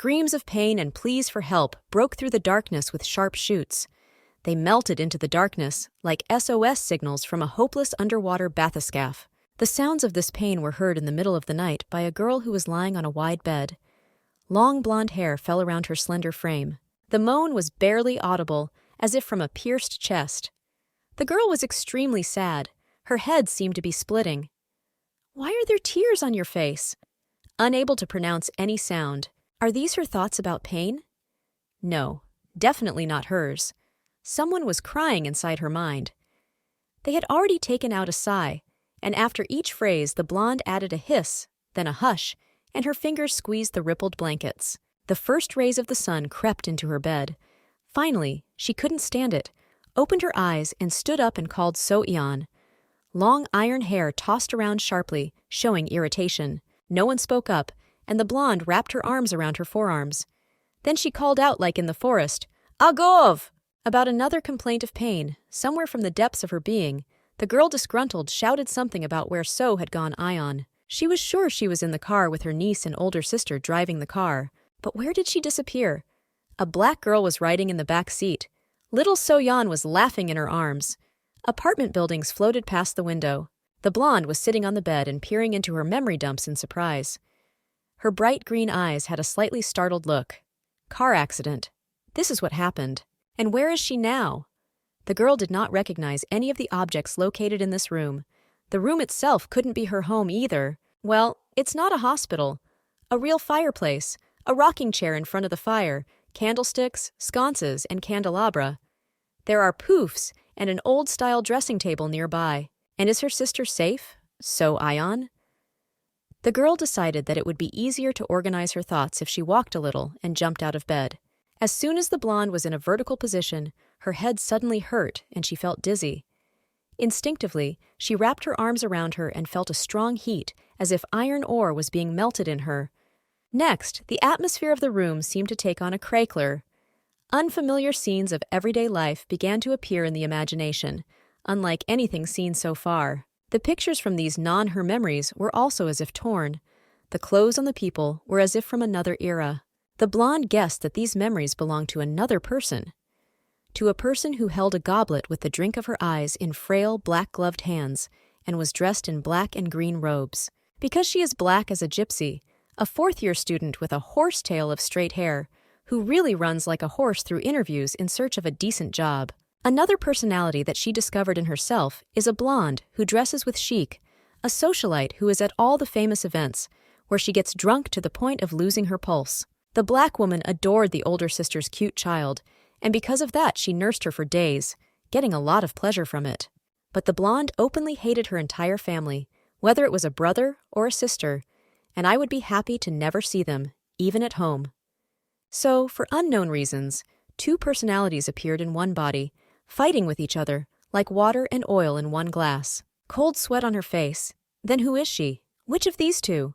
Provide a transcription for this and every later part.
Screams of pain and pleas for help broke through the darkness with sharp shoots. They melted into the darkness like SOS signals from a hopeless underwater bathyscaphe. The sounds of this pain were heard in the middle of the night by a girl who was lying on a wide bed. Long blonde hair fell around her slender frame. The moan was barely audible, as if from a pierced chest. The girl was extremely sad. Her head seemed to be splitting. "Why are there tears on your face?" Unable to pronounce any sound. Are these her thoughts about pain? No, definitely not hers. Someone was crying inside her mind. They had already taken out a sigh, and after each phrase the blonde added a hiss, then a hush, and her fingers squeezed the rippled blankets. The first rays of the sun crept into her bed. Finally, she couldn't stand it, opened her eyes, and stood up and called So-yeon. Long iron hair tossed around sharply, showing irritation. No one spoke up, and the blonde wrapped her arms around her forearms. Then she called out like in the forest, "Agov!" About another complaint of pain, somewhere from the depths of her being. The girl, disgruntled, shouted something about where So had gone Ion. She was sure she was in the car with her niece and older sister driving the car. But where did she disappear? A black girl was riding in the back seat. Little So-yeon was laughing in her arms. Apartment buildings floated past the window. The blonde was sitting on the bed and peering into her memory dumps in surprise. Her bright green eyes had a slightly startled look. Car accident. This is what happened. And where is she now? The girl did not recognize any of the objects located in this room. The room itself couldn't be her home either. Well, it's not a hospital. A real fireplace, a rocking chair in front of the fire, candlesticks, sconces, and candelabra. There are poofs and an old-style dressing table nearby. And is her sister safe? So-yeon? The girl decided that it would be easier to organize her thoughts if she walked a little and jumped out of bed. As soon as the blonde was in a vertical position, her head suddenly hurt and she felt dizzy. Instinctively, she wrapped her arms around her and felt a strong heat, as if iron ore was being melted in her. Next, the atmosphere of the room seemed to take on a crackler. Unfamiliar scenes of everyday life began to appear in the imagination, unlike anything seen so far. The pictures from these non-her memories were also as if torn. The clothes on the people were as if from another era. The blonde guessed that these memories belonged to another person. To a person who held a goblet with the drink of her eyes in frail, black-gloved hands and was dressed in black and green robes. Because she is black as a gypsy, a fourth-year student with a horsetail of straight hair, who really runs like a horse through interviews in search of a decent job. Another personality that she discovered in herself is a blonde who dresses with chic, a socialite who is at all the famous events, where she gets drunk to the point of losing her pulse. The black woman adored the older sister's cute child, and because of that she nursed her for days, getting a lot of pleasure from it. But the blonde openly hated her entire family, whether it was a brother or a sister, and I would be happy to never see them, even at home. So, for unknown reasons, two personalities appeared in one body, fighting with each other, like water and oil in one glass. Cold sweat on her face. Then who is she? Which of these two?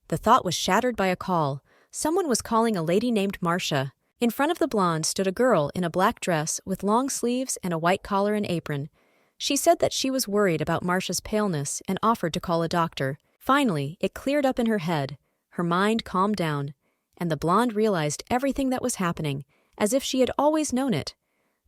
The thought was shattered by a call. Someone was calling a lady named Marcia. In front of the blonde stood a girl in a black dress with long sleeves and a white collar and apron. She said that she was worried about Marcia's paleness and offered to call a doctor. Finally, it cleared up in her head. Her mind calmed down, and the blonde realized everything that was happening, as if she had always known it.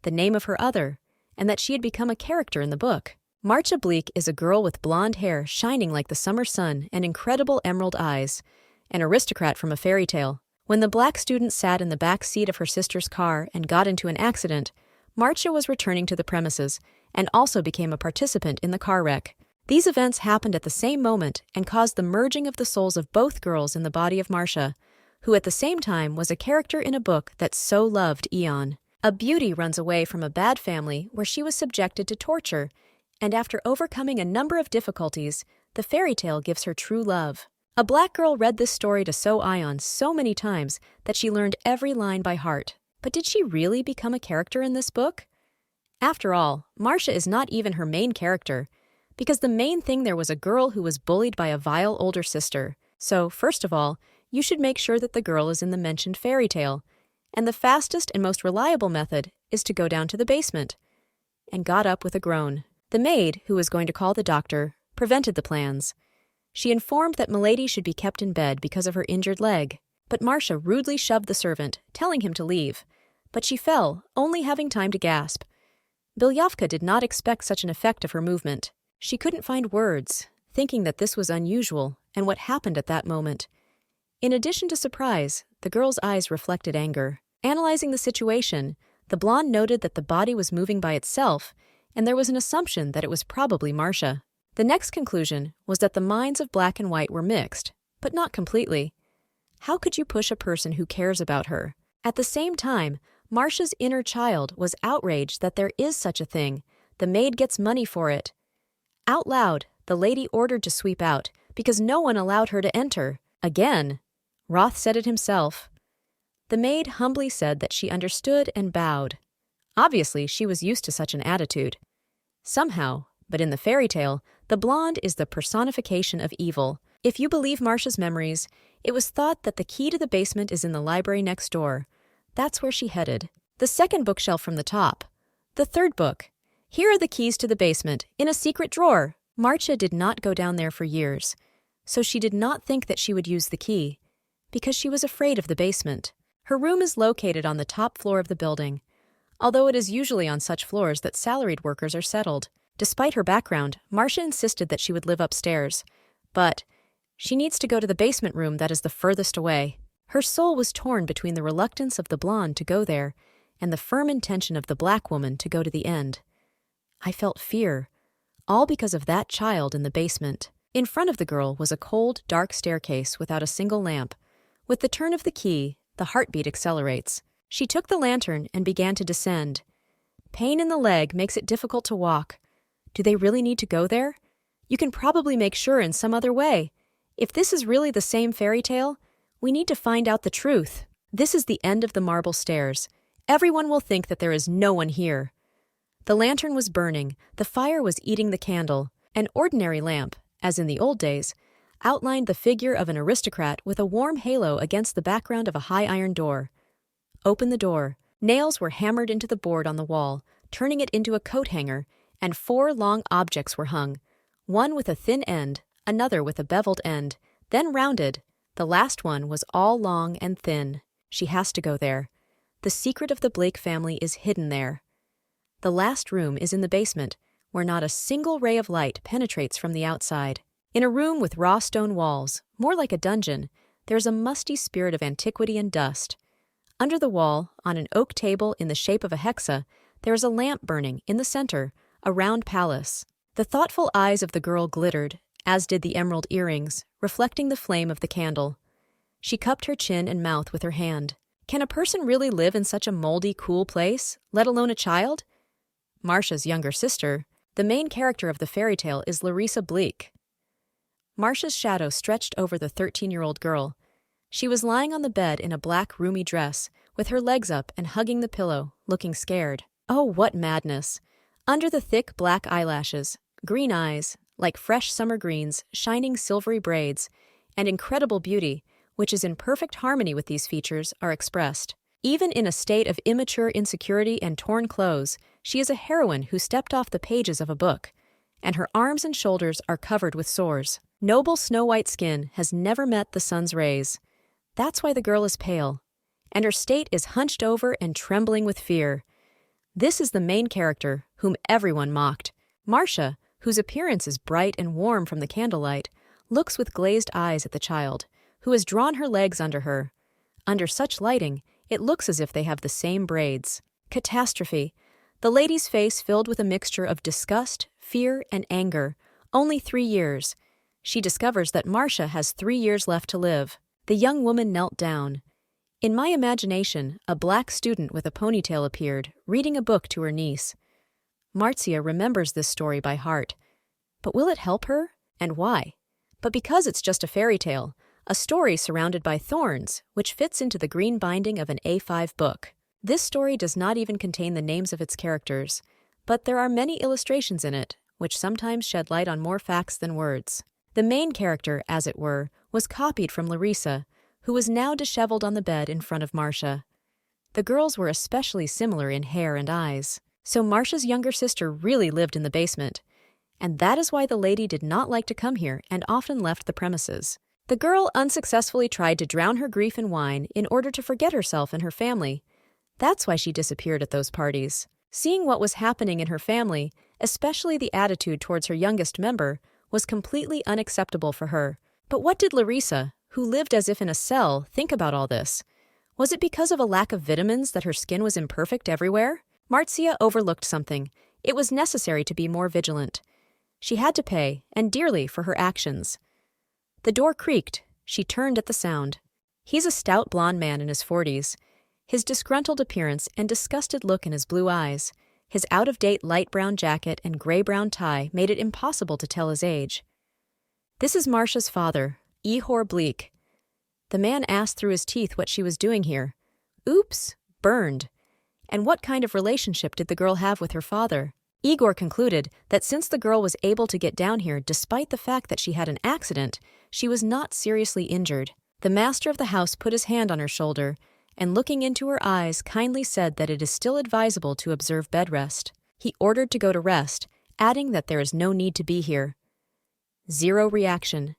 The name of her other, and that she had become a character in the book. Marcia Bleak is a girl with blonde hair shining like the summer sun and incredible emerald eyes, an aristocrat from a fairy tale. When the black student sat in the back seat of her sister's car and got into an accident, Marcia was returning to the premises and also became a participant in the car wreck. These events happened at the same moment and caused the merging of the souls of both girls in the body of Marcia, who at the same time was a character in a book that So loved Eon. A beauty runs away from a bad family where she was subjected to torture, and after overcoming a number of difficulties, the fairy tale gives her true love. A black girl read this story to So-yeon so many times that she learned every line by heart. But did she really become a character in this book? After all, Marcia is not even her main character, because the main thing there was a girl who was bullied by a vile older sister. So, first of all, you should make sure that the girl is in the mentioned fairy tale, and the fastest and most reliable method is to go down to the basement. And got up with a groan. The maid, who was going to call the doctor, prevented the plans. She informed that Milady should be kept in bed because of her injured leg. but Marcia rudely shoved the servant, telling him to leave. But she fell, only having time to gasp. Bilyavka did not expect such an effect of her movement. She couldn't find words, thinking that this was unusual and what happened at that moment. In addition to surprise, the girl's eyes reflected anger. Analyzing the situation, the blonde noted that the body was moving by itself, and there was an assumption that it was probably Marcia. The next conclusion was that the minds of Black and White were mixed, but not completely. How could you push a person who cares about her? At the same time, Marcia's inner child was outraged that there is such a thing. The maid gets money for it. Out loud, the lady ordered to sweep out, because no one allowed her to enter. Again, Roth said it himself. The maid humbly said that she understood and bowed. Obviously, she was used to such an attitude. Somehow, but in the fairy tale, the blonde is the personification of evil. If you believe Marcia's memories, it was thought that the key to the basement is in the library next door. That's where she headed. The second bookshelf from the top. The third book. Here are the keys to the basement, in a secret drawer. Marcia did not go down there for years, so she did not think that she would use the key, because she was afraid of the basement. Her room is located on the top floor of the building, although it is usually on such floors that salaried workers are settled. Despite her background, Marcia insisted that she would live upstairs, but she needs to go to the basement room that is the furthest away. Her soul was torn between the reluctance of the blonde to go there and the firm intention of the Black woman to go to the end. I felt fear, all because of that child in the basement. In front of the girl was a cold, dark staircase without a single lamp. With the turn of the key, the heartbeat accelerates. She took the lantern and began to descend. Pain in the leg makes it difficult to walk. Do they really need to go there? You can probably make sure in some other way. If this is really the same fairy tale, we need to find out the truth. This is the end of the marble stairs. Everyone will think that there is no one here. The lantern was burning, the fire was eating the candle. An ordinary lamp, as in the old days, outlined the figure of an aristocrat with a warm halo against the background of a high iron door. Open the door. Nails were hammered into the board on the wall, turning it into a coat hanger, and 4 long objects were hung, one with a thin end, another with a beveled end, then rounded. The last one was all long and thin. She has to go there. The secret of the Blake family is hidden there. The last room is in the basement, where not a single ray of light penetrates from the outside. In a room with raw stone walls, more like a dungeon, there is a musty spirit of antiquity and dust. Under the wall, on an oak table in the shape of a hexa, there is a lamp burning in the center, a round palace. The thoughtful eyes of the girl glittered, as did the emerald earrings, reflecting the flame of the candle. She cupped her chin and mouth with her hand. Can a person really live in such a moldy, cool place, let alone a child? Marcia's younger sister, the main character of the fairy tale, is Larissa Bleak. Marcia's shadow stretched over the 13-year-old girl. She was lying on the bed in a black, roomy dress, with her legs up and hugging the pillow, looking scared. Oh, what madness! Under the thick black eyelashes, green eyes, like fresh summer greens, shining silvery braids, and incredible beauty, which is in perfect harmony with these features, are expressed. Even in a state of immature insecurity and torn clothes, she is a heroine who stepped off the pages of a book, and her arms and shoulders are covered with sores. Noble snow-white skin has never met the sun's rays. That's why the girl is pale, and her state is hunched over and trembling with fear. This is the main character, whom everyone mocked. Marcia, whose appearance is bright and warm from the candlelight, looks with glazed eyes at the child, who has drawn her legs under her. Under such lighting, it looks as if they have the same braids. Catastrophe. The lady's face filled with a mixture of disgust, fear, and anger. Only 3 years. She discovers that Marcia has 3 years left to live. The young woman knelt down. In my imagination, a black student with a ponytail appeared, reading a book to her niece. Marzia remembers this story by heart. But will it help her? And why? But because it's just a fairy tale, a story surrounded by thorns, which fits into the green binding of an A5 book. This story does not even contain the names of its characters, but there are many illustrations in it, which sometimes shed light on more facts than words. The main character, as it were, was copied from Larissa, who was now disheveled on the bed in front of Marcia. The girls were especially similar in hair and eyes, so Marcia's younger sister really lived in the basement, and that is why the lady did not like to come here and often left the premises. The girl unsuccessfully tried to drown her grief in wine in order to forget herself and her family. That's why she disappeared at those parties. Seeing what was happening in her family, especially the attitude towards her youngest member, was completely unacceptable for her. But what did Larissa, who lived as if in a cell, think about all this? Was it because of a lack of vitamins that her skin was imperfect everywhere? Marcia overlooked something. It was necessary to be more vigilant. She had to pay, and dearly, for her actions. The door creaked. She turned at the sound. He's a stout blond man in his 40s. His disgruntled appearance and disgusted look in his blue eyes, his out-of-date light brown jacket and gray-brown tie made it impossible to tell his age. This is Marcia's father, Ihor Bleak. The man asked through his teeth what she was doing here. Oops, burned. And what kind of relationship did the girl have with her father? Igor concluded that since the girl was able to get down here despite the fact that she had an accident, she was not seriously injured. The master of the house put his hand on her shoulder and, looking into her eyes, kindly said that it is still advisable to observe bed rest. He ordered to go to rest, adding that there is no need to be here. Zero reaction.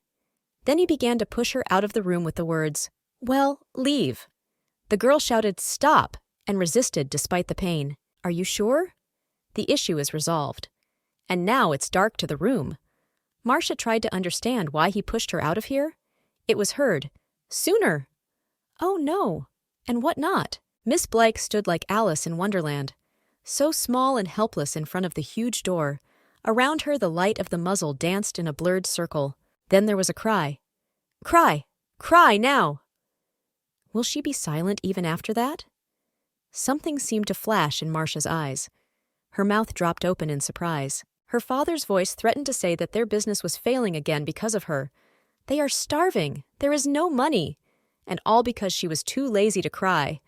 Then he began to push her out of the room with the words, "Well, leave." The girl shouted, "Stop," and resisted despite the pain. "Are you sure?" The issue is resolved. And now it's dark to the room. Marcia tried to understand why he pushed her out of here. It was heard, "Sooner!" Oh no! And what not? Miss Blake stood like Alice in Wonderland, so small and helpless in front of the huge door. Around her the light of the muzzle danced in a blurred circle. Then there was a cry. "Cry! Cry now!" Will she be silent even after that? Something seemed to flash in Marcia's eyes. Her mouth dropped open in surprise. Her father's voice threatened to say that their business was failing again because of her. They are starving. There is no money. And all because she was too lazy to cry.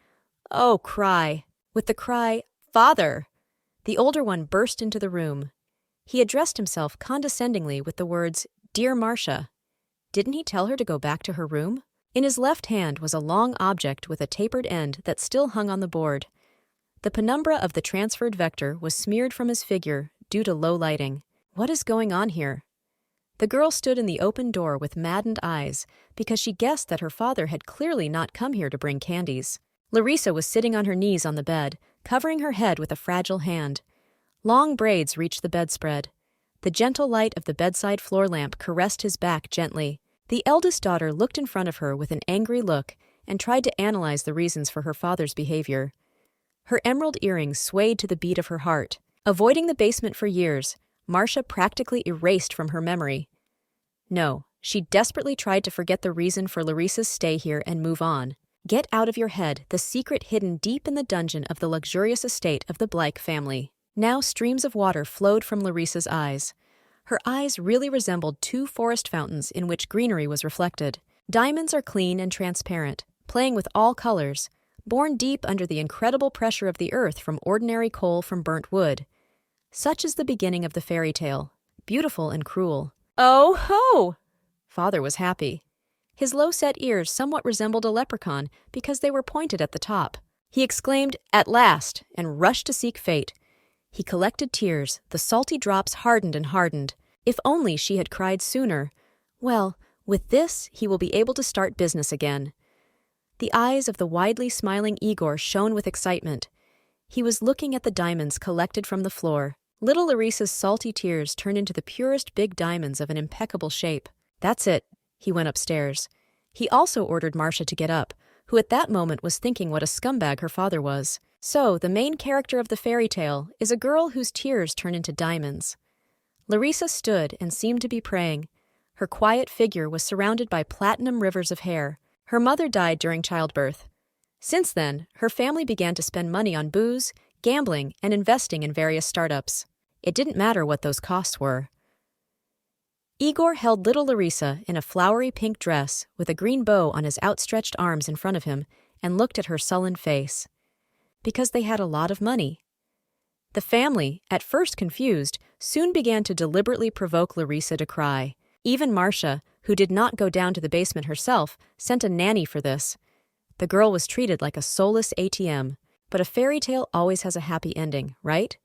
Oh, cry. With the cry, "Father!" The older one burst into the room. He addressed himself condescendingly with the words, "Dear Marcia." Didn't he tell her to go back to her room? In his left hand was a long object with a tapered end that still hung on the board. The penumbra of the transferred vector was smeared from his figure due to low lighting. What is going on here? The girl stood in the open door with maddened eyes because she guessed that her father had clearly not come here to bring candies. Larissa was sitting on her knees on the bed, covering her head with a fragile hand. Long braids reached the bedspread. The gentle light of the bedside floor lamp caressed his back gently. The eldest daughter looked in front of her with an angry look and tried to analyze the reasons for her father's behavior. Her emerald earrings swayed to the beat of her heart. Avoiding the basement for years, Marcia practically erased from her memory. No, she desperately tried to forget the reason for Larissa's stay here and move on. Get out of your head the secret hidden deep in the dungeon of the luxurious estate of the Blake family. Now streams of water flowed from Larissa's eyes. Her eyes really resembled two forest fountains in which greenery was reflected. Diamonds are clean and transparent, playing with all colors, born deep under the incredible pressure of the earth from ordinary coal from burnt wood. Such is the beginning of the fairy tale, beautiful and cruel. Oh ho! Father was happy. His low-set ears somewhat resembled a leprechaun because they were pointed at the top. He exclaimed, "At last!" and rushed to seek fate. He collected tears, the salty drops hardened and hardened. If only she had cried sooner. Well, with this, he will be able to start business again. The eyes of the widely smiling Igor shone with excitement. He was looking at the diamonds collected from the floor. Little Larissa's salty tears turned into the purest big diamonds of an impeccable shape. That's it. He went upstairs. He also ordered Marcia to get up, who at that moment was thinking what a scumbag her father was. So, the main character of the fairy tale is a girl whose tears turn into diamonds. Larissa stood and seemed to be praying. Her quiet figure was surrounded by platinum rivers of hair. Her mother died during childbirth. Since then, her family began to spend money on booze, gambling, and investing in various startups. It didn't matter what those costs were. Igor held little Larissa in a flowery pink dress with a green bow on his outstretched arms in front of him and looked at her sullen face. Because they had a lot of money. The family, at first confused, soon began to deliberately provoke Larissa to cry. Even Marcia, who did not go down to the basement herself, sent a nanny for this. The girl was treated like a soulless ATM, but a fairy tale always has a happy ending, right?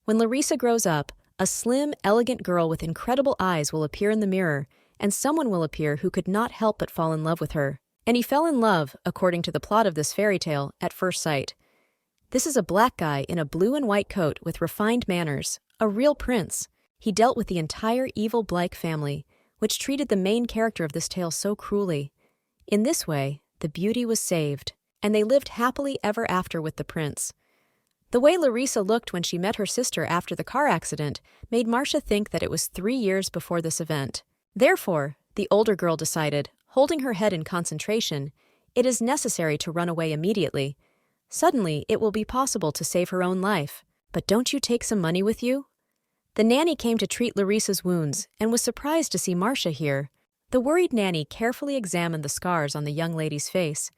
When Larissa grows up, a slim, elegant girl with incredible eyes will appear in the mirror, and someone will appear who could not help but fall in love with her. And he fell in love, according to the plot of this fairy tale, at first sight. This is a black guy in a blue and white coat with refined manners, a real prince. He dealt with the entire evil Blyke family, which treated the main character of this tale so cruelly. In this way, the beauty was saved, and they lived happily ever after with the prince. The way Larissa looked when she met her sister after the car accident made Marcia think that it was 3 years before this event. Therefore, the older girl decided, holding her head in concentration, it is necessary to run away immediately. Suddenly, it will be possible to save her own life. But don't you take some money with you? The nanny came to treat Larissa's wounds and was surprised to see Marcia here. The worried nanny carefully examined the scars on the young lady's face.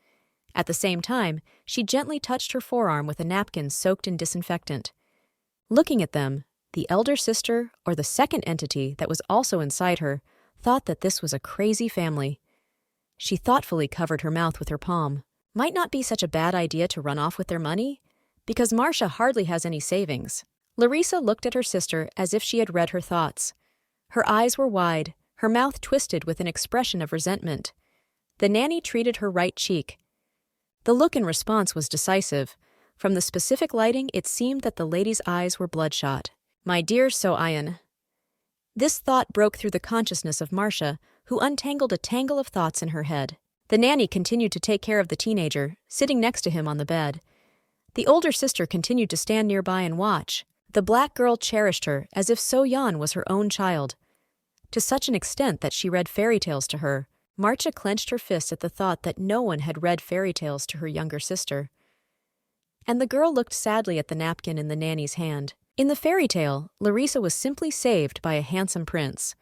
At the same time, she gently touched her forearm with a napkin soaked in disinfectant. Looking at them, the elder sister, or the second entity that was also inside her, thought that this was a crazy family. She thoughtfully covered her mouth with her palm. Might not be such a bad idea to run off with their money, because Marcia hardly has any savings. Larissa looked at her sister as if she had read her thoughts. Her eyes were wide, her mouth twisted with an expression of resentment. The nanny treated her right cheek. The look in response was decisive. From the specific lighting, it seemed that the lady's eyes were bloodshot. "My dear So-Ayan." This thought broke through the consciousness of Marcia, who untangled a tangle of thoughts in her head. The nanny continued to take care of the teenager, sitting next to him on the bed. The older sister continued to stand nearby and watch. The black girl cherished her as if So-Yan was her own child, to such an extent that she read fairy tales to her. Marcia clenched her fist at the thought that no one had read fairy tales to her younger sister. And the girl looked sadly at the napkin in the nanny's hand. In the fairy tale, Larissa was simply saved by a handsome prince.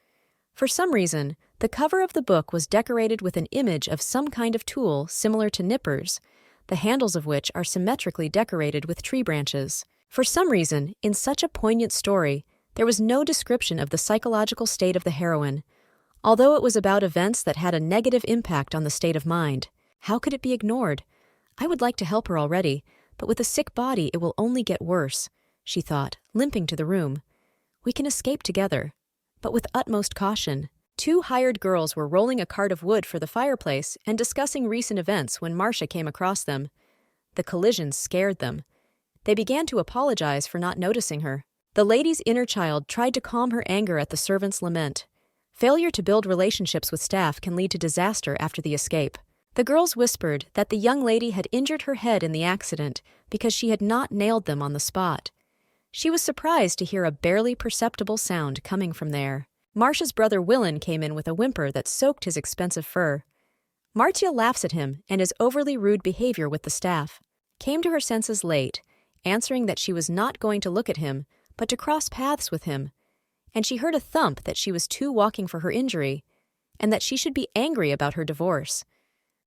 For some reason, the cover of the book was decorated with an image of some kind of tool similar to nippers, the handles of which are symmetrically decorated with tree branches. For some reason, in such a poignant story, there was no description of the psychological state of the heroine, although it was about events that had a negative impact on the state of mind. How could it be ignored? I would like to help her already, but with a sick body it will only get worse, she thought, limping to the room. We can escape together, but with utmost caution. 2 hired girls were rolling a cart of wood for the fireplace and discussing recent events when Marcia came across them. The collision scared them. They began to apologize for not noticing her. The lady's inner child tried to calm her anger at the servant's lament. Failure to build relationships with staff can lead to disaster after the escape. The girls whispered that the young lady had injured her head in the accident because she had not nailed them on the spot. She was surprised to hear a barely perceptible sound coming from there. Marcia's brother Willin came in with a whimper that soaked his expensive fur. Marcia laughs at him and his overly rude behavior with the staff. Came to her senses late, answering that she was not going to look at him, but to cross paths with him. And she heard a thump that she was too walking for her injury, and that she should be angry about her divorce.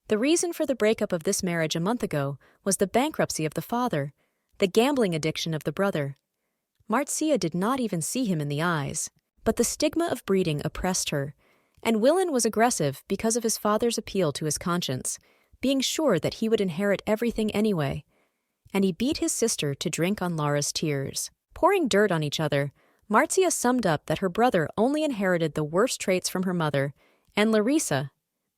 The reason for the breakup of this marriage a month ago was the bankruptcy of the father, the gambling addiction of the brother. Marcia did not even see him in the eyes, but the stigma of breeding oppressed her, and Willin was aggressive because of his father's appeal to his conscience, being sure that he would inherit everything anyway. And he beat his sister to drink on Laura's tears. Pouring dirt on each other, Marcia summed up that her brother only inherited the worst traits from her mother, and Larissa,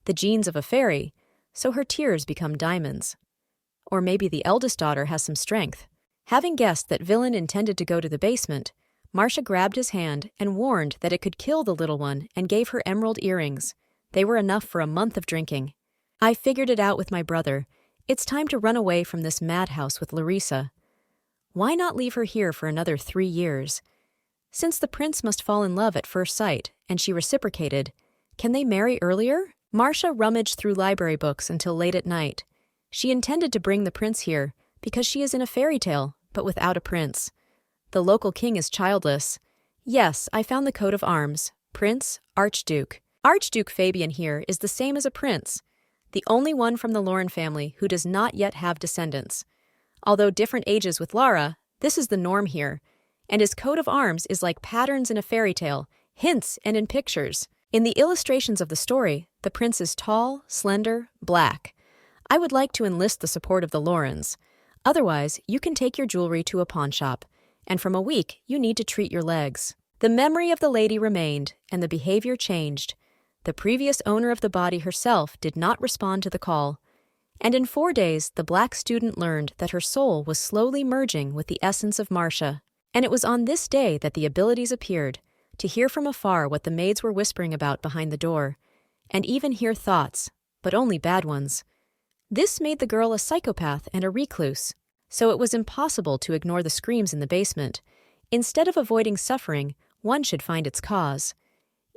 the genes of a fairy, so her tears become diamonds. Or maybe the eldest daughter has some strength. Having guessed that Willin intended to go to the basement, Marcia grabbed his hand and warned that it could kill the little one and gave her emerald earrings. They were enough for a month of drinking. I figured it out with my brother. It's time to run away from this madhouse with Larissa. Why not leave her here for another 3 years? Since the prince must fall in love at first sight, and she reciprocated, can they marry earlier? Marcia rummaged through library books until late at night. She intended to bring the prince here, because she is in a fairy tale, but without a prince. The local king is childless. Yes, I found the coat of arms. Prince, Archduke. Archduke Fabian here is the same as a prince, the only one from the Lauren family who does not yet have descendants. Although different ages with Lara, this is the norm here, and his coat of arms is like patterns in a fairy tale, hints and in pictures. In the illustrations of the story, the prince is tall, slender, black. I would like to enlist the support of the Laurens. Otherwise, you can take your jewelry to a pawn shop, and from a week, you need to treat your legs. The memory of the lady remained, and the behavior changed. The previous owner of the body herself did not respond to the call, and in 4 days the black student learned that her soul was slowly merging with the essence of Marcia. And it was on this day that the abilities appeared, to hear from afar what the maids were whispering about behind the door, and even hear thoughts, but only bad ones. This made the girl a psychopath and a recluse, so it was impossible to ignore the screams in the basement. Instead of avoiding suffering, one should find its cause.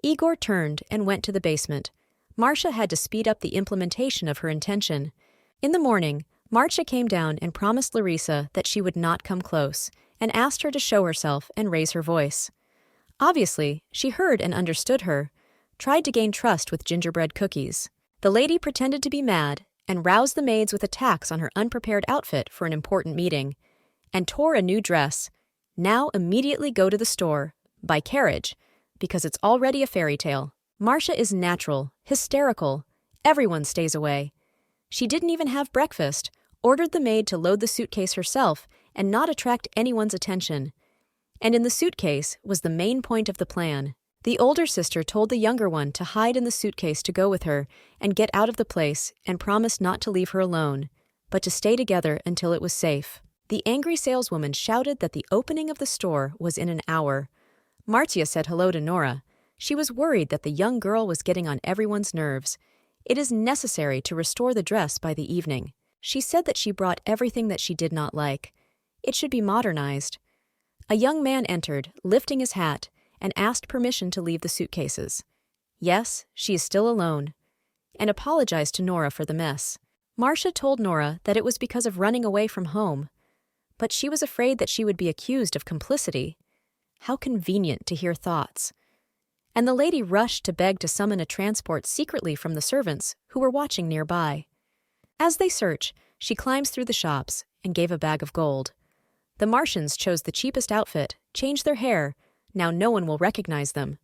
Igor turned and went to the basement. Marcia had to speed up the implementation of her intention. In the morning, Marcia came down and promised Larissa that she would not come close, and asked her to show herself and raise her voice. Obviously, she heard and understood her, tried to gain trust with gingerbread cookies. The lady pretended to be mad and roused the maids with attacks on her unprepared outfit for an important meeting, and tore a new dress. Now immediately go to the store, by carriage, because it's already a fairy tale. Marcia is natural, hysterical. Everyone stays away. She didn't even have breakfast, ordered the maid to load the suitcase herself and not attract anyone's attention. And in the suitcase was the main point of the plan. The older sister told the younger one to hide in the suitcase to go with her and get out of the place, and promised not to leave her alone, but to stay together until it was safe. The angry saleswoman shouted that the opening of the store was in an hour. Marcia said hello to Nora. She was worried that the young girl was getting on everyone's nerves. It is necessary to restore the dress by the evening. She said that she brought everything that she did not like. It should be modernized. A young man entered, lifting his hat, and asked permission to leave the suitcases. Yes, she is still alone, and apologized to Nora for the mess. Marcia told Nora that it was because of running away from home, but she was afraid that she would be accused of complicity. How convenient to hear thoughts. And the lady rushed to beg to summon a transport secretly from the servants who were watching nearby. As they search, she climbs through the shops and gave a bag of gold. The Martians chose the cheapest outfit, changed their hair. Now no one will recognize them.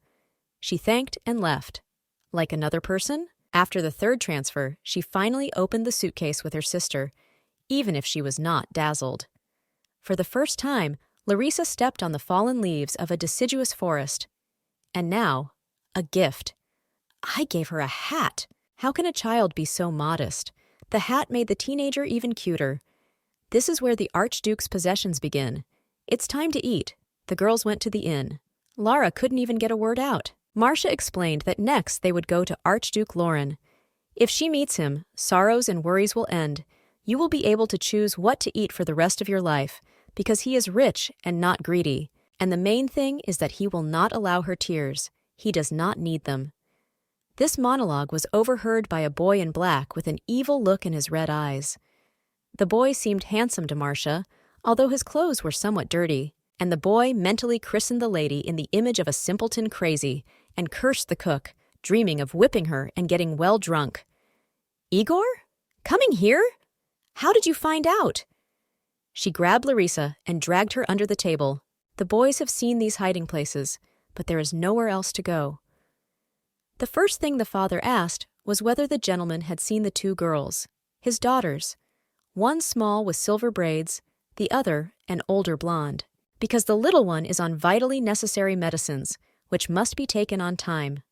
She thanked and left. Like another person, after the third transfer, she finally opened the suitcase with her sister, even if she was not dazzled. For the first time, Larissa stepped on the fallen leaves of a deciduous forest. And now, a gift. I gave her a hat. How can a child be so modest? The hat made the teenager even cuter. This is where the Archduke's possessions begin. It's time to eat. The girls went to the inn. Lara couldn't even get a word out. Marcia explained that next they would go to Archduke Lauren. If she meets him, sorrows and worries will end. You will be able to choose what to eat for the rest of your life, because he is rich and not greedy. And the main thing is that he will not allow her tears. He does not need them. This monologue was overheard by a boy in black with an evil look in his red eyes. The boy seemed handsome to Marcia, although his clothes were somewhat dirty, and the boy mentally christened the lady in the image of a simpleton crazy and cursed the cook, dreaming of whipping her and getting well drunk. Igor? Coming here? How did you find out? She grabbed Larissa and dragged her under the table. The boys have seen these hiding places, but there is nowhere else to go. The first thing the father asked was whether the gentleman had seen the two girls, his daughters, one small with silver braids, the other an older blonde, because the little one is on vitally necessary medicines, which must be taken on time.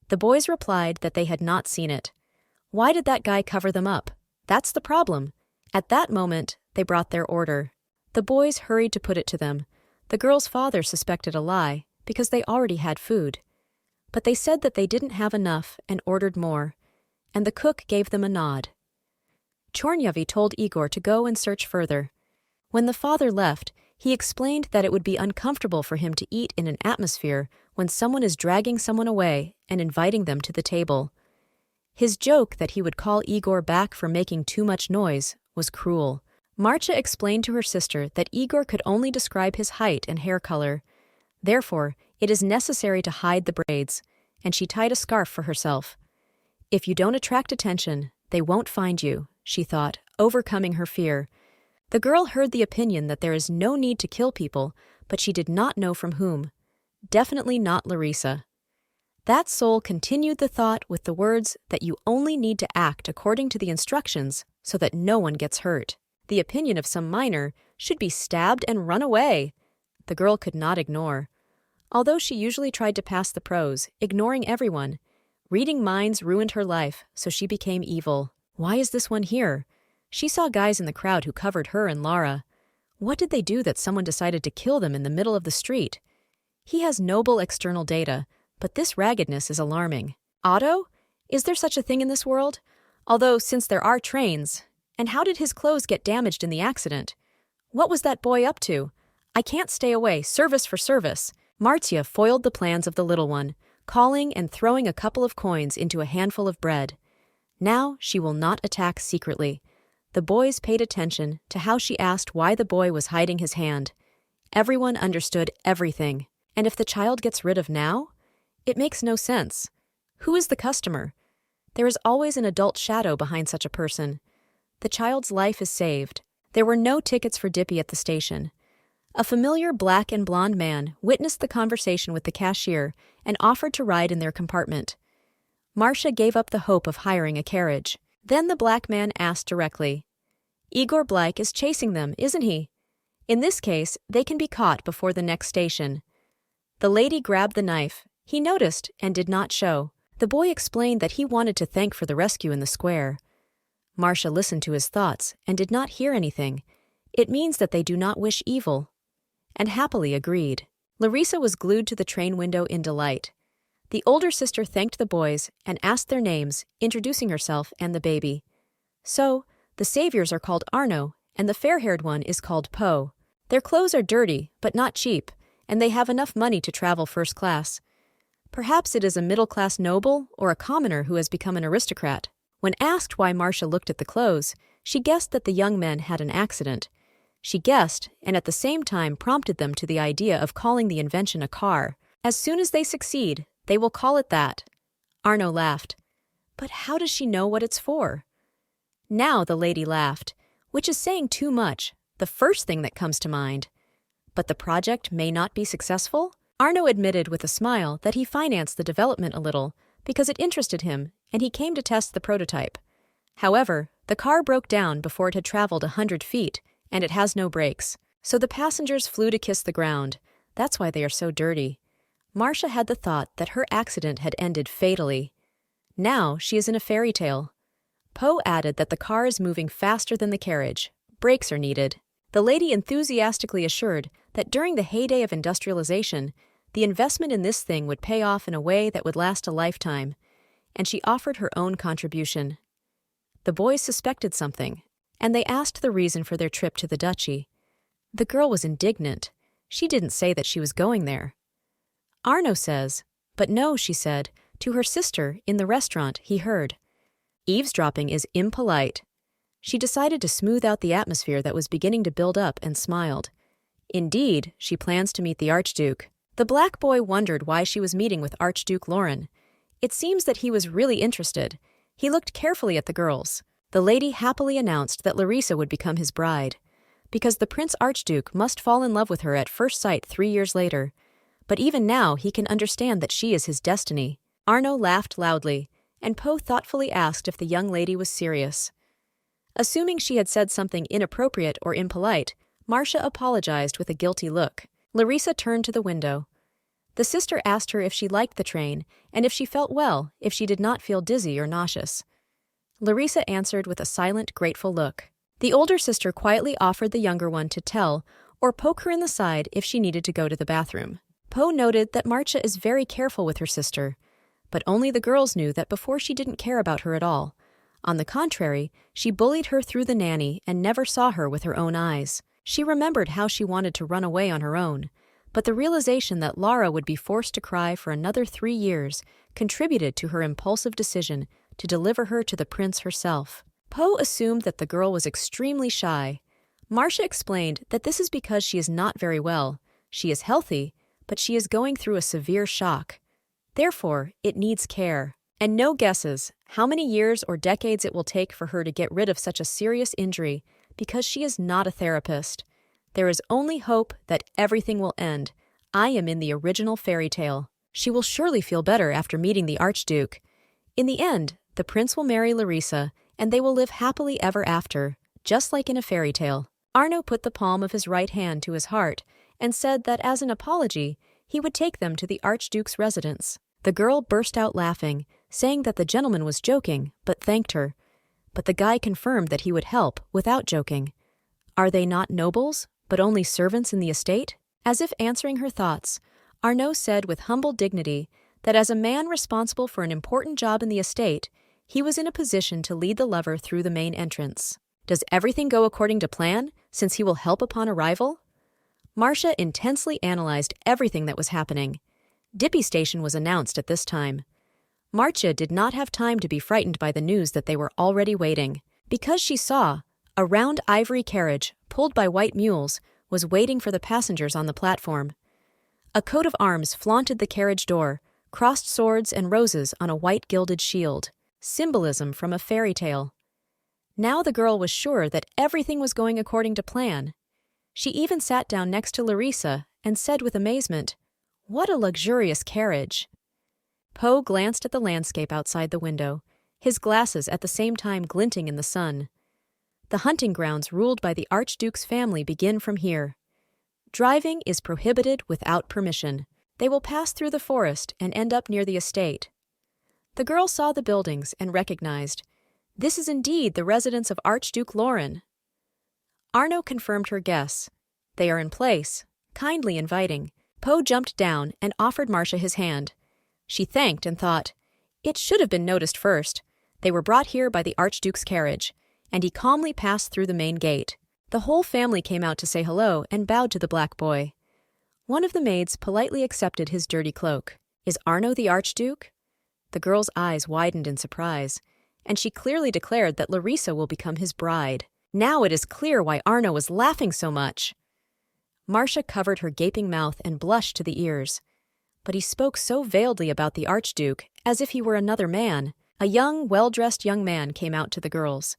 The boys replied that they had not seen it. Why did that guy cover them up? That's the problem. At that moment, they brought their order. The boys hurried to put it to them. The girl's father suspected a lie, because they already had food. But they said that they didn't have enough and ordered more, and the cook gave them a nod. Chornyavy told Igor to go and search further. When the father left, he explained that it would be uncomfortable for him to eat in an atmosphere when someone is dragging someone away and inviting them to the table. His joke that he would call Igor back for making too much noise was cruel. Marcia explained to her sister that Igor could only describe his height and hair color. Therefore, it is necessary to hide the braids, and she tied a scarf for herself. If you don't attract attention, they won't find you, she thought, overcoming her fear. The girl heard the opinion that there is no need to kill people, but she did not know from whom. Definitely not Larissa. That soul continued the thought with the words that you only need to act according to the instructions so that no one gets hurt. The opinion of some minor should be stabbed and run away. The girl could not ignore. Although she usually tried to pass the prose, ignoring everyone, Reading minds ruined her life, so she became evil. Why is this one here? She saw guys in the crowd who covered her and Lara. What did they do that someone decided to kill them in the middle of the street? He has noble external data, but this raggedness is alarming. Otto? Is there such a thing in this world? Although, since there are trains. And how did his clothes get damaged in the accident? What was that boy up to? I can't stay away, service for service. Marcia foiled the plans of the little one, calling and throwing a couple of coins into a handful of bread. Now she will not attack secretly. The boys paid attention to how she asked why the boy was hiding his hand. Everyone understood everything. And if the child gets rid of now? It makes no sense. Who is the customer? There is always an adult shadow behind such a person. The child's life is saved. There were no tickets for Dippy at the station. A familiar black and blonde man witnessed the conversation with the cashier and offered to ride in their compartment. Marcia gave up the hope of hiring a carriage. Then the black man asked directly, "Igor Blyke is chasing them, isn't he? In this case, they can be caught before the next station." The lady grabbed the knife. He noticed and did not show. The boy explained that he wanted to thank for the rescue in the square. Marcia listened to his thoughts and did not hear anything. It means that they do not wish evil. And happily agreed. Larissa was glued to the train window in delight. The older sister thanked the boys and asked their names, introducing herself and the baby. So, the saviors are called Arno, and the fair-haired one is called Po. Their clothes are dirty, but not cheap, and they have enough money to travel first class. Perhaps it is a middle-class noble or a commoner who has become an aristocrat. When asked why Marcia looked at the clothes, she guessed that the young men had an accident. She guessed, and at the same time prompted them to the idea of calling the invention a car. As soon as they succeed, they will call it that. Arno laughed. But how does she know what it's for? Now the lady laughed, which is saying too much, the first thing that comes to mind. But the project may not be successful? Arno admitted with a smile that he financed the development a little because it interested him and he came to test the prototype. However, the car broke down before it had traveled 100 feet and it has no brakes. So the passengers flew to kiss the ground. That's why they are so dirty. Marcia had the thought that her accident had ended fatally. Now she is in a fairy tale. Po added that the car is moving faster than the carriage. Brakes are needed. The lady enthusiastically assured that during the heyday of industrialization, the investment in this thing would pay off in a way that would last a lifetime, and she offered her own contribution. The boys suspected something, and they asked the reason for their trip to the duchy. The girl was indignant. She didn't say that she was going there. Arno says, but no, she said, to her sister in the restaurant he heard. Eavesdropping is impolite. She decided to smooth out the atmosphere that was beginning to build up and smiled. Indeed, she plans to meet the Archduke. The black boy wondered why she was meeting with Archduke Lauren. It seems that he was really interested. He looked carefully at the girls. The lady happily announced that Larissa would become his bride, because the Prince Archduke must fall in love with her at first sight 3 years later. But even now he can understand that she is his destiny. Arno laughed loudly, and Po thoughtfully asked if the young lady was serious. Assuming she had said something inappropriate or impolite, Marcia apologized with a guilty look. Larissa turned to the window. The sister asked her if she liked the train and if she felt well, if she did not feel dizzy or nauseous. Larissa answered with a silent, grateful look. The older sister quietly offered the younger one to tell or poke her in the side if she needed to go to the bathroom. Po noted that Marcia is very careful with her sister, but only the girls knew that before she didn't care about her at all. On the contrary, she bullied her through the nanny and never saw her with her own eyes. She remembered how she wanted to run away on her own, but the realization that Lara would be forced to cry for another 3 years contributed to her impulsive decision to deliver her to the prince herself. Po assumed that the girl was extremely shy. Marcia explained that this is because she is not very well. She is healthy, but she is going through a severe shock. Therefore, it needs care. And no guesses how many years or decades it will take for her to get rid of such a serious injury, because she is not a therapist. There is only hope that everything will end. I am in the original fairy tale. She will surely feel better after meeting the Archduke. In the end, the prince will marry Larissa, and they will live happily ever after, just like in a fairy tale. Arno put the palm of his right hand to his heart and said that as an apology, he would take them to the Archduke's residence. The girl burst out laughing, saying that the gentleman was joking, but thanked her. But the guy confirmed that he would help, without joking. Are they not nobles, but only servants in the estate? As if answering her thoughts, Arnaud said with humble dignity that as a man responsible for an important job in the estate, he was in a position to lead the lover through the main entrance. Does everything go according to plan, since he will help upon arrival? Marcia intensely analyzed everything that was happening. Dippy Station was announced at this time. Marcia did not have time to be frightened by the news that they were already waiting, because she saw a round ivory carriage, pulled by white mules, was waiting for the passengers on the platform. A coat of arms flaunted the carriage door, crossed swords and roses on a white gilded shield, symbolism from a fairy tale. Now the girl was sure that everything was going according to plan. She even sat down next to Larissa and said with amazement, "What a luxurious carriage!" Poe glanced at the landscape outside the window, his glasses at the same time glinting in the sun. The hunting grounds ruled by the Archduke's family begin from here. Driving is prohibited without permission. They will pass through the forest and end up near the estate. The girl saw the buildings and recognized, this is indeed the residence of Archduke Lauren. Arnaud confirmed her guess. They are in place, kindly inviting. Poe jumped down and offered Marcia his hand. She thanked and thought, it should have been noticed first. They were brought here by the Archduke's carriage, and he calmly passed through the main gate. The whole family came out to say hello and bowed to the black boy. One of the maids politely accepted his dirty cloak. Is Arnaud the Archduke? The girl's eyes widened in surprise, and she clearly declared that Larissa will become his bride. Now it is clear why Arnaud was laughing so much. Marcia covered her gaping mouth and blushed to the ears. But he spoke so veiledly about the Archduke, as if he were another man. A young, well-dressed young man came out to the girls.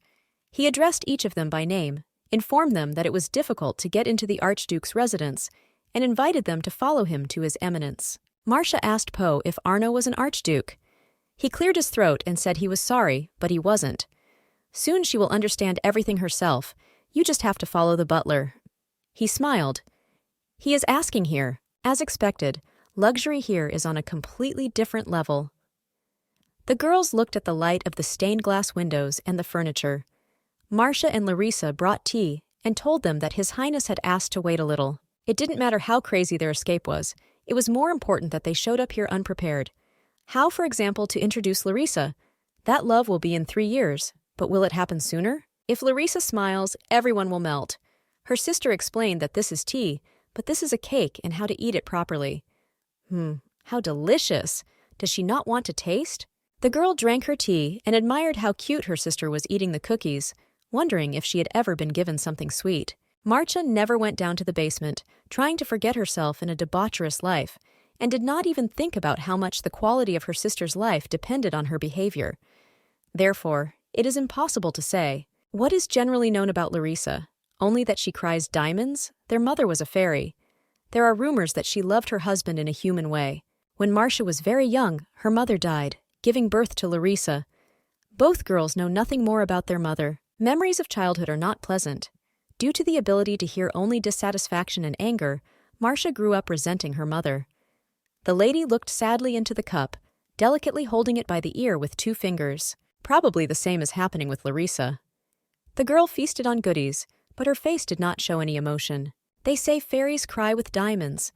He addressed each of them by name, informed them that it was difficult to get into the Archduke's residence, and invited them to follow him to his eminence. Marcia asked Poe if Arnaud was an Archduke. He cleared his throat and said he was sorry, but he wasn't. Soon she will understand everything herself. You just have to follow the butler. He smiled. He is asking here. As expected, luxury here is on a completely different level. The girls looked at the light of the stained glass windows and the furniture. Marcia and Larissa brought tea and told them that His Highness had asked to wait a little. It didn't matter how crazy their escape was. It was more important that they showed up here unprepared. How, for example, to introduce Larissa? That love will be in 3 years, but will it happen sooner? If Larissa smiles, everyone will melt. Her sister explained that this is tea, but this is a cake and how to eat it properly. How delicious! Does she not want to taste? The girl drank her tea and admired how cute her sister was eating the cookies, wondering if she had ever been given something sweet. Marcia never went down to the basement, trying to forget herself in a debaucherous life, and did not even think about how much the quality of her sister's life depended on her behavior. Therefore, it is impossible to say. What is generally known about Larissa? Only that she cries diamonds? Their mother was a fairy. There are rumors that she loved her husband in a human way. When Marcia was very young, her mother died, giving birth to Larissa. Both girls know nothing more about their mother. Memories of childhood are not pleasant. Due to the ability to hear only dissatisfaction and anger, Marcia grew up resenting her mother. The lady looked sadly into the cup, delicately holding it by the ear with 2 fingers. Probably the same is happening with Larissa. The girl feasted on goodies, but her face did not show any emotion. They say fairies cry with diamonds.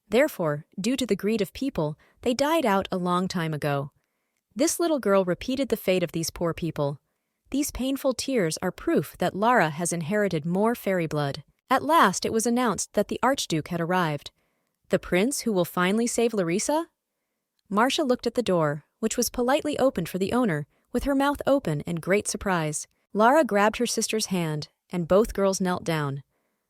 Therefore, due to the greed of people, they died out a long time ago. This little girl repeated the fate of these poor people. These painful tears are proof that Lara has inherited more fairy blood. At last it was announced that the Archduke had arrived. The prince who will finally save Larissa? Marcia looked at the door, which was politely opened for the owner, with her mouth open in great surprise. Lara grabbed her sister's hand, and both girls knelt down.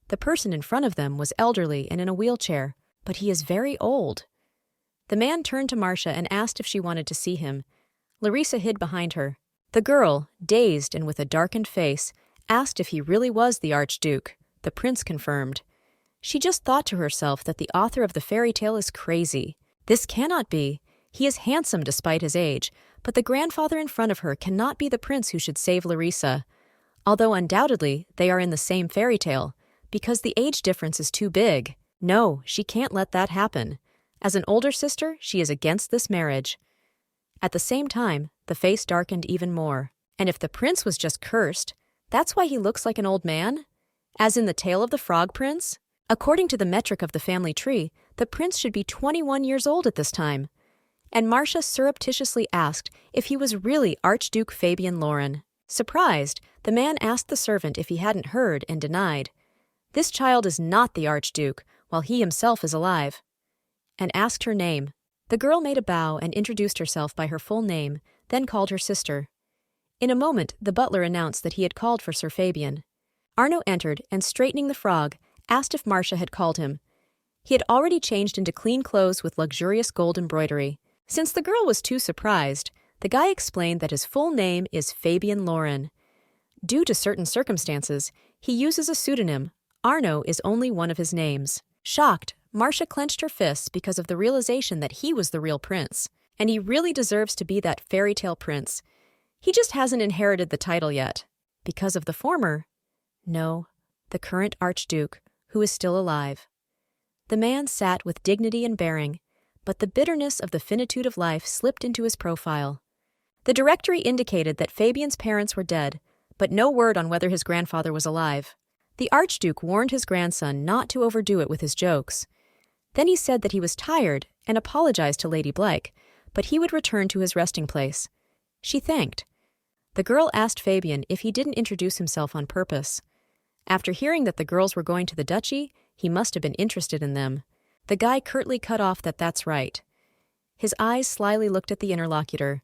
The person in front of them was elderly and in a wheelchair, but he is very old. The man turned to Marcia and asked if she wanted to see him. Larissa hid behind her. The girl, dazed and with a darkened face, asked if he really was the Archduke. The prince confirmed. She just thought to herself that the author of the fairy tale is crazy. This cannot be. He is handsome despite his age, but the grandfather in front of her cannot be the prince who should save Larissa. Although undoubtedly they are in the same fairy tale, because the age difference is too big. No, she can't let that happen. As an older sister, she is against this marriage. At the same time, the face darkened even more. And if the prince was just cursed, that's why he looks like an old man? As in the tale of the Frog Prince? According to the metric of the family tree, the prince should be 21 years old at this time. And Marcia surreptitiously asked if he was really Archduke Fabian Lauren. Surprised, the man asked the servant if he hadn't heard and denied. This child is not the Archduke, while he himself is alive. And asked her name. The girl made a bow and introduced herself by her full name, then called her sister. In a moment, the butler announced that he had called for Sir Fabian. Arno entered and, straightening the frog, asked if Marcia had called him. He had already changed into clean clothes with luxurious gold embroidery. Since the girl was too surprised, the guy explained that his full name is Fabian Lauren. Due to certain circumstances, he uses a pseudonym. Arno is only one of his names. Shocked, Marcia clenched her fists because of the realization that he was the real prince, and he really deserves to be that fairy tale prince. He just hasn't inherited the title yet. Because of the former? No, the current Archduke, who is still alive. The man sat with dignity and bearing, but the bitterness of the finitude of life slipped into his profile. The directory indicated that Fabian's parents were dead, but no word on whether his grandfather was alive. The Archduke warned his grandson not to overdo it with his jokes. Then he said that he was tired and apologized to Lady Blake, but he would return to his resting place. She thanked. The girl asked Fabian if he didn't introduce himself on purpose. After hearing that the girls were going to the duchy, he must have been interested in them. The guy curtly cut off that that's right. His eyes slyly looked at the interlocutor.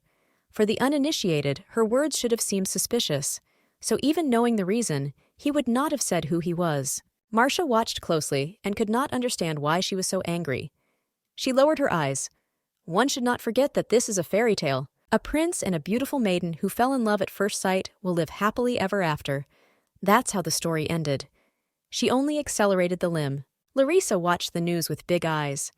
For the uninitiated, her words should have seemed suspicious, so even knowing the reason, he would not have said who he was. Marcia watched closely and could not understand why she was so angry. She lowered her eyes. One should not forget that this is a fairy tale. A prince and a beautiful maiden who fell in love at first sight will live happily ever after. That's how the story ended. She only accelerated the limb. Larissa watched the news with big eyes.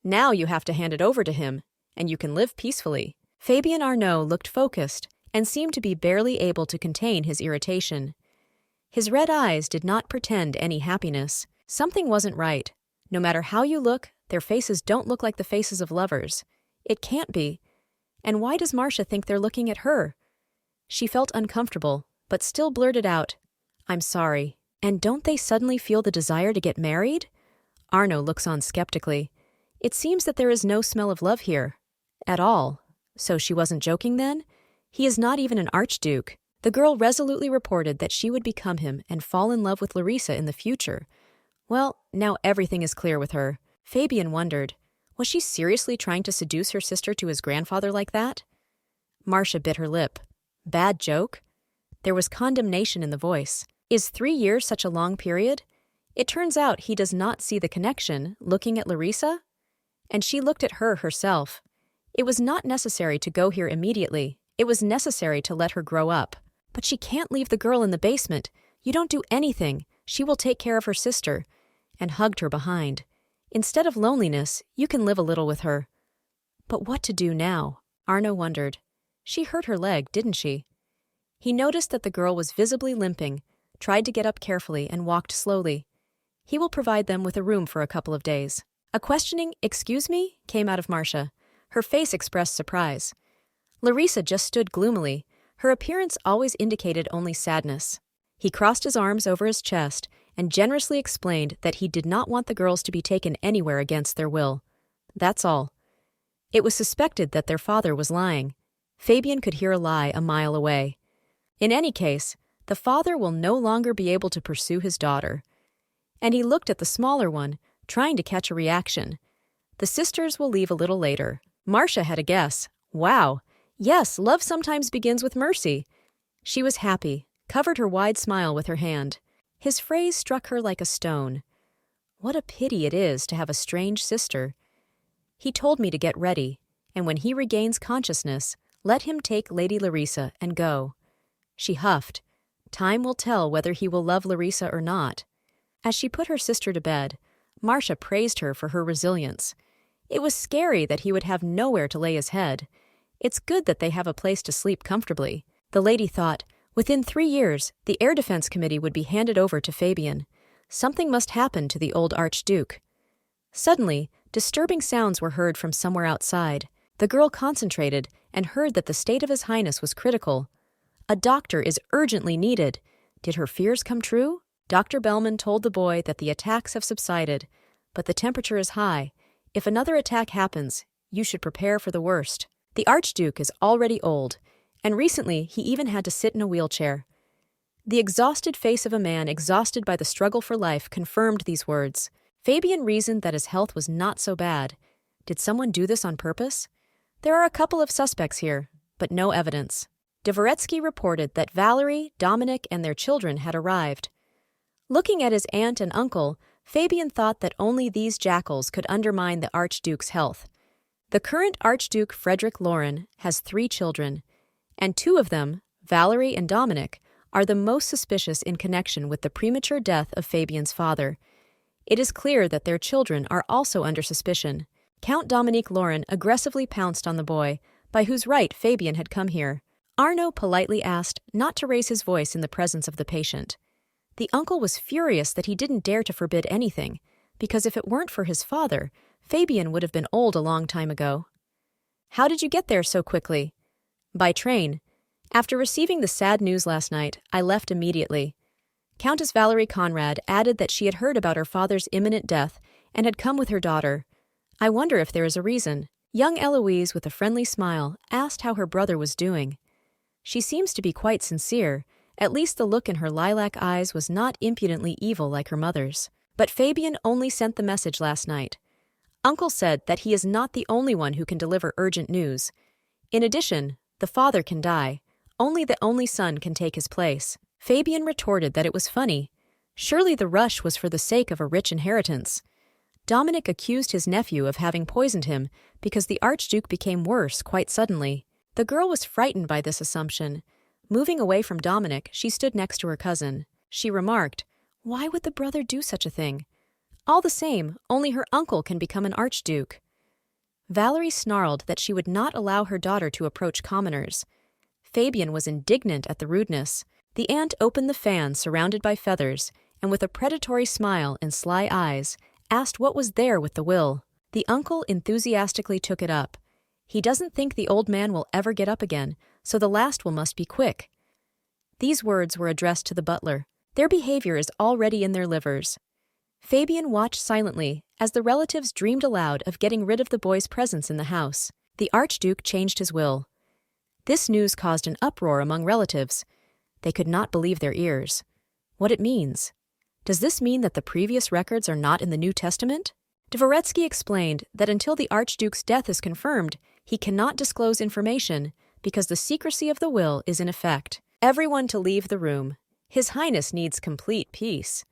Now you have to hand it over to him, and you can live peacefully. Fabian Arnault looked focused and seemed to be barely able to contain his irritation. His red eyes did not pretend any happiness. Something wasn't right. No matter how you look, their faces don't look like the faces of lovers. It can't be. And why does Marcia think they're looking at her? She felt uncomfortable, but still blurted out, "I'm sorry." And don't they suddenly feel the desire to get married? Arno looks on skeptically. It seems that there is no smell of love here. At all. So she wasn't joking then? He is not even an archduke. The girl resolutely reported that she would become him and fall in love with Larissa in the future. Well, now everything is clear with her. Fabian wondered, was she seriously trying to seduce her sister to his grandfather like that? Marcia bit her lip. Bad joke? There was condemnation in the voice. Is 3 years such a long period? It turns out he does not see the connection, looking at Larissa? And she looked at her herself. It was not necessary to go here immediately. It was necessary to let her grow up. But she can't leave the girl in the basement. You don't do anything. She will take care of her sister. And hugged her behind. Instead of loneliness, you can live a little with her. But what to do now? Arno wondered. She hurt her leg, didn't she? He noticed that the girl was visibly limping, tried to get up carefully, and walked slowly. He will provide them with a room for a couple of days. A questioning, "Excuse me?" came out of Marcia. Her face expressed surprise. Larissa just stood gloomily. Her appearance always indicated only sadness. He crossed his arms over his chest and generously explained that he did not want the girls to be taken anywhere against their will. That's all. It was suspected that their father was lying. Fabian could hear a lie a mile away. In any case, the father will no longer be able to pursue his daughter. And he looked at the smaller one, trying to catch a reaction. The sisters will leave a little later. Marcia had a guess. Wow. Yes, love sometimes begins with mercy. She was happy, covered her wide smile with her hand. His phrase struck her like a stone. What a pity it is to have a strange sister. He told me to get ready, and when he regains consciousness, let him take Lady Larissa and go. She huffed. Time will tell whether he will love Larissa or not. As she put her sister to bed, Marcia praised her for her resilience. It was scary that he would have nowhere to lay his head. It's good that they have a place to sleep comfortably. The lady thought, within 3 years, the Air Defense Committee would be handed over to Fabian. Something must happen to the old Archduke. Suddenly, disturbing sounds were heard from somewhere outside. The girl concentrated and heard that the state of His Highness was critical. A doctor is urgently needed. Did her fears come true? Dr. Bellman told the boy that the attacks have subsided, but the temperature is high. If another attack happens, you should prepare for the worst. The Archduke is already old, and recently he even had to sit in a wheelchair. The exhausted face of a man exhausted by the struggle for life confirmed these words. Fabian reasoned that his health was not so bad. Did someone do this on purpose? There are a couple of suspects here, but no evidence. Dvoretsky reported that Valerie, Dominic, and their children had arrived. Looking at his aunt and uncle, Fabian thought that only these jackals could undermine the Archduke's health. The current Archduke Frederick Lauren has 3 children, and 2 of them, Valerie and Dominic, are the most suspicious in connection with the premature death of Fabian's father. It is clear that their children are also under suspicion. Count Dominique Lauren aggressively pounced on the boy, by whose right Fabian had come here. Arno politely asked not to raise his voice in the presence of the patient. The uncle was furious that he didn't dare to forbid anything, because if it weren't for his father, Fabian would have been old a long time ago. "How did you get there so quickly?" "By train. After receiving the sad news last night, I left immediately." Countess Valerie Conrad added that she had heard about her father's imminent death and had come with her daughter. "I wonder if there is a reason." Young Eloise, with a friendly smile, asked how her brother was doing. She seems to be quite sincere. At least the look in her lilac eyes was not impudently evil like her mother's. But Fabian only sent the message last night. Uncle said that he is not the only one who can deliver urgent news. In addition, the father can die. Only the only son can take his place. Fabian retorted that it was funny. Surely the rush was for the sake of a rich inheritance. Dominic accused his nephew of having poisoned him because the Archduke became worse quite suddenly. The girl was frightened by this assumption. Moving away from Dominic, she stood next to her cousin. She remarked, "Why would the brother do such a thing? All the same, only her uncle can become an archduke." Valerie snarled that she would not allow her daughter to approach commoners. Fabian was indignant at the rudeness. The aunt opened the fan surrounded by feathers, and with a predatory smile and sly eyes, asked what was there with the will. The uncle enthusiastically took it up. He doesn't think the old man will ever get up again, so the last will must be quick. These words were addressed to the butler. Their behavior is already in their livers. Fabian watched silently as the relatives dreamed aloud of getting rid of the boy's presence in the house. The Archduke changed his will. This news caused an uproar among relatives. They could not believe their ears. What it means? Does this mean that the previous records are not in the New Testament? Dvoretsky explained that until the Archduke's death is confirmed, he cannot disclose information because the secrecy of the will is in effect. Everyone to leave the room. His Highness needs complete peace.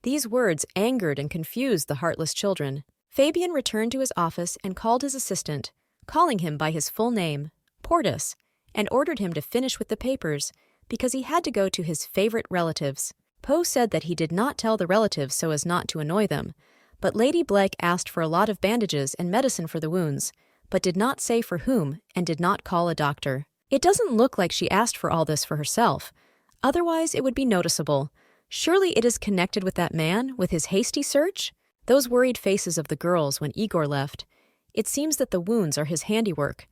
These words angered and confused the heartless children. Fabian returned to his office and called his assistant, calling him by his full name, Portus, and ordered him to finish with the papers because he had to go to his favorite relatives. Poe said that he did not tell the relatives so as not to annoy them, but Lady Blake asked for a lot of bandages and medicine for the wounds, but did not say for whom and did not call a doctor. It doesn't look like she asked for all this for herself. Otherwise, it would be noticeable. Surely it is connected with that man, with his hasty search? Those worried faces of the girls when Igor left. It seems that the wounds are his handiwork.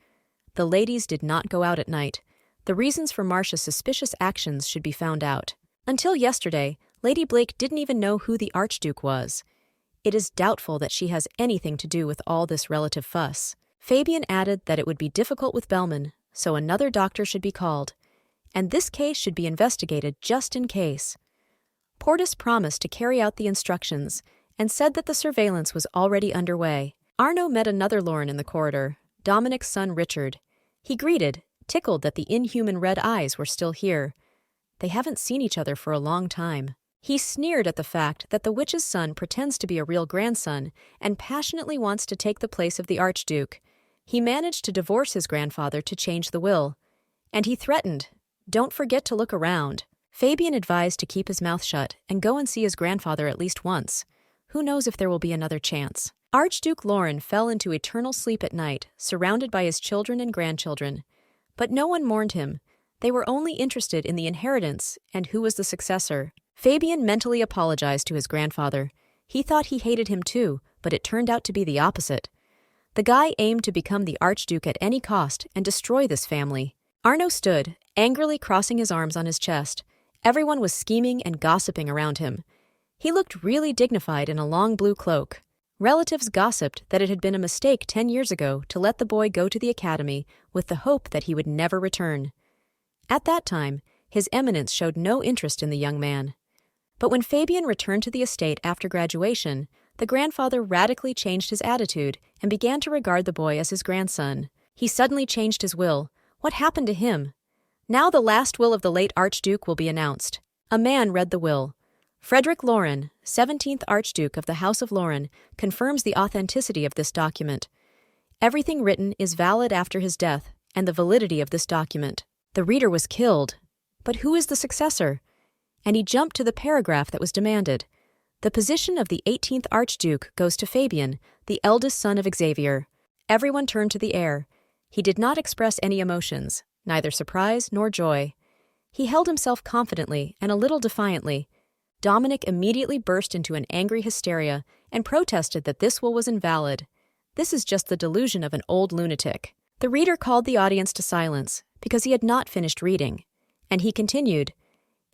The ladies did not go out at night. The reasons for Marcia's suspicious actions should be found out. Until yesterday, Lady Blake didn't even know who the Archduke was. It is doubtful that she has anything to do with all this relative fuss. Fabian added that it would be difficult with Bellman, so another doctor should be called, and this case should be investigated just in case. Portus promised to carry out the instructions and said that the surveillance was already underway. Arno met another Lauren in the corridor, Dominic's son Richard. He greeted, tickled that the inhuman red eyes were still here. They haven't seen each other for a long time. He sneered at the fact that the witch's son pretends to be a real grandson and passionately wants to take the place of the Archduke. He managed to divorce his grandfather to change the will. And he threatened, "Don't forget to look around." Fabian advised to keep his mouth shut and go and see his grandfather at least once. Who knows if there will be another chance? Archduke Lauren fell into eternal sleep at night, surrounded by his children and grandchildren. But no one mourned him. They were only interested in the inheritance and who was the successor. Fabian mentally apologized to his grandfather. He thought he hated him too, but it turned out to be the opposite. The guy aimed to become the Archduke at any cost and destroy this family. Arno stood, angrily crossing his arms on his chest. Everyone was scheming and gossiping around him. He looked really dignified in a long blue cloak. Relatives gossiped that it had been a mistake 10 years ago to let the boy go to the academy with the hope that he would never return. At that time, His Eminence showed no interest in the young man. But when Fabian returned to the estate after graduation, the grandfather radically changed his attitude and began to regard the boy as his grandson. He suddenly changed his will. What happened to him? Now the last will of the late Archduke will be announced. A man read the will. Frederick Lauren, 17th Archduke of the House of Lauren, confirms the authenticity of this document. Everything written is valid after his death, and the validity of this document. The reader was killed. But who is the successor? And he jumped to the paragraph that was demanded. The position of the 18th Archduke goes to Fabian, the eldest son of Xavier. Everyone turned to the heir. He did not express any emotions, neither surprise nor joy. He held himself confidently and a little defiantly. Dominic immediately burst into an angry hysteria and protested that this will was invalid. This is just the delusion of an old lunatic. The reader called the audience to silence because he had not finished reading, and he continued,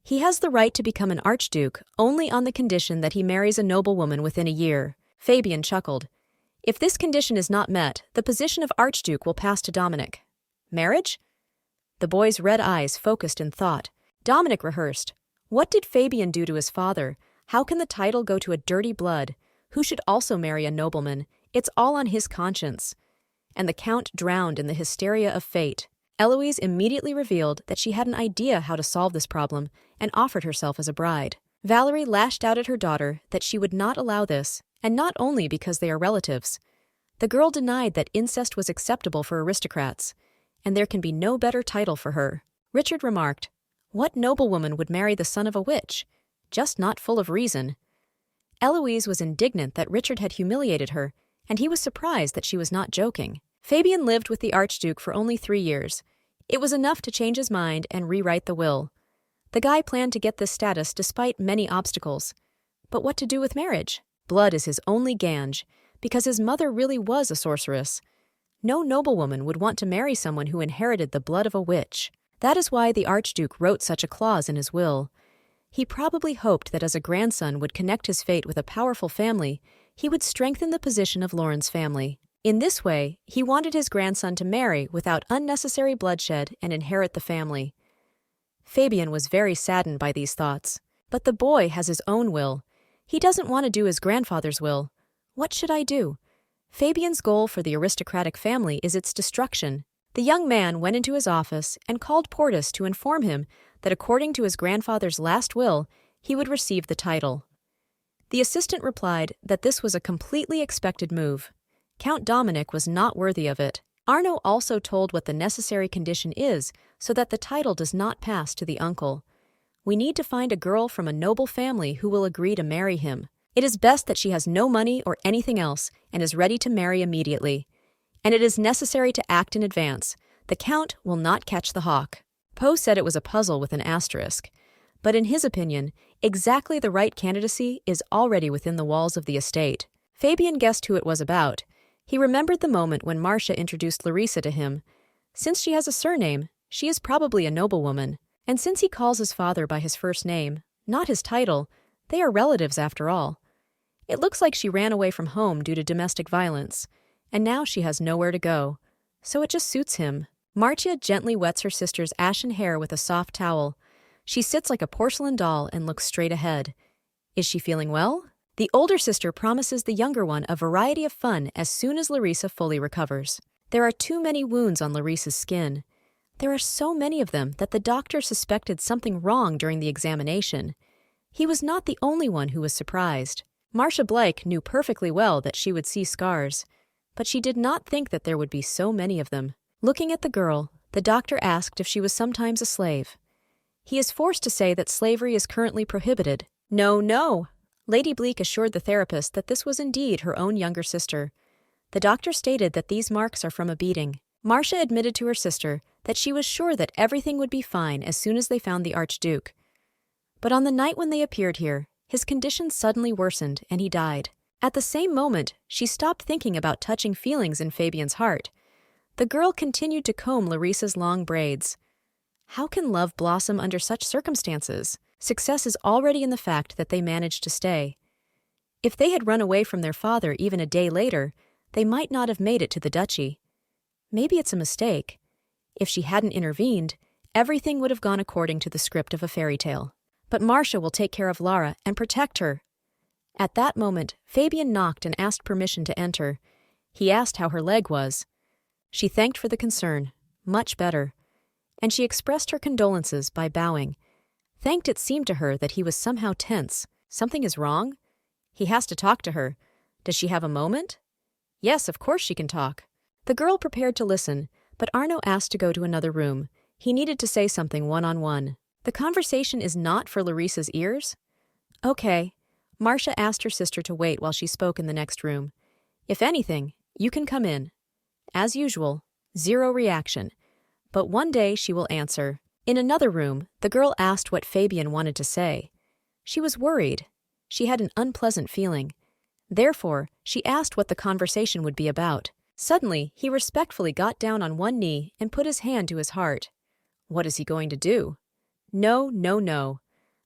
"He has the right to become an archduke only on the condition that he marries a noblewoman within a year." Fabian chuckled. "If this condition is not met, the position of archduke will pass to Dominic." "Marriage?" The boy's red eyes focused in thought. Dominic rehearsed. What did Fabian do to his father? How can the title go to a dirty blood, who should also marry a nobleman? It's all on his conscience. And the Count drowned in the hysteria of fate. Eloise immediately revealed that she had an idea how to solve this problem and offered herself as a bride. Valerie lashed out at her daughter that she would not allow this, and not only because they are relatives. The girl denied that incest was acceptable for aristocrats, and there can be no better title for her. Richard remarked, "What noblewoman would marry the son of a witch? Just not full of reason." Eloise was indignant that Richard had humiliated her, and he was surprised that she was not joking. Fabian lived with the Archduke for only 3 years. It was enough to change his mind and rewrite the will. The guy planned to get this status despite many obstacles. But what to do with marriage? Blood is his only gange, because his mother really was a sorceress. No noblewoman would want to marry someone who inherited the blood of a witch. That is why the Archduke wrote such a clause in his will. He probably hoped that as a grandson would connect his fate with a powerful family, he would strengthen the position of Lauren's family. In this way, he wanted his grandson to marry without unnecessary bloodshed and inherit the family. Fabian was very saddened by these thoughts. But the boy has his own will. He doesn't want to do his grandfather's will. What should I do? Fabian's goal for the aristocratic family is its destruction. The young man went into his office and called Portus to inform him that according to his grandfather's last will, he would receive the title. The assistant replied that this was a completely expected move. Count Dominic was not worthy of it. Arno also told what the necessary condition is so that the title does not pass to the uncle. We need to find a girl from a noble family who will agree to marry him. It is best that she has no money or anything else and is ready to marry immediately. And it is necessary to act in advance. The Count will not catch the hawk. Poe said it was a puzzle with an asterisk. But in his opinion, exactly the right candidacy is already within the walls of the estate. Fabian guessed who it was about. He remembered the moment when Marcia introduced Larissa to him. Since she has a surname, she is probably a noblewoman. And since he calls his father by his first name, not his title, they are relatives after all. It looks like she ran away from home due to domestic violence, and now she has nowhere to go. So it just suits him. Marcia gently wets her sister's ashen hair with a soft towel. She sits like a porcelain doll and looks straight ahead. Is she feeling well? The older sister promises the younger one a variety of fun as soon as Larissa fully recovers. There are too many wounds on Larissa's skin. There are so many of them that the doctor suspected something wrong during the examination. He was not the only one who was surprised. Marcia Blake knew perfectly well that she would see scars, but she did not think that there would be so many of them. Looking at the girl, the doctor asked if she was sometimes a slave. He is forced to say that slavery is currently prohibited. No. Lady Bleak assured the therapist that this was indeed her own younger sister. The doctor stated that these marks are from a beating. Marcia admitted to her sister that she was sure that everything would be fine as soon as they found the Archduke. But on the night when they appeared here, his condition suddenly worsened and he died. At the same moment, she stopped thinking about touching feelings in Fabian's heart. The girl continued to comb Larissa's long braids. How can love blossom under such circumstances? Success is already in the fact that they managed to stay. If they had run away from their father even a day later, they might not have made it to the duchy. Maybe it's a mistake. If she hadn't intervened, everything would have gone according to the script of a fairy tale. But Marcia will take care of Lara and protect her. At that moment, Fabian knocked and asked permission to enter. He asked how her leg was. She thanked for the concern, much better, and she expressed her condolences by bowing. Thanked it seemed to her that he was somehow tense. Something is wrong? He has to talk to her. Does she have a moment? Yes, of course she can talk. The girl prepared to listen, but Arno asked to go to another room. He needed to say something one-on-one. The conversation is not for Larissa's ears? Okay. Marcia asked her sister to wait while she spoke in the next room. If anything, you can come in. As usual, zero reaction. But one day she will answer. In another room, the girl asked what Fabian wanted to say. She was worried. She had an unpleasant feeling. Therefore, she asked what the conversation would be about. Suddenly, he respectfully got down on one knee and put his hand to his heart. What is he going to do? No, no, no.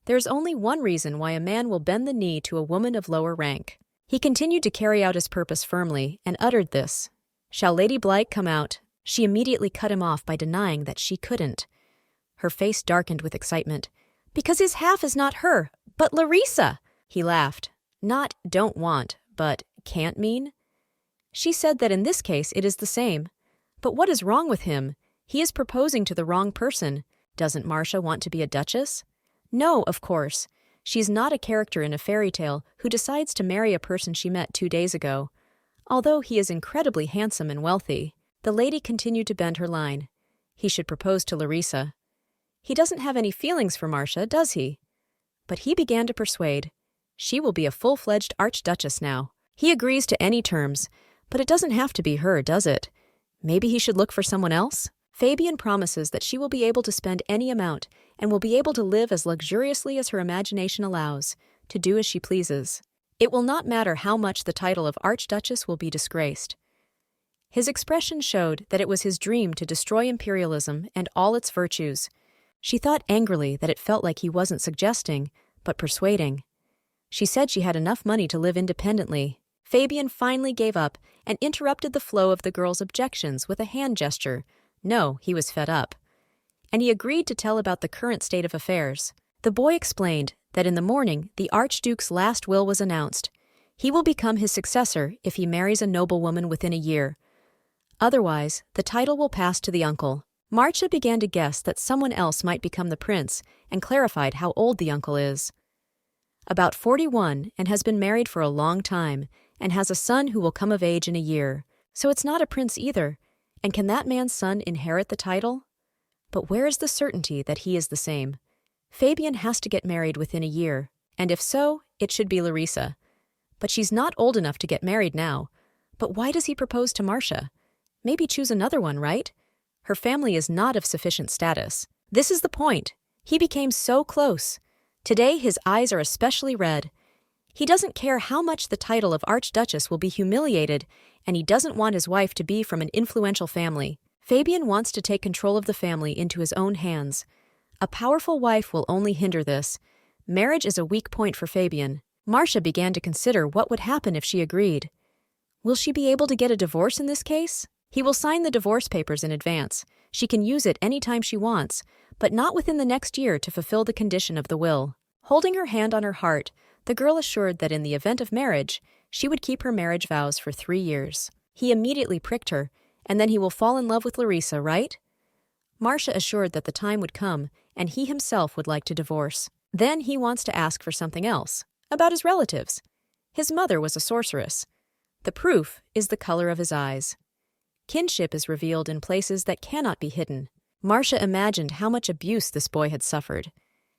There's only one reason why a man will bend the knee to a woman of lower rank. He continued to carry out his purpose firmly and uttered this. Shall Lady Blight come out? She immediately cut him off by denying that she couldn't. Her face darkened with excitement. Because his half is not her, but Larissa! He laughed. Not don't want, but can't mean? She said that in this case it is the same. But what is wrong with him? He is proposing to the wrong person. Doesn't Marcia want to be a duchess? No, of course. She's not a character in a fairy tale who decides to marry a person she met 2 days ago. Although he is incredibly handsome and wealthy, the lady continued to bend her line. He should propose to Larissa. He doesn't have any feelings for Marcia, does he? But he began to persuade. She will be a full-fledged archduchess now. He agrees to any terms, but it doesn't have to be her, does it? Maybe he should look for someone else? Fabian promises that she will be able to spend any amount and will be able to live as luxuriously as her imagination allows, to do as she pleases. It will not matter how much the title of archduchess will be disgraced. His expression showed that it was his dream to destroy imperialism and all its virtues. She thought angrily that it felt like he wasn't suggesting, but persuading. She said she had enough money to live independently. Fabian finally gave up and interrupted the flow of the girl's objections with a hand gesture. No, he was fed up. And he agreed to tell about the current state of affairs. The boy explained that in the morning the Archduke's last will was announced. He will become his successor if he marries a noblewoman within a year. Otherwise, the title will pass to the uncle. Marcia began to guess that someone else might become the prince and clarified how old the uncle is. About 41 and has been married for a long time and has a son who will come of age in a year. So it's not a prince either. And can that man's son inherit the title? But where is the certainty that he is the same? Fabian has to get married within a year, and if so, it should be Larissa. But she's not old enough to get married now. But why does he propose to Marcia? Maybe choose another one, right? Her family is not of sufficient status. This is the point. He became so close. Today his eyes are especially red. He doesn't care how much the title of Archduchess will be humiliated, and he doesn't want his wife to be from an influential family. Fabian wants to take control of the family into his own hands. A powerful wife will only hinder this. Marriage is a weak point for Fabian. Marcia began to consider what would happen if she agreed. Will she be able to get a divorce in this case? He will sign the divorce papers in advance. She can use it any time she wants, but not within the next year to fulfill the condition of the will. Holding her hand on her heart, the girl assured that in the event of marriage, she would keep her marriage vows for 3 years. He immediately pricked her, and then he will fall in love with Larissa, right? Marcia assured that the time would come, and he himself would like to divorce. Then he wants to ask for something else, about his relatives. His mother was a sorceress. The proof is the color of his eyes. Kinship is revealed in places that cannot be hidden. Marcia imagined how much abuse this boy had suffered.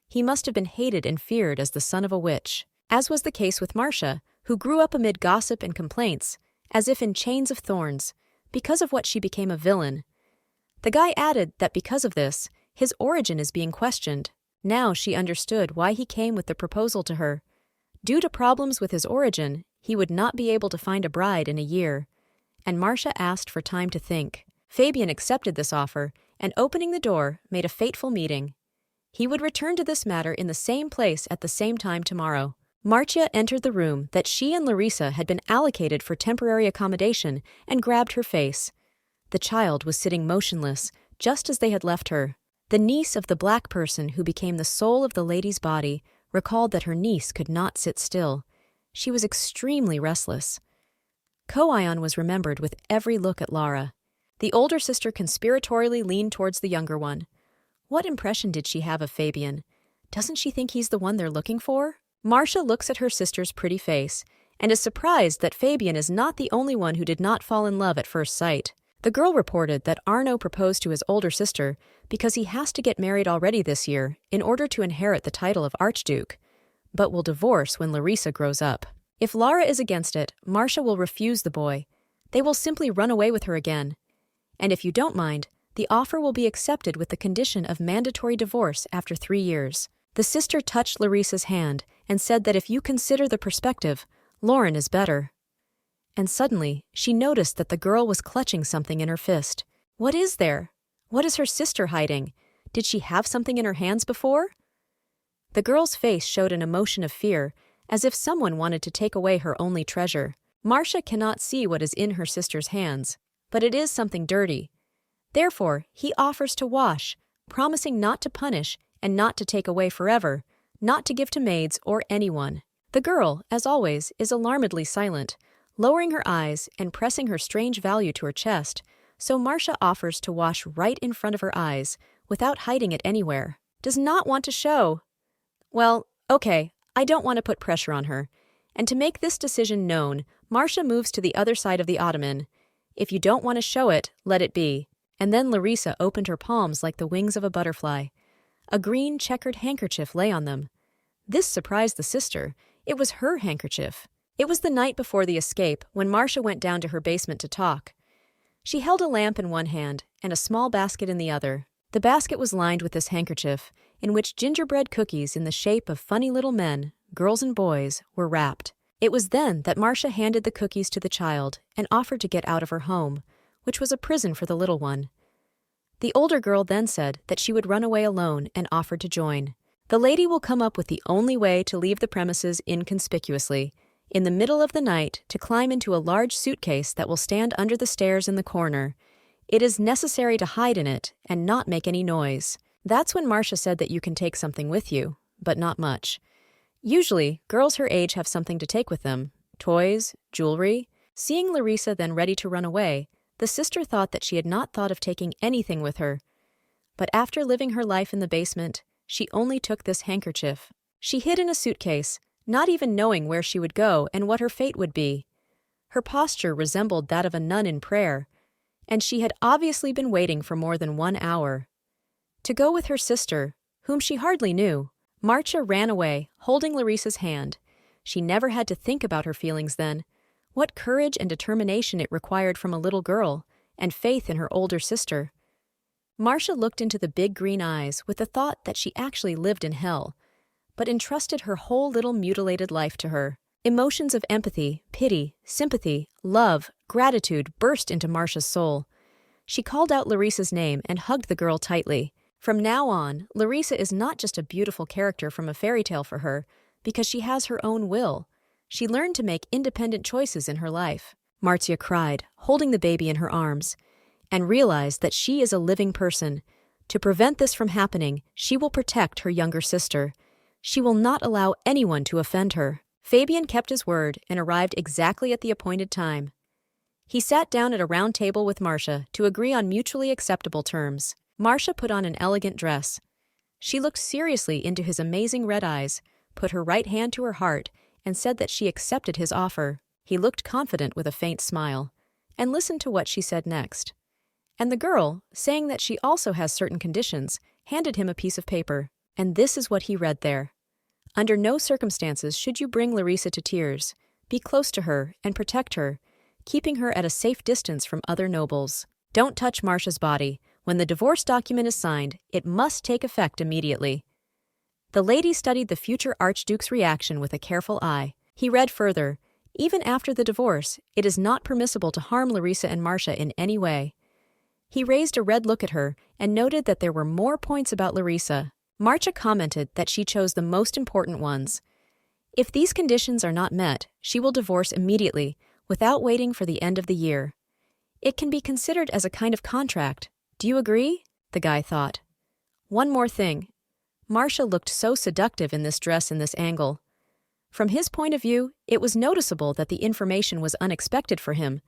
He must have been hated and feared as the son of a witch, as was the case with Marcia, who grew up amid gossip and complaints, as if in chains of thorns, because of what she became a villain. The guy added that because of this, his origin is being questioned. Now she understood why he came with the proposal to her. Due to problems with his origin, he would not be able to find a bride in a year, and Marcia asked for time to think. Fabian accepted this offer and, opening the door, made a fateful meeting. He would return to this matter in the same place at the same time tomorrow. Marcia entered the room that she and Larissa had been allocated for temporary accommodation and grabbed her face. The child was sitting motionless, just as they had left her. The niece of the black person who became the soul of the lady's body recalled that her niece could not sit still. She was extremely restless. Ko-Ion was remembered with every look at Lara. The older sister conspiratorially leaned towards the younger one. What impression did she have of Fabian? Doesn't she think he's the one they're looking for? Marcia looks at her sister's pretty face and is surprised that Fabian is not the only one who did not fall in love at first sight. The girl reported that Arno proposed to his older sister because he has to get married already this year in order to inherit the title of Archduke, but will divorce when Larissa grows up. If Lara is against it, Marcia will refuse the boy. They will simply run away with her again. And if you don't mind, the offer will be accepted with the condition of mandatory divorce after 3 years. The sister touched Larissa's hand and said that if you consider the perspective, Lauren is better. And suddenly, she noticed that the girl was clutching something in her fist. What is there? What is her sister hiding? Did she have something in her hands before? The girl's face showed an emotion of fear, as if someone wanted to take away her only treasure. Marcia cannot see what is in her sister's hands, but it is something dirty. Therefore, he offers to wash, promising not to punish and not to take away forever, not to give to maids or anyone. The girl, as always, is alarmedly silent, lowering her eyes and pressing her strange value to her chest, so Marcia offers to wash right in front of her eyes, without hiding it anywhere. Does not want to show. Well, okay, I don't want to put pressure on her. And to make this decision known, Marcia moves to the other side of the ottoman. If you don't want to show it, let it be. And then Larissa opened her palms like the wings of a butterfly. A green checkered handkerchief lay on them. This surprised the sister. It was her handkerchief. It was the night before the escape when Marcia went down to her basement to talk. She held a lamp in one hand and a small basket in the other. The basket was lined with this handkerchief, in which gingerbread cookies in the shape of funny little men, girls and boys, were wrapped. It was then that Marcia handed the cookies to the child and offered to get out of her home, which was a prison for the little one. The older girl then said that she would run away alone and offered to join. The lady will come up with the only way to leave the premises inconspicuously, in the middle of the night, to climb into a large suitcase that will stand under the stairs in the corner. It is necessary to hide in it and not make any noise. That's when Marcia said that you can take something with you, but not much. Usually, girls her age have something to take with them, toys, jewelry. Seeing Larissa then ready to run away, the sister thought that she had not thought of taking anything with her. But after living her life in the basement, she only took this handkerchief. She hid in a suitcase, not even knowing where she would go and what her fate would be. Her posture resembled that of a nun in prayer, and she had obviously been waiting for more than 1 hour. To go with her sister, whom she hardly knew, Marcia ran away, holding Larissa's hand. She never had to think about her feelings then. What courage and determination it required from a little girl, and faith in her older sister. Marcia looked into the big green eyes with the thought that she actually lived in hell, but entrusted her whole little mutilated life to her. Emotions of empathy, pity, sympathy, love, gratitude burst into Marcia's soul. She called out Larissa's name and hugged the girl tightly. From now on, Larissa is not just a beautiful character from a fairy tale for her, because she has her own will. She learned to make independent choices in her life. Marcia cried, holding the baby in her arms, and realized that she is a living person. To prevent this from happening, she will protect her younger sister. She will not allow anyone to offend her. Fabian kept his word and arrived exactly at the appointed time. He sat down at a round table with Marcia to agree on mutually acceptable terms. Marcia put on an elegant dress. She looked seriously into his amazing red eyes, put her right hand to her heart, and said that she accepted his offer. He looked confident with a faint smile, and listened to what she said next. And the girl, saying that she also has certain conditions, handed him a piece of paper. And this is what he read there. Under no circumstances should you bring Larissa to tears. Be close to her and protect her, keeping her at a safe distance from other nobles. Don't touch Marcia's body. When the divorce document is signed, it must take effect immediately. The lady studied the future Archduke's reaction with a careful eye. He read further, Even after the divorce, it is not permissible to harm Larissa and Marcia in any way. He raised a red look at her and noted that there were more points about Larissa. Marcia commented that she chose the most important ones. If these conditions are not met, she will divorce immediately, without waiting for the end of the year. It can be considered as a kind of contract. Do you agree? The guy thought. One more thing. Marcia looked so seductive in this dress in this angle. From his point of view, it was noticeable that the information was unexpected for him.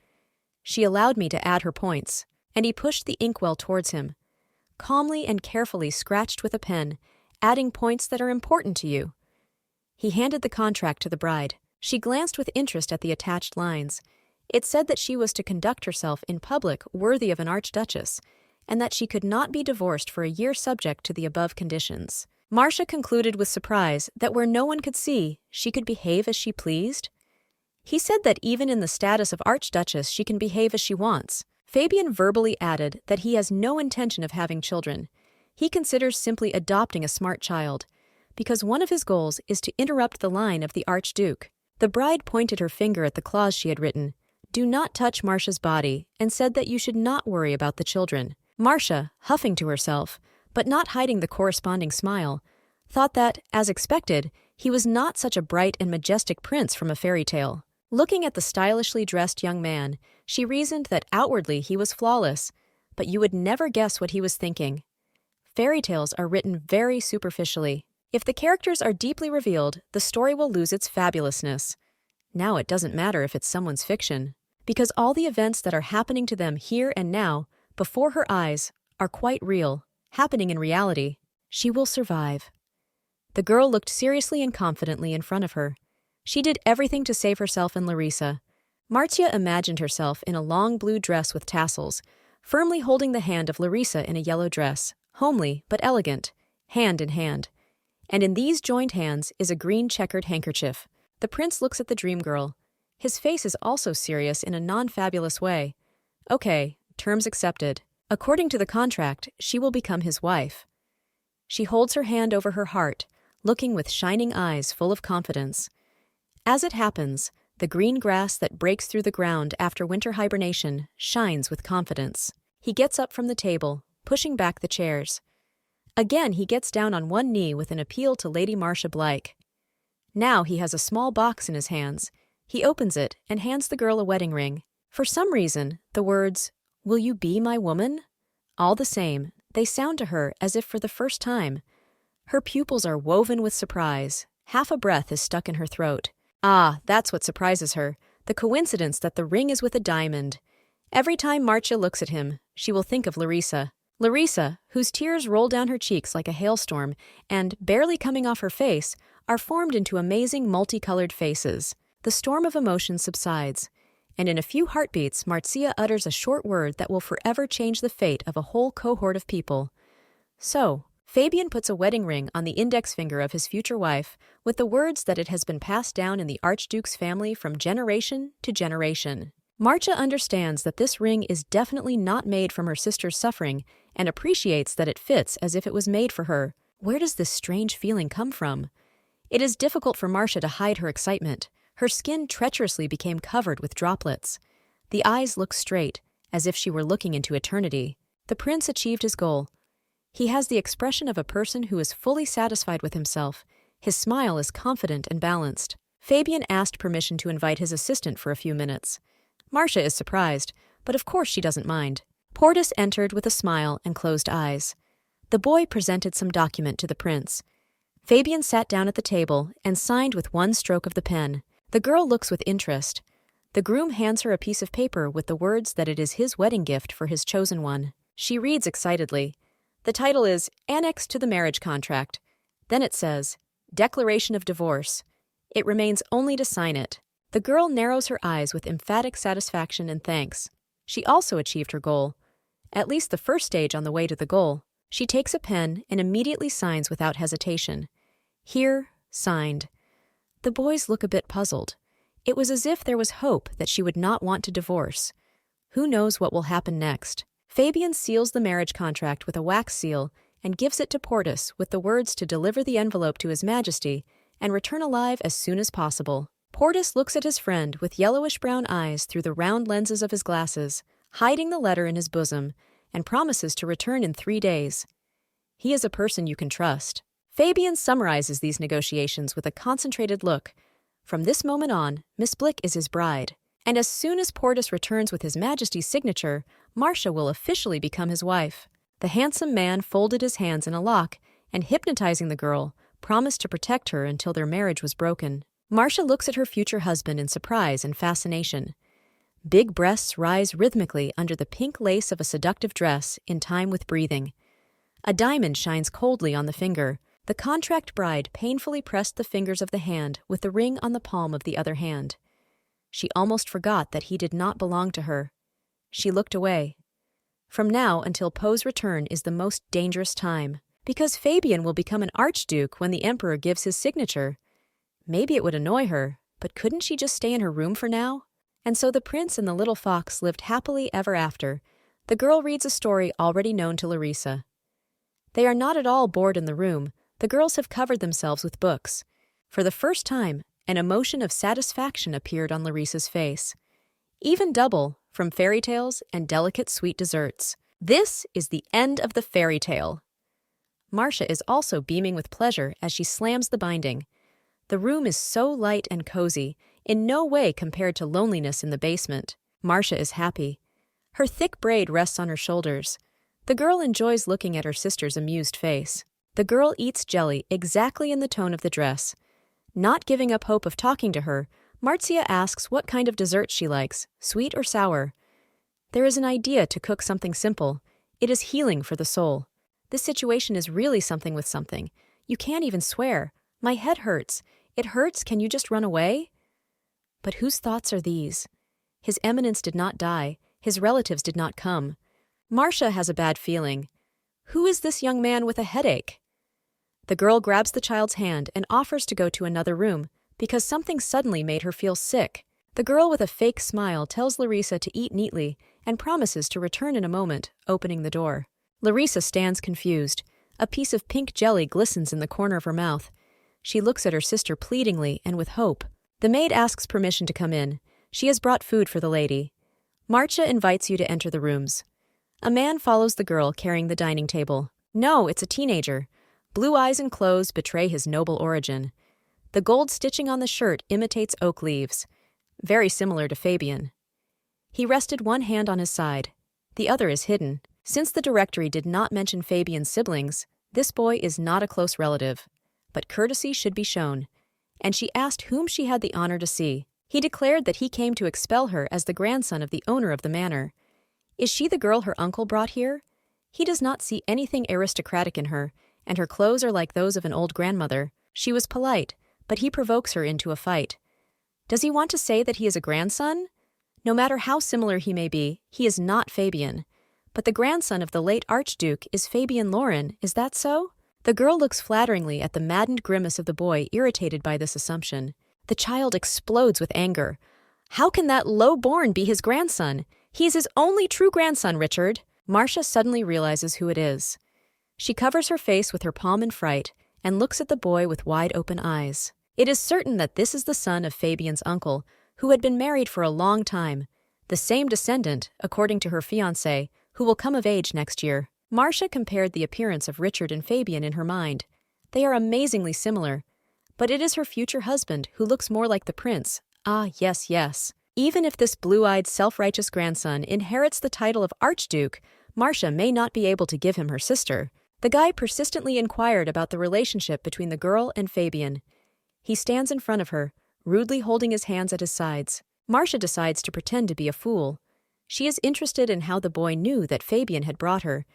She allowed me to add her points, and he pushed the inkwell towards him. Calmly and carefully scratched with a pen, adding points that are important to you. He handed the contract to the bride. She glanced with interest at the attached lines. It said that she was to conduct herself in public worthy of an archduchess, and that she could not be divorced for a year subject to the above conditions. Marcia concluded with surprise that where no one could see, she could behave as she pleased. He said that even in the status of archduchess she can behave as she wants. Fabian verbally added that he has no intention of having children. He considers simply adopting a smart child, because one of his goals is to interrupt the line of the Archduke. The bride pointed her finger at the clause she had written, "Do not touch Marcia's body," and said that you should not worry about the children. Marcia, huffing to herself, but not hiding the corresponding smile, thought that, as expected, he was not such a bright and majestic prince from a fairy tale. Looking at the stylishly dressed young man, she reasoned that outwardly he was flawless, but you would never guess what he was thinking. Fairy tales are written very superficially. If the characters are deeply revealed, the story will lose its fabulousness. Now it doesn't matter if it's someone's fiction, because all the events that are happening to them here and now, before her eyes, are quite real, happening in reality. She will survive. The girl looked seriously and confidently in front of her. She did everything to save herself and Larissa. Marcia imagined herself in a long blue dress with tassels, firmly holding the hand of Larissa in a yellow dress, homely but elegant, hand in hand. And in these joined hands is a green checkered handkerchief. The prince looks at the dream girl. His face is also serious in a non-fabulous way. Okay, terms accepted. According to the contract, she will become his wife. She holds her hand over her heart, looking with shining eyes full of confidence. As it happens, the green grass that breaks through the ground after winter hibernation shines with confidence. He gets up from the table, pushing back the chairs. Again he gets down on one knee with an appeal to Lady Marcia Blake. Now he has a small box in his hands. He opens it and hands the girl a wedding ring. For some reason, the words, "Will you be my woman?" All the same, they sound to her as if for the first time. Her pupils are woven with surprise. Half a breath is stuck in her throat. Ah, that's what surprises her, the coincidence that the ring is with a diamond. Every time Marcia looks at him, she will think of Larissa. Larissa, whose tears roll down her cheeks like a hailstorm and, barely coming off her face, are formed into amazing multicolored faces. The storm of emotion subsides, and in a few heartbeats Marcia utters a short word that will forever change the fate of a whole cohort of people. So, Fabian puts a wedding ring on the index finger of his future wife with the words that it has been passed down in the Archduke's family from generation to generation. Marcia understands that this ring is definitely not made from her sister's suffering and appreciates that it fits as if it was made for her. Where does this strange feeling come from? It is difficult for Marcia to hide her excitement. Her skin treacherously became covered with droplets. The eyes look straight, as if she were looking into eternity. The prince achieved his goal. He has the expression of a person who is fully satisfied with himself. His smile is confident and balanced. Fabian asked permission to invite his assistant for a few minutes. Marcia is surprised, but of course she doesn't mind. Portus entered with a smile and closed eyes. The boy presented some document to the prince. Fabian sat down at the table and signed with one stroke of the pen. The girl looks with interest. The groom hands her a piece of paper with the words that it is his wedding gift for his chosen one. She reads excitedly. The title is Annexed to the Marriage Contract. Then it says, Declaration of Divorce. It remains only to sign it. The girl narrows her eyes with emphatic satisfaction and thanks. She also achieved her goal. At least the first stage on the way to the goal. She takes a pen and immediately signs without hesitation. Here, signed. The boys look a bit puzzled. It was as if there was hope that she would not want to divorce. Who knows what will happen next? Fabian seals the marriage contract with a wax seal and gives it to Portus with the words to deliver the envelope to His Majesty and return alive as soon as possible. Portis looks at his friend with yellowish-brown eyes through the round lenses of his glasses, hiding the letter in his bosom, and promises to return in 3 days. He is a person you can trust. Fabian summarizes these negotiations with a concentrated look. From this moment on, Miss Blick is his bride. And as soon as Portis returns with His Majesty's signature, Marcia will officially become his wife. The handsome man folded his hands in a lock and, hypnotizing the girl, promised to protect her until their marriage was broken. Marcia looks at her future husband in surprise and fascination. Big breasts rise rhythmically under the pink lace of a seductive dress in time with breathing. A diamond shines coldly on the finger. The contract bride painfully pressed the fingers of the hand with the ring on the palm of the other hand. She almost forgot that he did not belong to her. She looked away. From now until Poe's return is the most dangerous time, because Fabian will become an archduke when the emperor gives his signature. Maybe it would annoy her, but couldn't she just stay in her room for now? And so the prince and the little fox lived happily ever after. The girl reads a story already known to Larissa. They are not at all bored in the room. The girls have covered themselves with books. For the first time, an emotion of satisfaction appeared on Larissa's face. Even double, from fairy tales and delicate sweet desserts. This is the end of the fairy tale. Marcia is also beaming with pleasure as she slams the binding. The room is so light and cozy, in no way compared to loneliness in the basement. Marcia is happy. Her thick braid rests on her shoulders. The girl enjoys looking at her sister's amused face. The girl eats jelly exactly in the tone of the dress. Not giving up hope of talking to her, Marzia asks what kind of dessert she likes, sweet or sour. There is an idea to cook something simple. It is healing for the soul. This situation is really something with something. You can't even swear. My head hurts. It hurts, can you just run away? But whose thoughts are these? His Eminence did not die. His relatives did not come. Marcia has a bad feeling. Who is this young man with a headache? The girl grabs the child's hand and offers to go to another room, because something suddenly made her feel sick. The girl with a fake smile tells Larissa to eat neatly and promises to return in a moment, opening the door. Larissa stands confused. A piece of pink jelly glistens in the corner of her mouth. She looks at her sister pleadingly and with hope. The maid asks permission to come in. She has brought food for the lady. Marcia invites you to enter the rooms. A man follows the girl carrying the dining table. No, it's a teenager. Blue eyes and clothes betray his noble origin. The gold stitching on the shirt imitates oak leaves, very similar to Fabian. He rested one hand on his side. The other is hidden. Since the directory did not mention Fabian's siblings, this boy is not a close relative. But courtesy should be shown. And she asked whom she had the honor to see. He declared that he came to expel her as the grandson of the owner of the manor. Is she the girl her uncle brought here? He does not see anything aristocratic in her, and her clothes are like those of an old grandmother. She was polite, but he provokes her into a fight. Does he want to say that he is a grandson? No matter how similar he may be, he is not Fabian. But the grandson of the late Archduke is Fabian Lauren, is that so? The girl looks flatteringly at the maddened grimace of the boy, irritated by this assumption. The child explodes with anger. How can that low-born be his grandson? He is his only true grandson, Richard. Marcia suddenly realizes who it is. She covers her face with her palm in fright and looks at the boy with wide-open eyes. It is certain that this is the son of Fabian's uncle, who had been married for a long time, the same descendant, according to her fiancé, who will come of age next year. Marcia compared the appearance of Richard and Fabian in her mind. They are amazingly similar, but it is her future husband who looks more like the prince. Ah, yes, yes. Even if this blue-eyed, self-righteous grandson inherits the title of Archduke, Marcia may not be able to give him her sister. The guy persistently inquired about the relationship between the girl and Fabian. He stands in front of her, rudely holding his hands at his sides. Marcia decides to pretend to be a fool. She is interested in how the boy knew that Fabian had brought her,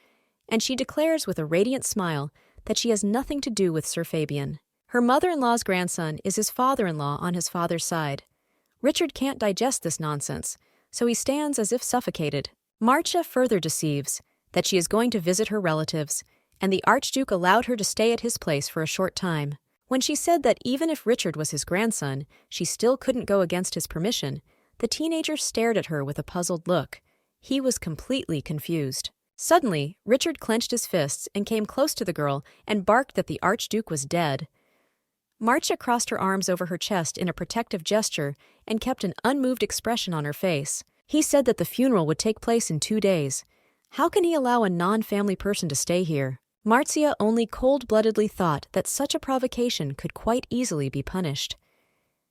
and she declares with a radiant smile that she has nothing to do with Sir Fabian. Her mother-in-law's grandson is his father-in-law on his father's side. Richard can't digest this nonsense, so he stands as if suffocated. Marcia further deceives that she is going to visit her relatives, and the Archduke allowed her to stay at his place for a short time. When she said that even if Richard was his grandson, she still couldn't go against his permission, the teenager stared at her with a puzzled look. He was completely confused. Suddenly, Richard clenched his fists and came close to the girl and barked that the Archduke was dead. Marcia crossed her arms over her chest in a protective gesture and kept an unmoved expression on her face. He said that the funeral would take place in 2 days. How can he allow a non-family person to stay here? Marcia only cold-bloodedly thought that such a provocation could quite easily be punished.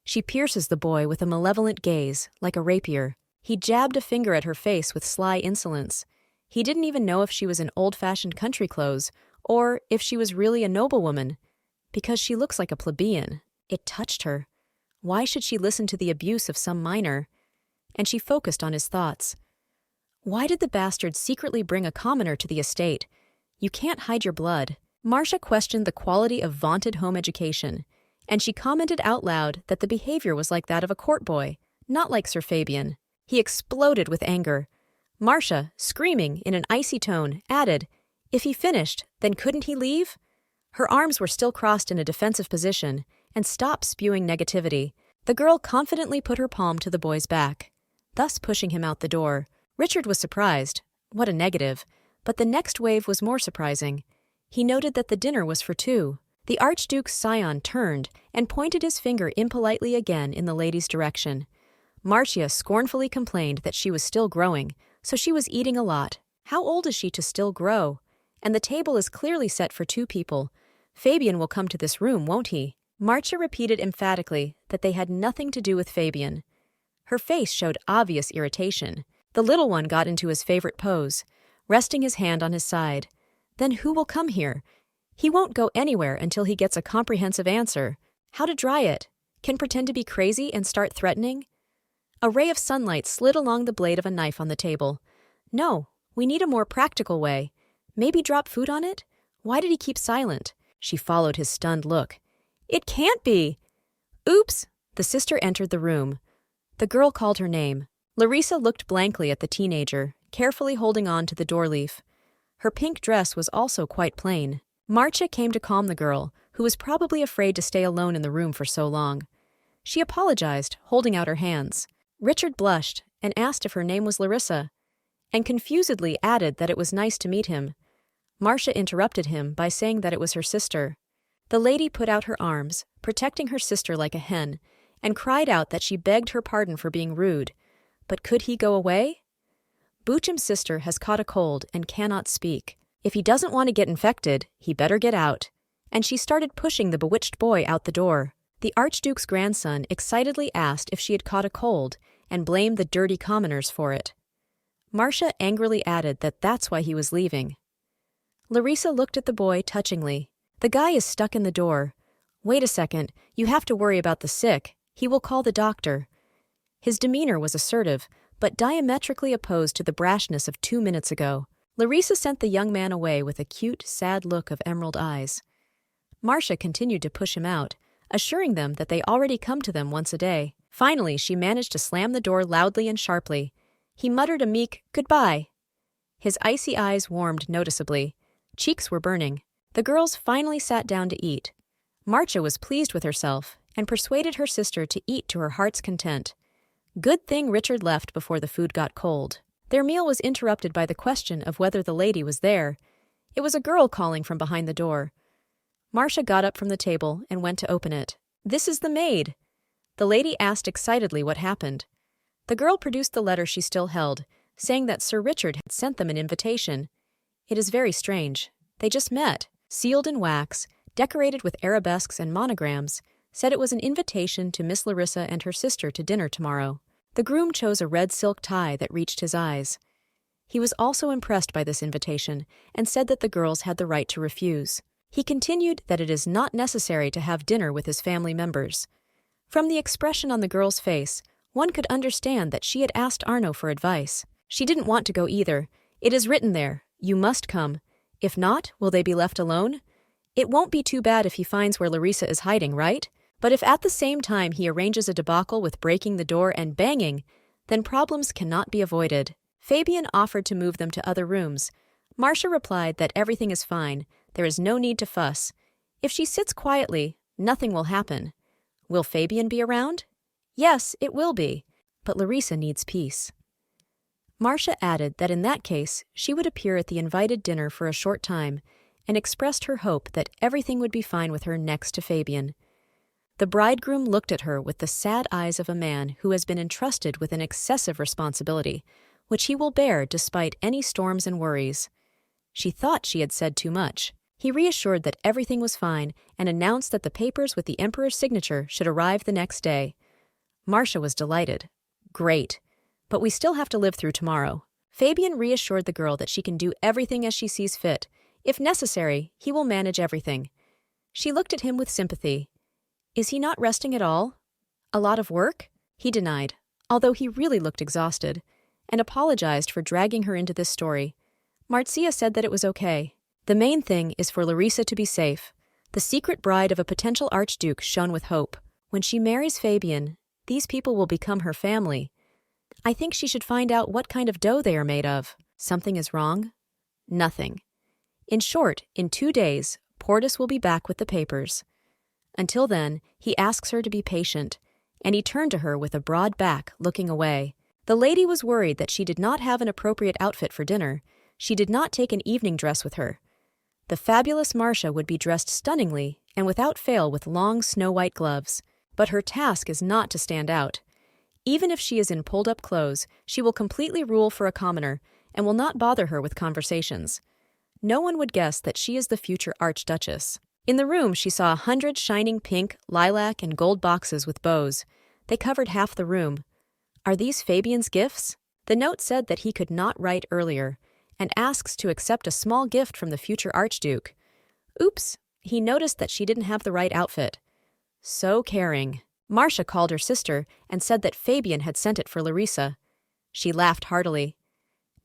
She pierces the boy with a malevolent gaze, like a rapier. He jabbed a finger at her face with sly insolence. He didn't even know if she was in old-fashioned country clothes, or if she was really a noblewoman, because she looks like a plebeian. It touched her. Why should she listen to the abuse of some minor? And she focused on his thoughts. Why did the bastard secretly bring a commoner to the estate? You can't hide your blood. Marcia questioned the quality of vaunted home education, and she commented out loud that the behavior was like that of a court boy, not like Sir Fabian. He exploded with anger. Marcia, screaming in an icy tone, added, "If he finished, then couldn't he leave?" Her arms were still crossed in a defensive position, and stopped spewing negativity. The girl confidently put her palm to the boy's back, thus pushing him out the door. Richard was surprised. What a negative. But the next wave was more surprising. He noted that the dinner was for 2. The Archduke's scion turned and pointed his finger impolitely again in the lady's direction. Marcia scornfully complained that she was still growing, so she was eating a lot. How old is she to still grow? And the table is clearly set for 2 people. Fabian will come to this room, won't he? Marcia repeated emphatically that they had nothing to do with Fabian. Her face showed obvious irritation. The little one got into his favorite pose, resting his hand on his side. Then who will come here? He won't go anywhere until he gets a comprehensive answer. How to dry it? Can pretend to be crazy and start threatening? A ray of sunlight slid along the blade of a knife on the table. No, we need a more practical way. Maybe drop food on it? Why did he keep silent? She followed his stunned look. It can't be! Oops! The sister entered the room. The girl called her name. Larissa looked blankly at the teenager, carefully holding on to the doorleaf. Her pink dress was also quite plain. Marcia came to calm the girl, who was probably afraid to stay alone in the room for so long. She apologized, holding out her hands. Richard blushed and asked if her name was Larissa, and confusedly added that it was nice to meet him. Marcia interrupted him by saying that it was her sister. The lady put out her arms, protecting her sister like a hen, and cried out that she begged her pardon for being rude. But could he go away? Buchum's sister has caught a cold and cannot speak. If he doesn't want to get infected, he better get out. And she started pushing the bewitched boy out the door. The Archduke's grandson excitedly asked if she had caught a cold and blamed the dirty commoners for it. Marcia angrily added that that's why he was leaving. Larissa looked at the boy touchingly. The guy is stuck in the door. Wait a second, you have to worry about the sick. He will call the doctor. His demeanor was assertive, but diametrically opposed to the brashness of 2 minutes ago. Larissa sent the young man away with a cute, sad look of emerald eyes. Marcia continued to push him out, assuring them that they already come to them once a day. Finally, she managed to slam the door loudly and sharply. He muttered a meek, "Goodbye." His icy eyes warmed noticeably. Cheeks were burning. The girls finally sat down to eat. Marcia was pleased with herself and persuaded her sister to eat to her heart's content. Good thing Richard left before the food got cold. Their meal was interrupted by the question of whether the lady was there. It was a girl calling from behind the door. Marcia got up from the table and went to open it. "This is the maid." The lady asked excitedly what happened. The girl produced the letter she still held, saying that Sir Richard had sent them an invitation. It is very strange. They just met, sealed in wax, decorated with arabesques and monograms, said it was an invitation to Miss Larissa and her sister to dinner tomorrow. The groom chose a red silk tie that reached his eyes. He was also impressed by this invitation and said that the girls had the right to refuse. He continued that it is not necessary to have dinner with his family members. From the expression on the girl's face, one could understand that she had asked Arno for advice. She didn't want to go either. It is written there, "You must come. If not, will they be left alone?" It won't be too bad if he finds where Larissa is hiding, right? But if at the same time he arranges a debacle with breaking the door and banging, then problems cannot be avoided. Fabian offered to move them to other rooms. Marcia replied that everything is fine, there is no need to fuss. If she sits quietly, nothing will happen. Will Fabian be around? Yes, it will be, but Larissa needs peace. Marcia added that in that case she would appear at the invited dinner for a short time and expressed her hope that everything would be fine with her next to Fabian. The bridegroom looked at her with the sad eyes of a man who has been entrusted with an excessive responsibility, which he will bear despite any storms and worries. She thought she had said too much. He reassured that everything was fine and announced that the papers with the emperor's signature should arrive the next day. Marcia was delighted. Great. But we still have to live through tomorrow. Fabian reassured the girl that she can do everything as she sees fit. If necessary, he will manage everything. She looked at him with sympathy. Is he not resting at all? A lot of work? He denied, although he really looked exhausted, and apologized for dragging her into this story. Marcia said that it was okay. The main thing is for Larissa to be safe. The secret bride of a potential archduke shone with hope. When she marries Fabian, these people will become her family. I think she should find out what kind of dough they are made of. Something is wrong? Nothing. In short, in 2 days, Portus will be back with the papers. Until then, he asks her to be patient, and he turned to her with a broad back, looking away. The lady was worried that she did not have an appropriate outfit for dinner. She did not take an evening dress with her. The fabulous Marcia would be dressed stunningly and without fail with long snow-white gloves. But her task is not to stand out. Even if she is in pulled-up clothes, she will completely rule for a commoner and will not bother her with conversations. No one would guess that she is the future archduchess. In the room, she saw 100 shining pink, lilac, and gold boxes with bows. They covered half the room. Are these Fabian's gifts? The note said that he could not write earlier, and asks to accept a small gift from the future archduke. Oops, he noticed that she didn't have the right outfit. So caring. Marcia called her sister and said that Fabian had sent it for Larissa. She laughed heartily.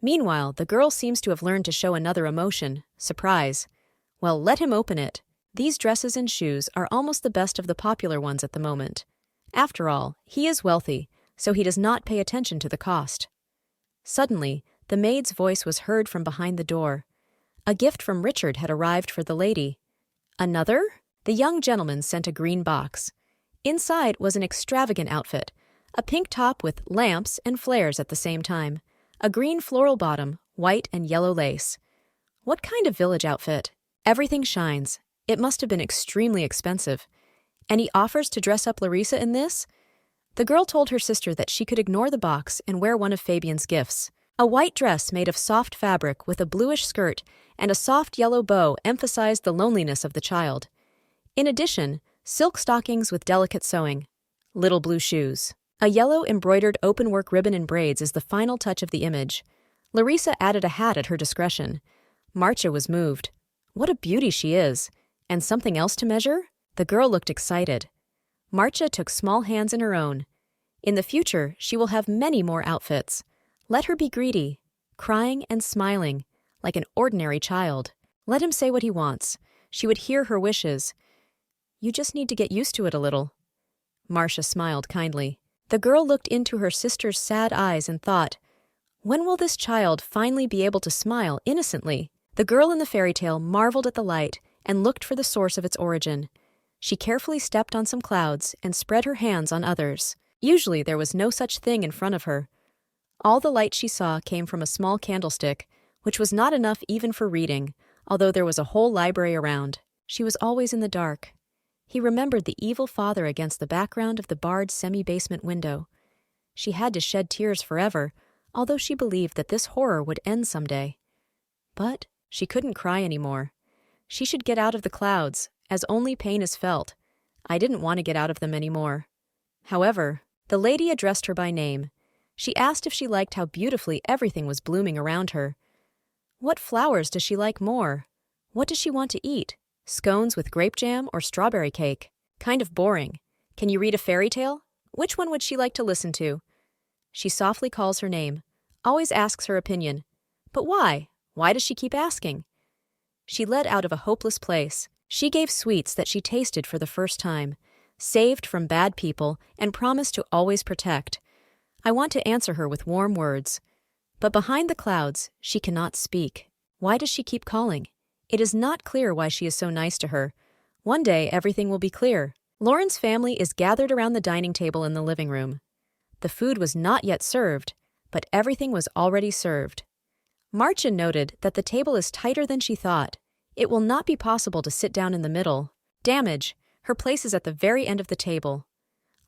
Meanwhile, the girl seems to have learned to show another emotion, surprise. Well, let him open it. These dresses and shoes are almost the best of the popular ones at the moment. After all, he is wealthy, so he does not pay attention to the cost. Suddenly, the maid's voice was heard from behind the door. A gift from Richard had arrived for the lady. Another? The young gentleman sent a green box. Inside was an extravagant outfit, a pink top with lamps and flares at the same time, a green floral bottom, white and yellow lace. What kind of village outfit? Everything shines. It must have been extremely expensive. And he offers to dress up Larissa in this? The girl told her sister that she could ignore the box and wear one of Fabian's gifts. A white dress made of soft fabric with a bluish skirt and a soft yellow bow emphasized the loneliness of the child. In addition, silk stockings with delicate sewing, little blue shoes. A yellow embroidered open-work ribbon and braids is the final touch of the image. Larissa added a hat at her discretion. Marcia was moved. What a beauty she is! And something else to measure? The girl looked excited. Marcia took small hands in her own. In the future, she will have many more outfits. Let her be greedy, crying and smiling, like an ordinary child. Let him say what he wants. She would hear her wishes. You just need to get used to it a little. Marcia smiled kindly. The girl looked into her sister's sad eyes and thought, when will this child finally be able to smile innocently? The girl in the fairy tale marveled at the light and looked for the source of its origin. She carefully stepped on some clouds and spread her hands on others. Usually there was no such thing in front of her. All the light she saw came from a small candlestick, which was not enough even for reading, although there was a whole library around. She was always in the dark. He remembered the evil father against the background of the barred semi-basement window. She had to shed tears forever, although she believed that this horror would end someday. But she couldn't cry anymore. She should get out of the clouds, as only pain is felt. I didn't want to get out of them anymore. However, the lady addressed her by name. She asked if she liked how beautifully everything was blooming around her. What flowers does she like more? What does she want to eat? Scones with grape jam or strawberry cake? Kind of boring. Can you read a fairy tale? Which one would she like to listen to? She softly calls her name, always asks her opinion. But why? Why does she keep asking? She led out of a hopeless place. She gave sweets that she tasted for the first time, saved from bad people, and promised to always protect. I want to answer her with warm words. But behind the clouds, she cannot speak. Why does she keep calling? It is not clear why she is so nice to her. One day, everything will be clear. Lauren's family is gathered around the dining table in the living room. The food was not yet served, but everything was already served. Marcia noted that the table is tighter than she thought. It will not be possible to sit down in the middle. Damage. Her place is at the very end of the table.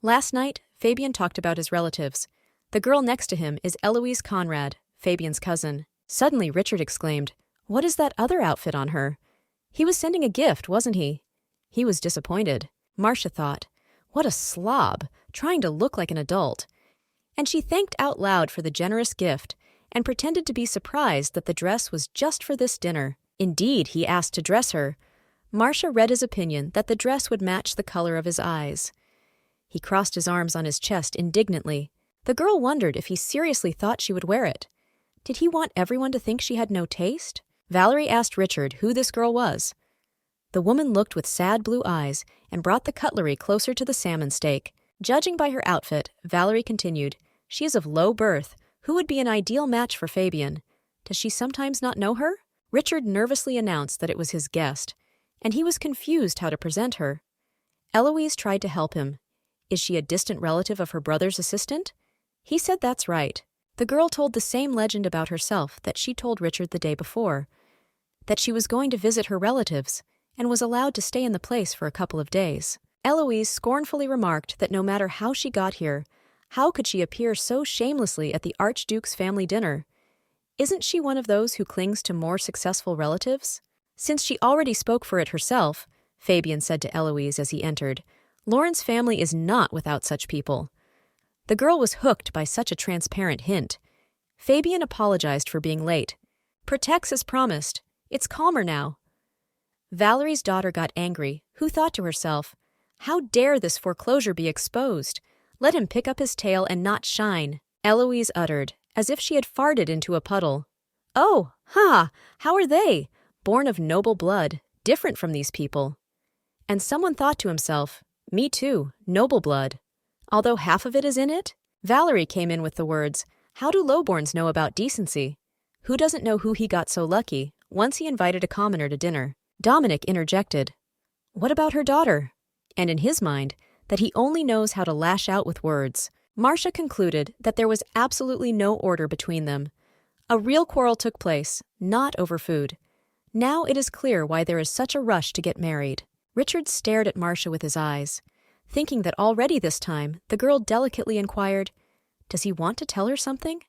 Last night, Fabian talked about his relatives. The girl next to him is Eloise Conrad, Fabian's cousin. Suddenly, Richard exclaimed, "What is that other outfit on her?" He was sending a gift, wasn't he? He was disappointed. Marcia thought, "What a slob, trying to look like an adult." And she thanked out loud for the generous gift and pretended to be surprised that the dress was just for this dinner. Indeed, he asked to dress her. Marcia read his opinion that the dress would match the color of his eyes. He crossed his arms on his chest indignantly. The girl wondered if he seriously thought she would wear it. Did he want everyone to think she had no taste? Valerie asked Richard who this girl was. The woman looked with sad blue eyes and brought the cutlery closer to the salmon steak. Judging by her outfit, Valerie continued, "She is of low birth. Who would be an ideal match for Fabian? Does she sometimes not know her?" Richard nervously announced that it was his guest, and he was confused how to present her. Eloise tried to help him. Is she a distant relative of her brother's assistant? He said that's right. The girl told the same legend about herself that she told Richard the day before, that she was going to visit her relatives and was allowed to stay in the place for a couple of days. Eloise scornfully remarked that no matter how she got here, how could she appear so shamelessly at the Archduke's family dinner? Isn't she one of those who clings to more successful relatives? Since she already spoke for it herself, Fabian said to Eloise as he entered, Lauren's family is not without such people. The girl was hooked by such a transparent hint. Fabian apologized for being late. "Protects as promised. It's calmer now." Valerie's daughter got angry, who thought to herself, "How dare this foreclosure be exposed? Let him pick up his tail and not shine." Eloise uttered, as if she had farted into a puddle, "Oh, ha! How are they? Born of noble blood, different from these people." And someone thought to himself, "Me too, noble blood. Although half of it is in it?" Valerie came in with the words, "How do lowborns know about decency? Who doesn't know who he got so lucky, once he invited a commoner to dinner?" Dominic interjected, "What about her daughter?" And in his mind, that he only knows how to lash out with words. Marcia concluded that there was absolutely no order between them. A real quarrel took place, not over food. Now it is clear why there is such a rush to get married. Richard stared at Marcia with his eyes, thinking that already this time the girl delicately inquired, "Does he want to tell her something?"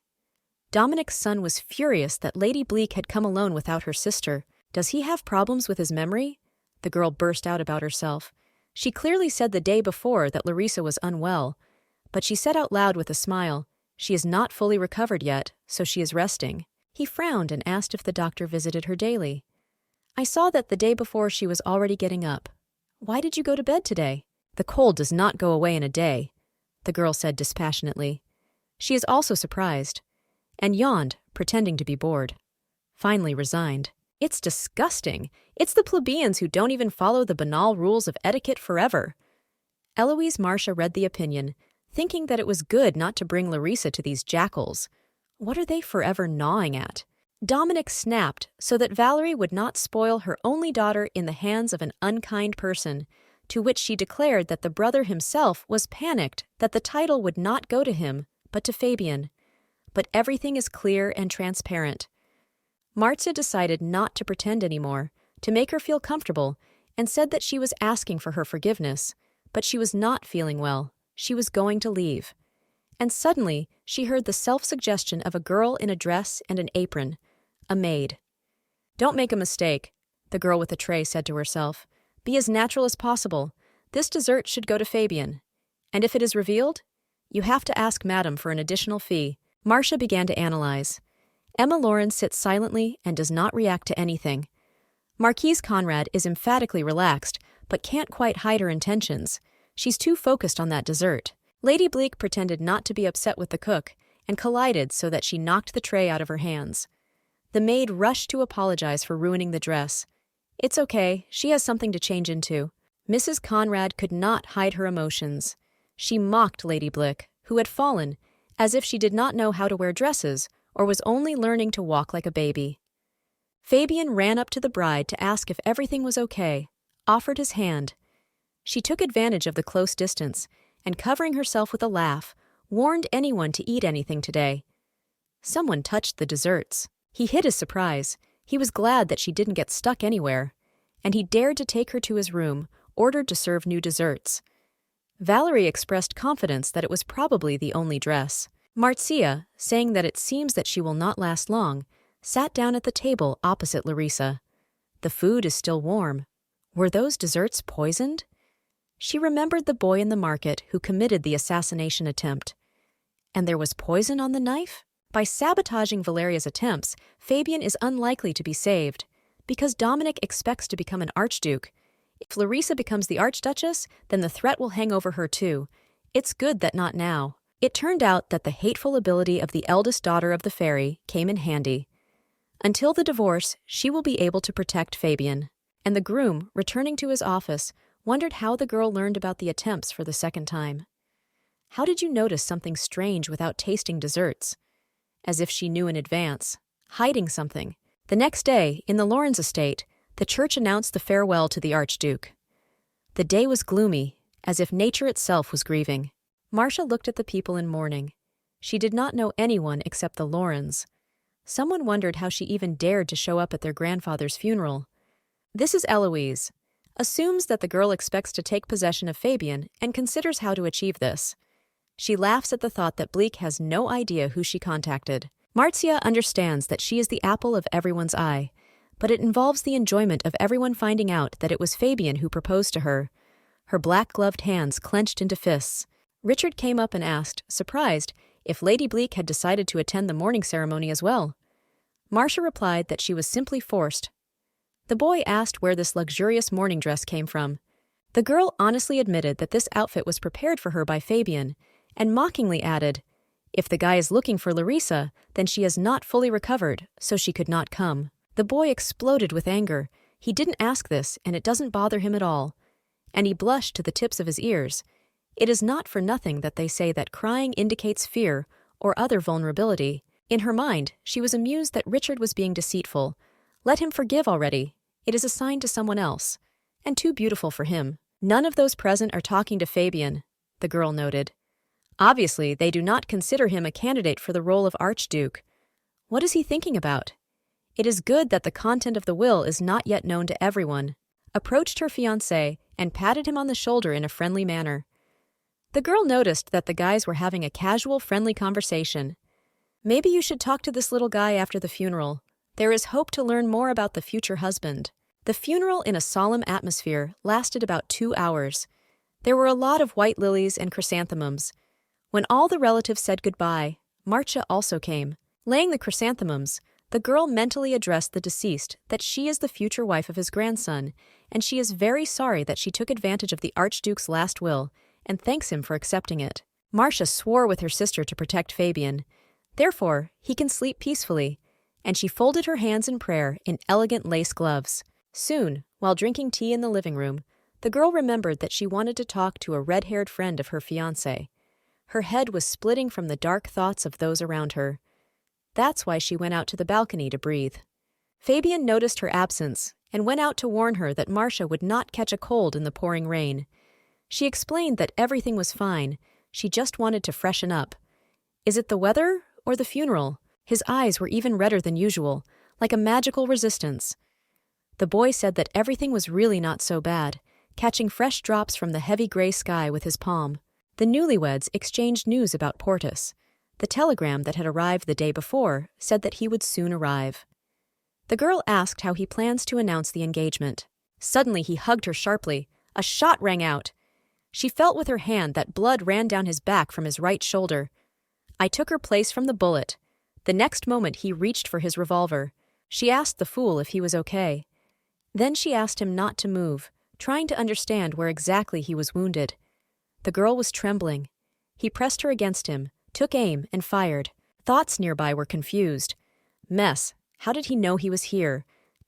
Dominic's son was furious that Lady Bleak had come alone without her sister. "Does he have problems with his memory?" The girl burst out about herself. She clearly said the day before that Larissa was unwell, but she said out loud with a smile, "She is not fully recovered yet, so she is resting." He frowned and asked if the doctor visited her daily. "I saw that the day before she was already getting up. Why did you go to bed today?" "The cold does not go away in a day," the girl said dispassionately. She is also surprised, and yawned, pretending to be bored. Finally resigned. "It's disgusting. It's the plebeians who don't even follow the banal rules of etiquette forever." Eloise Marcia read the opinion, thinking that it was good not to bring Larissa to these jackals. What are they forever gnawing at? Dominic snapped so that Valerie would not spoil her only daughter in the hands of an unkind person, to which she declared that the brother himself was panicked that the title would not go to him, but to Fabian. But everything is clear and transparent. Marcia decided not to pretend anymore, to make her feel comfortable, and said that she was asking for her forgiveness, but she was not feeling well. She was going to leave. And suddenly, she heard the self-suggestion of a girl in a dress and an apron, a maid. "Don't make a mistake," the girl with the tray said to herself. "Be as natural as possible. This dessert should go to Fabian. And if it is revealed, you have to ask Madame for an additional fee." Marcia began to analyze. Emma Lauren sits silently and does not react to anything. Marquise Conrad is emphatically relaxed, but can't quite hide her intentions. She's too focused on that dessert. Lady Bleak pretended not to be upset with the cook, and collided so that she knocked the tray out of her hands. The maid rushed to apologize for ruining the dress. "It's okay, she has something to change into." Mrs. Conrad could not hide her emotions. She mocked Lady Bleak, who had fallen, as if she did not know how to wear dresses, or was only learning to walk like a baby. Fabian ran up to the bride to ask if everything was okay, offered his hand. She took advantage of the close distance, and covering herself with a laugh, warned anyone to eat anything today. Someone touched the desserts. He hid his surprise. He was glad that she didn't get stuck anywhere, and he dared to take her to his room, ordered to serve new desserts. Valerie expressed confidence that it was probably the only dress. Marcia, saying that it seems that she will not last long, sat down at the table opposite Larissa. The food is still warm. Were those desserts poisoned? She remembered the boy in the market who committed the assassination attempt. And there was poison on the knife? By sabotaging Valeria's attempts, Fabian is unlikely to be saved, because Dominic expects to become an archduke. If Larissa becomes the archduchess, then the threat will hang over her too. It's good that not now. It turned out that the hateful ability of the eldest daughter of the fairy came in handy. Until the divorce, she will be able to protect Fabian. And the groom, returning to his office, wondered how the girl learned about the attempts for the second time. How did you notice something strange without tasting desserts? As if she knew in advance. Hiding something. The next day, in the Lawrence estate, the church announced the farewell to the Archduke. The day was gloomy, as if nature itself was grieving. Marcia looked at the people in mourning. She did not know anyone except the Lawrence. Someone wondered how she even dared to show up at their grandfather's funeral. This is Eloise. Assumes that the girl expects to take possession of Fabian and considers how to achieve this. She laughs at the thought that Bleak has no idea who she contacted. Marcia understands that she is the apple of everyone's eye, but it involves the enjoyment of everyone finding out that it was Fabian who proposed to her. Her black-gloved hands clenched into fists. Richard came up and asked, surprised, if Lady Bleak had decided to attend the morning ceremony as well. Marcia replied that she was simply forced. The boy asked where this luxurious morning dress came from. The girl honestly admitted that this outfit was prepared for her by Fabian, and mockingly added, if the guy is looking for Larissa, then she is not fully recovered, so she could not come. The boy exploded with anger. He didn't ask this, and it doesn't bother him at all. And he blushed to the tips of his ears. It is not for nothing that they say that crying indicates fear or other vulnerability. In her mind, she was amused that Richard was being deceitful. Let him forgive already. It is assigned to someone else, and too beautiful for him. None of those present are talking to Fabian, the girl noted. Obviously, they do not consider him a candidate for the role of Archduke. What is he thinking about? It is good that the content of the will is not yet known to everyone. Approached her fiancé and patted him on the shoulder in a friendly manner. The girl noticed that the guys were having a casual, friendly conversation. Maybe you should talk to this little guy after the funeral. There is hope to learn more about the future husband. The funeral in a solemn atmosphere lasted about 2 hours. There were a lot of white lilies and chrysanthemums. When all the relatives said goodbye, Marcia also came. Laying the chrysanthemums, the girl mentally addressed the deceased that she is the future wife of his grandson, and she is very sorry that she took advantage of the Archduke's last will, and thanks him for accepting it. Marcia swore with her sister to protect Fabian. Therefore, he can sleep peacefully, and she folded her hands in prayer in elegant lace gloves. Soon, while drinking tea in the living room, the girl remembered that she wanted to talk to a red-haired friend of her fiancé. Her head was splitting from the dark thoughts of those around her. That's why she went out to the balcony to breathe. Fabian noticed her absence and went out to warn her that Marcia would not catch a cold in the pouring rain. She explained that everything was fine, she just wanted to freshen up. Is it the weather or the funeral? His eyes were even redder than usual, like a magical resistance. The boy said that everything was really not so bad, catching fresh drops from the heavy gray sky with his palm. The newlyweds exchanged news about Portus. The telegram that had arrived the day before said that he would soon arrive. The girl asked how he plans to announce the engagement. Suddenly he hugged her sharply. A shot rang out. She felt with her hand that blood ran down his back from his right shoulder. I took her place from the bullet. The next moment he reached for his revolver. She asked the fool if he was okay. Then she asked him not to move, trying to understand where exactly he was wounded. The girl was trembling. He pressed her against him, took aim, and fired. Thoughts nearby were confused. Mess. How did he know he was here?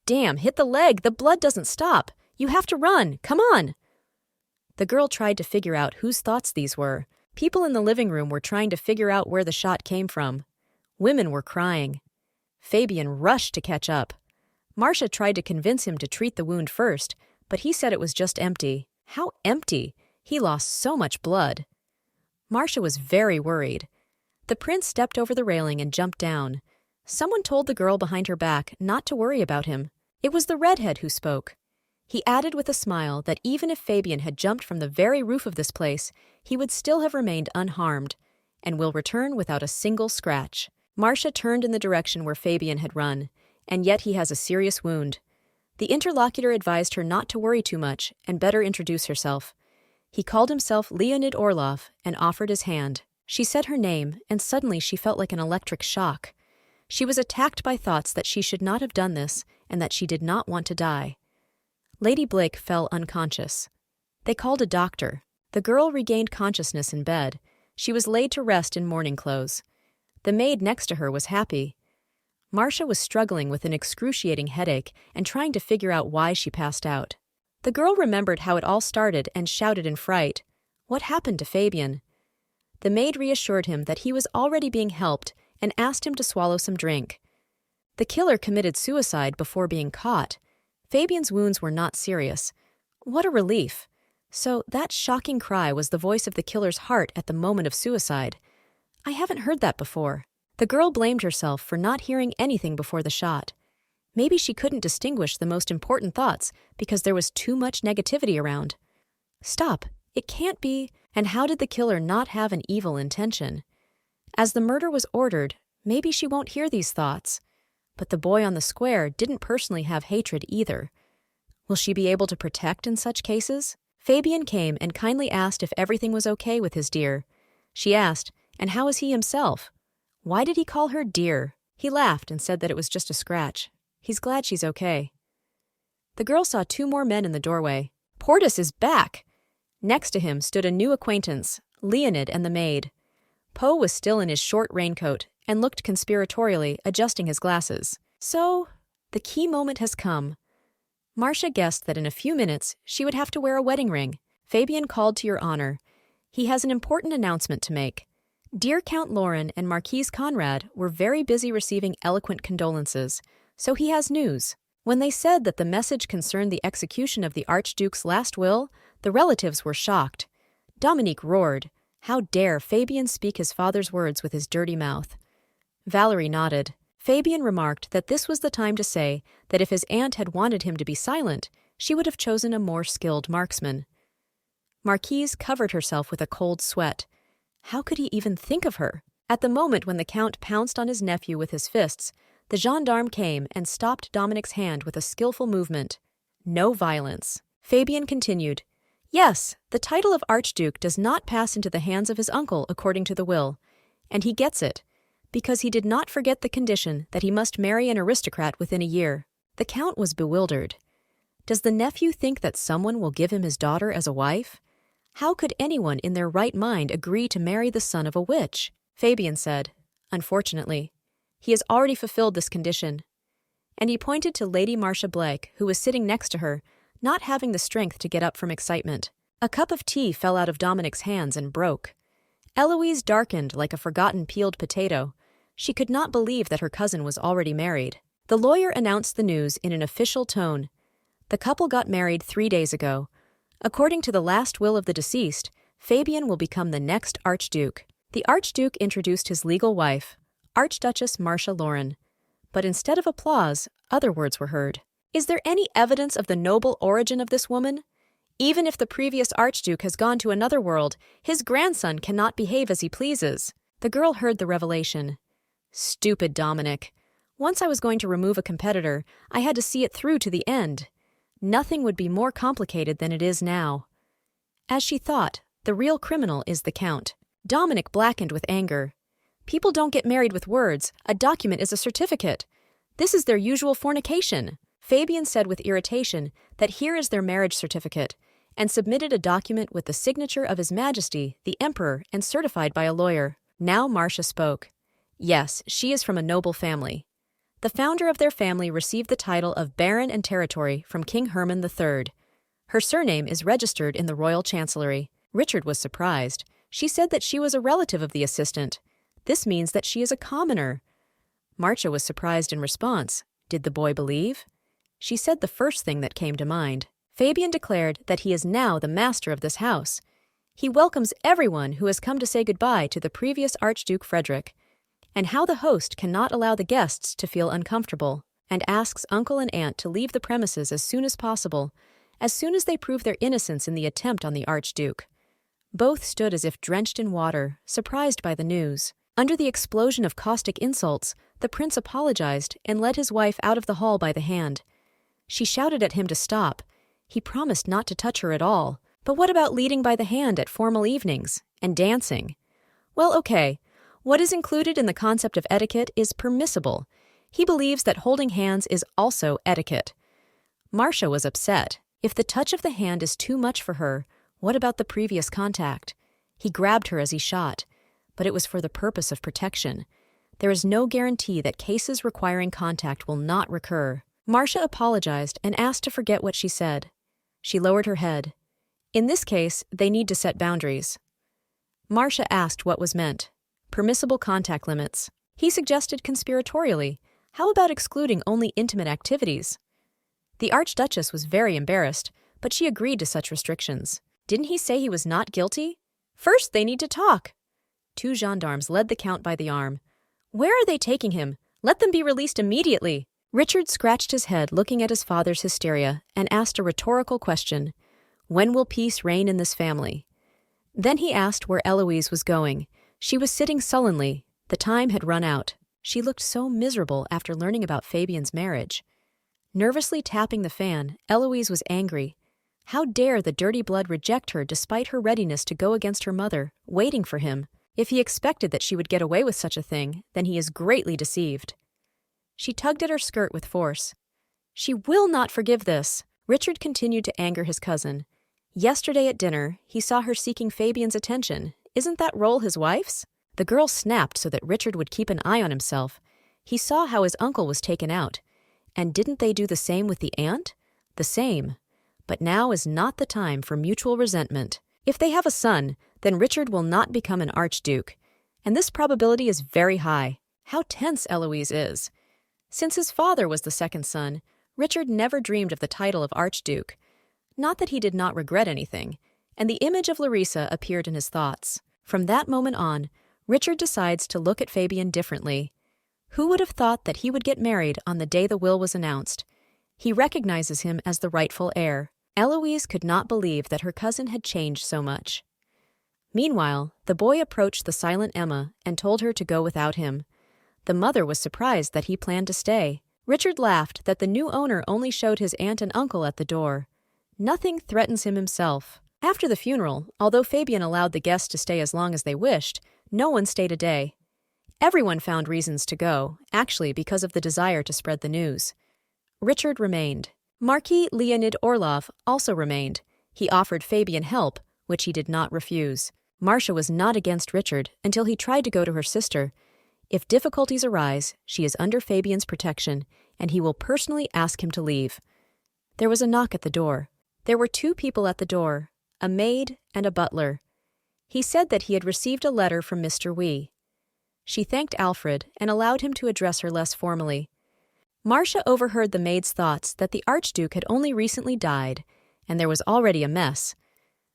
Damn, hit the leg! The blood doesn't stop! You have to run! Come on! The girl tried to figure out whose thoughts these were. People in the living room were trying to figure out where the shot came from. Women were crying. Fabian rushed to catch up. Marcia tried to convince him to treat the wound first, but he said it was just empty. How empty? He lost so much blood. Marcia was very worried. The prince stepped over the railing and jumped down. Someone told the girl behind her back not to worry about him. It was the redhead who spoke. He added with a smile that even if Fabian had jumped from the very roof of this place, he would still have remained unharmed, and will return without a single scratch. Marcia turned in the direction where Fabian had run, and yet he has a serious wound. The interlocutor advised her not to worry too much and better introduce herself. He called himself Leonid Orlov and offered his hand. She said her name, and suddenly she felt like an electric shock. She was attacked by thoughts that she should not have done this and that she did not want to die. Lady Blake fell unconscious. They called a doctor. The girl regained consciousness in bed. She was laid to rest in mourning clothes. The maid next to her was happy. Marcia was struggling with an excruciating headache and trying to figure out why she passed out. The girl remembered how it all started and shouted in fright, "What happened to Fabian?" The maid reassured him that he was already being helped and asked him to swallow some drink. The killer committed suicide before being caught. Fabian's wounds were not serious. What a relief. So that shocking cry was the voice of the killer's heart at the moment of suicide. I haven't heard that before. The girl blamed herself for not hearing anything before the shot. Maybe she couldn't distinguish the most important thoughts because there was too much negativity around. Stop. It can't be. And how did the killer not have an evil intention? As the murder was ordered, maybe she won't hear these thoughts. But the boy on the square didn't personally have hatred either. Will she be able to protect in such cases? Fabian came and kindly asked if everything was okay with his dear. She asked, and how is he himself? Why did he call her dear? He laughed and said that it was just a scratch. He's glad she's okay. The girl saw two more men in the doorway. Portus is back! Next to him stood a new acquaintance, Leonid and the maid. Poe was still in his short raincoat and looked conspiratorially, adjusting his glasses. So, the key moment has come. Marcia guessed that in a few minutes she would have to wear a wedding ring. Fabian called to your honor. He has an important announcement to make. Dear Count Lauren and Marquise Conrad were very busy receiving eloquent condolences, so he has news. When they said that the message concerned the execution of the Archduke's last will, the relatives were shocked. Dominique roared. How dare Fabian speak his father's words with his dirty mouth? Valerie nodded. Fabian remarked that this was the time to say that if his aunt had wanted him to be silent, she would have chosen a more skilled marksman. Marquise covered herself with a cold sweat. How could he even think of her? At the moment when the Count pounced on his nephew with his fists, the gendarme came and stopped Dominique's hand with a skillful movement. No violence. Fabian continued. Yes, the title of Archduke does not pass into the hands of his uncle according to the will, and he gets it, because he did not forget the condition that he must marry an aristocrat within a year. The Count was bewildered. Does the nephew think that someone will give him his daughter as a wife? How could anyone in their right mind agree to marry the son of a witch? Fabian said, Unfortunately, he has already fulfilled this condition. And he pointed to Lady Marcia Blake, who was sitting next to her, not having the strength to get up from excitement. A cup of tea fell out of Dominique's hands and broke. Eloise darkened like a forgotten peeled potato. She could not believe that her cousin was already married. The lawyer announced the news in an official tone. The couple got married 3 days ago. According to the last will of the deceased, Fabian will become the next Archduke. The Archduke introduced his legal wife, Archduchess Marcia Lauren. But instead of applause, other words were heard. Is there any evidence of the noble origin of this woman? Even if the previous Archduke has gone to another world, his grandson cannot behave as he pleases. The girl heard the revelation. Stupid Dominic. Once I was going to remove a competitor, I had to see it through to the end. Nothing would be more complicated than it is now. As she thought, the real criminal is the Count. Dominic blackened with anger. People don't get married with words. A document is a certificate. This is their usual fornication. Fabian said with irritation that here is their marriage certificate, and submitted a document with the signature of His Majesty, the Emperor, and certified by a lawyer. Now Marcia spoke. Yes, she is from a noble family. The founder of their family received the title of Baron and Territory from King Hermann III. Her surname is registered in the Royal Chancellery. Richard was surprised. She said that she was a relative of the assistant. This means that she is a commoner. Marcia was surprised in response. Did the boy believe? She said the first thing that came to mind. Fabian declared that he is now the master of this house. He welcomes everyone who has come to say goodbye to the previous Archduke Frederick, and how the host cannot allow the guests to feel uncomfortable, and asks uncle and aunt to leave the premises as soon as possible, as soon as they proved their innocence in the attempt on the Archduke. Both stood as if drenched in water, surprised by the news. Under the explosion of caustic insults, the prince apologized and led his wife out of the hall by the hand. She shouted at him to stop. He promised not to touch her at all. But what about leading by the hand at formal evenings and dancing? Well, okay. What is included in the concept of etiquette is permissible. He believes that holding hands is also etiquette. Marcia was upset. If the touch of the hand is too much for her, what about the previous contact? He grabbed her as he shot, but it was for the purpose of protection. There is no guarantee that cases requiring contact will not recur. Marcia apologized and asked to forget what she said. She lowered her head. In this case, they need to set boundaries. Marcia asked what was meant. Permissible contact limits. He suggested conspiratorially, how about excluding only intimate activities? The Archduchess was very embarrassed, but she agreed to such restrictions. Didn't he say he was not guilty? First, they need to talk. 2 gendarmes led the Count by the arm. Where are they taking him? Let them be released immediately. Richard scratched his head looking at his father's hysteria and asked a rhetorical question. When will peace reign in this family? Then he asked where Eloise was going. She was sitting sullenly. The time had run out. She looked so miserable after learning about Fabian's marriage. Nervously tapping the fan, Eloise was angry. How dare the dirty blood reject her despite her readiness to go against her mother, waiting for him? If he expected that she would get away with such a thing, then he is greatly deceived. She tugged at her skirt with force. She will not forgive this. Richard continued to anger his cousin. Yesterday at dinner, he saw her seeking Fabian's attention. Isn't that role his wife's? The girl snapped so that Richard would keep an eye on himself. He saw how his uncle was taken out. And didn't they do the same with the aunt? The same. But now is not the time for mutual resentment. If they have a son, then Richard will not become an archduke. And this probability is very high. How tense Eloise is. Since his father was the second son, Richard never dreamed of the title of archduke. Not that he did not regret anything, and the image of Larissa appeared in his thoughts. From that moment on, Richard decides to look at Fabian differently. Who would have thought that he would get married on the day the will was announced? He recognizes him as the rightful heir. Eloise could not believe that her cousin had changed so much. Meanwhile, the boy approached the silent Emma and told her to go without him. The mother was surprised that he planned to stay. Richard laughed that the new owner only showed his aunt and uncle at the door. Nothing threatens him himself. After the funeral, although Fabian allowed the guests to stay as long as they wished, no one stayed a day. Everyone found reasons to go, actually because of the desire to spread the news. Richard remained. Marquis Leonid Orlov also remained. He offered Fabian help, which he did not refuse. Marcia was not against Richard until he tried to go to her sister. If difficulties arise, she is under Fabian's protection, and he will personally ask him to leave. There was a knock at the door. There were 2 people at the door, a maid and a butler. He said that he had received a letter from Mr. Wee. She thanked Alfred and allowed him to address her less formally. Marcia overheard the maid's thoughts that the Archduke had only recently died, and there was already a mess.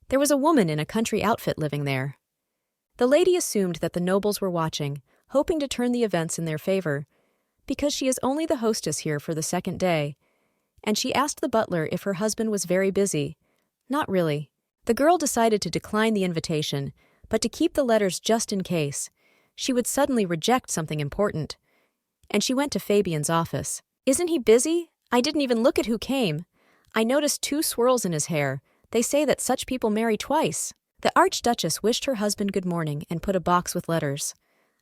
There was a woman in a country outfit living there. The lady assumed that the nobles were watching, hoping to turn the events in their favor, because she is only the hostess here for the second day, and she asked the butler if her husband was very busy. Not really. The girl decided to decline the invitation, but to keep the letters just in case. She would suddenly reject something important. And she went to Fabian's office. Isn't he busy? I didn't even look at who came. I noticed 2 swirls in his hair. They say that such people marry twice. The Archduchess wished her husband good morning and put a box with letters.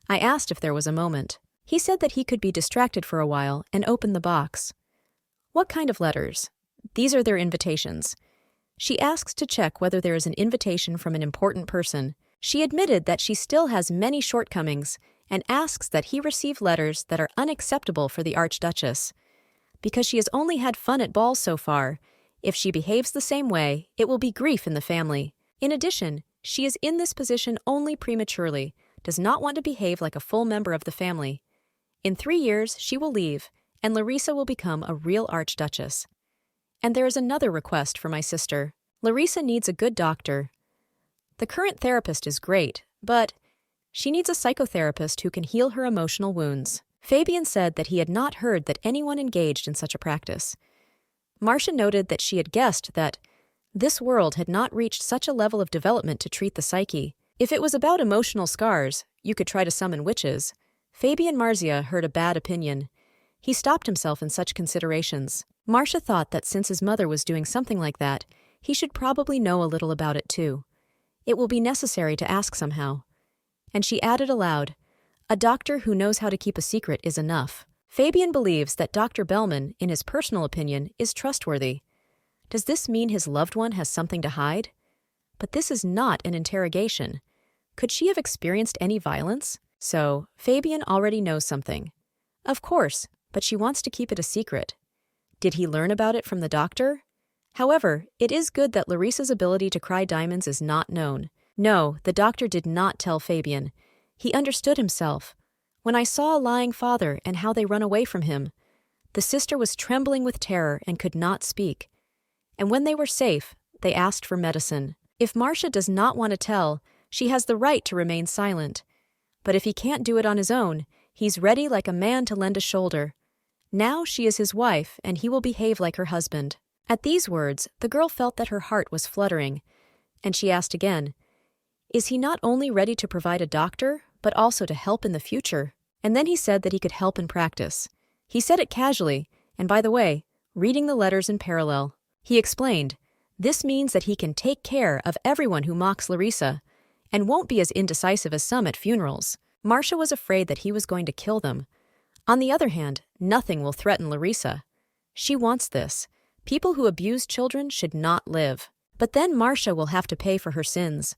I asked if there was a moment. He said that he could be distracted for a while and opened the box. What kind of letters? These are their invitations. She asks to check whether there is an invitation from an important person. She admitted that she still has many shortcomings and asks that he receive letters that are unacceptable for the Archduchess. Because she has only had fun at balls so far, if she behaves the same way, it will be grief in the family. In addition, she is in this position only prematurely, does not want to behave like a full member of the family. In 3 years, she will leave, and Larissa will become a real Archduchess. And there is another request for my sister. Larissa needs a good doctor. The current therapist is great, but she needs a psychotherapist who can heal her emotional wounds. Fabian said that he had not heard that anyone engaged in such a practice. Marcia noted that she had guessed that this world had not reached such a level of development to treat the psyche. If it was about emotional scars, you could try to summon witches. Fabian Marzia heard a bad opinion. He stopped himself in such considerations. Marcia thought that since his mother was doing something like that, he should probably know a little about it too. It will be necessary to ask somehow. And she added aloud, a doctor who knows how to keep a secret is enough. Fabian believes that Dr. Bellman, in his personal opinion, is trustworthy. Does this mean his loved one has something to hide? But this is not an interrogation. Could she have experienced any violence? So, Fabian already knows something. Of course, but she wants to keep it a secret. Did he learn about it from the doctor? However, it is good that Larissa's ability to cry diamonds is not known. No, the doctor did not tell Fabian. He understood himself. When I saw a lying father and how they run away from him, the sister was trembling with terror and could not speak. And when they were safe, they asked for medicine. If Marcia does not want to tell, she has the right to remain silent. But if he can't do it on his own, he's ready like a man to lend a shoulder. Now she is his wife, and he will behave like her husband. At these words, the girl felt that her heart was fluttering, and she asked again, is he not only ready to provide a doctor, but also to help in the future? And then he said that he could help in practice. He said it casually, and by the way, reading the letters in parallel. He explained, this means that he can take care of everyone who mocks Larissa, and won't be as indecisive as some at funerals. Marcia was afraid that he was going to kill them. On the other hand, nothing will threaten Larissa. She wants this. People who abuse children should not live. But then Marcia will have to pay for her sins.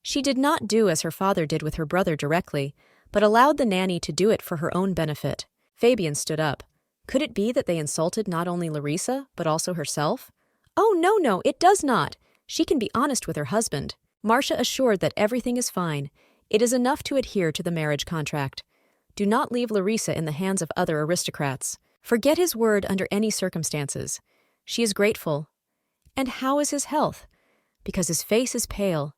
She did not do as her father did with her brother directly, but allowed the nanny to do it for her own benefit. Fabian stood up. Could it be that they insulted not only Larissa, but also herself? Oh, no, it does not. She can be honest with her husband. Marcia assured that everything is fine. It is enough to adhere to the marriage contract. Do not leave Larissa in the hands of other aristocrats. Forget his word under any circumstances. She is grateful. And how is his health? Because his face is pale.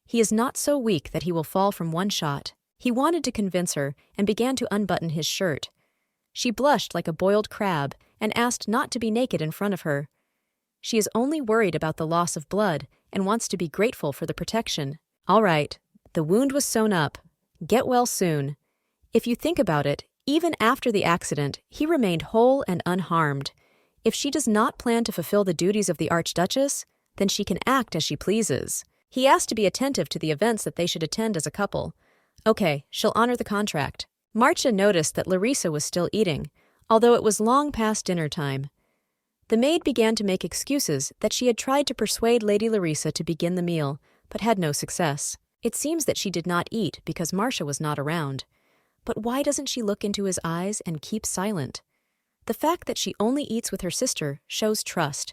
He is not so weak that he will fall from one shot. He wanted to convince her and began to unbutton his shirt. She blushed like a boiled crab and asked not to be naked in front of her. She is only worried about the loss of blood and wants to be grateful for the protection. All right, the wound was sewn up. Get well soon. If you think about it, even after the accident, he remained whole and unharmed. If she does not plan to fulfill the duties of the Archduchess, then she can act as she pleases. He asked to be attentive to the events that they should attend as a couple. Okay, she'll honor the contract. Marcia noticed that Larissa was still eating, although it was long past dinner time. The maid began to make excuses that she had tried to persuade Lady Larissa to begin the meal, but had no success. It seems that she did not eat because Marcia was not around. But why doesn't she look into his eyes and keep silent? The fact that she only eats with her sister shows trust.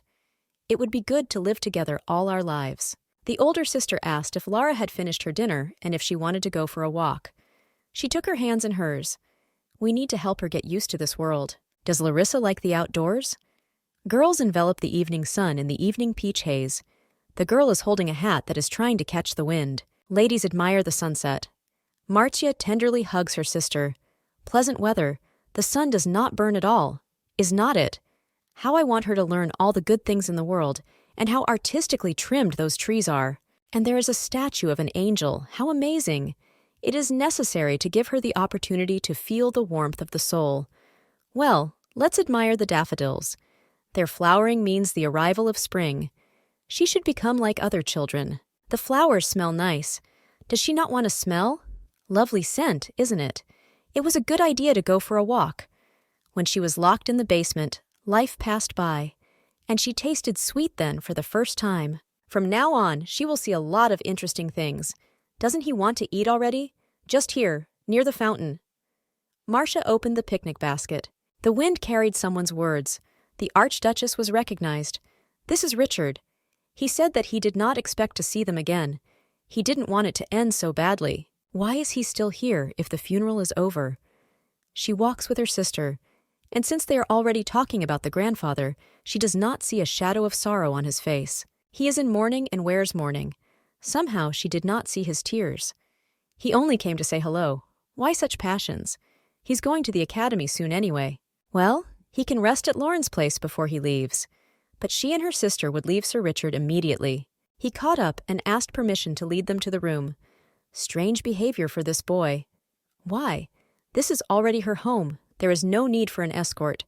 It would be good to live together all our lives. The older sister asked if Lara had finished her dinner and if she wanted to go for a walk. She took her hands in hers. We need to help her get used to this world. Does Larissa like the outdoors? Girls envelop the evening sun in the evening peach haze. The girl is holding a hat that is trying to catch the wind. Ladies admire the sunset. Marcia tenderly hugs her sister. Pleasant weather. The sun does not burn at all. Is not it? How I want her to learn all the good things in the world, and how artistically trimmed those trees are. And there is a statue of an angel. How amazing! It is necessary to give her the opportunity to feel the warmth of the soul. Well, let's admire the daffodils. Their flowering means the arrival of spring. She should become like other children. The flowers smell nice. Does she not want to smell? Lovely scent, isn't it? It was a good idea to go for a walk. When she was locked in the basement, life passed by, and she tasted sweet then for the first time. From now on, she will see a lot of interesting things. Doesn't he want to eat already? Just here, near the fountain. Marcia opened the picnic basket. The wind carried someone's words. The Archduchess was recognized. This is Richard. He said that he did not expect to see them again. He didn't want it to end so badly. Why is he still here if the funeral is over? She walks with her sister, and since they are already talking about the grandfather, she does not see a shadow of sorrow on his face. He is in mourning and wears mourning. Somehow she did not see his tears. He only came to say hello. Why such passions? He's going to the academy soon anyway. Well, he can rest at Lauren's place before he leaves. but she and her sister would leave Sir Richard immediately. He caught up and asked permission to lead them to the room. Strange behavior for this boy. Why? This is already her home. There is no need for an escort.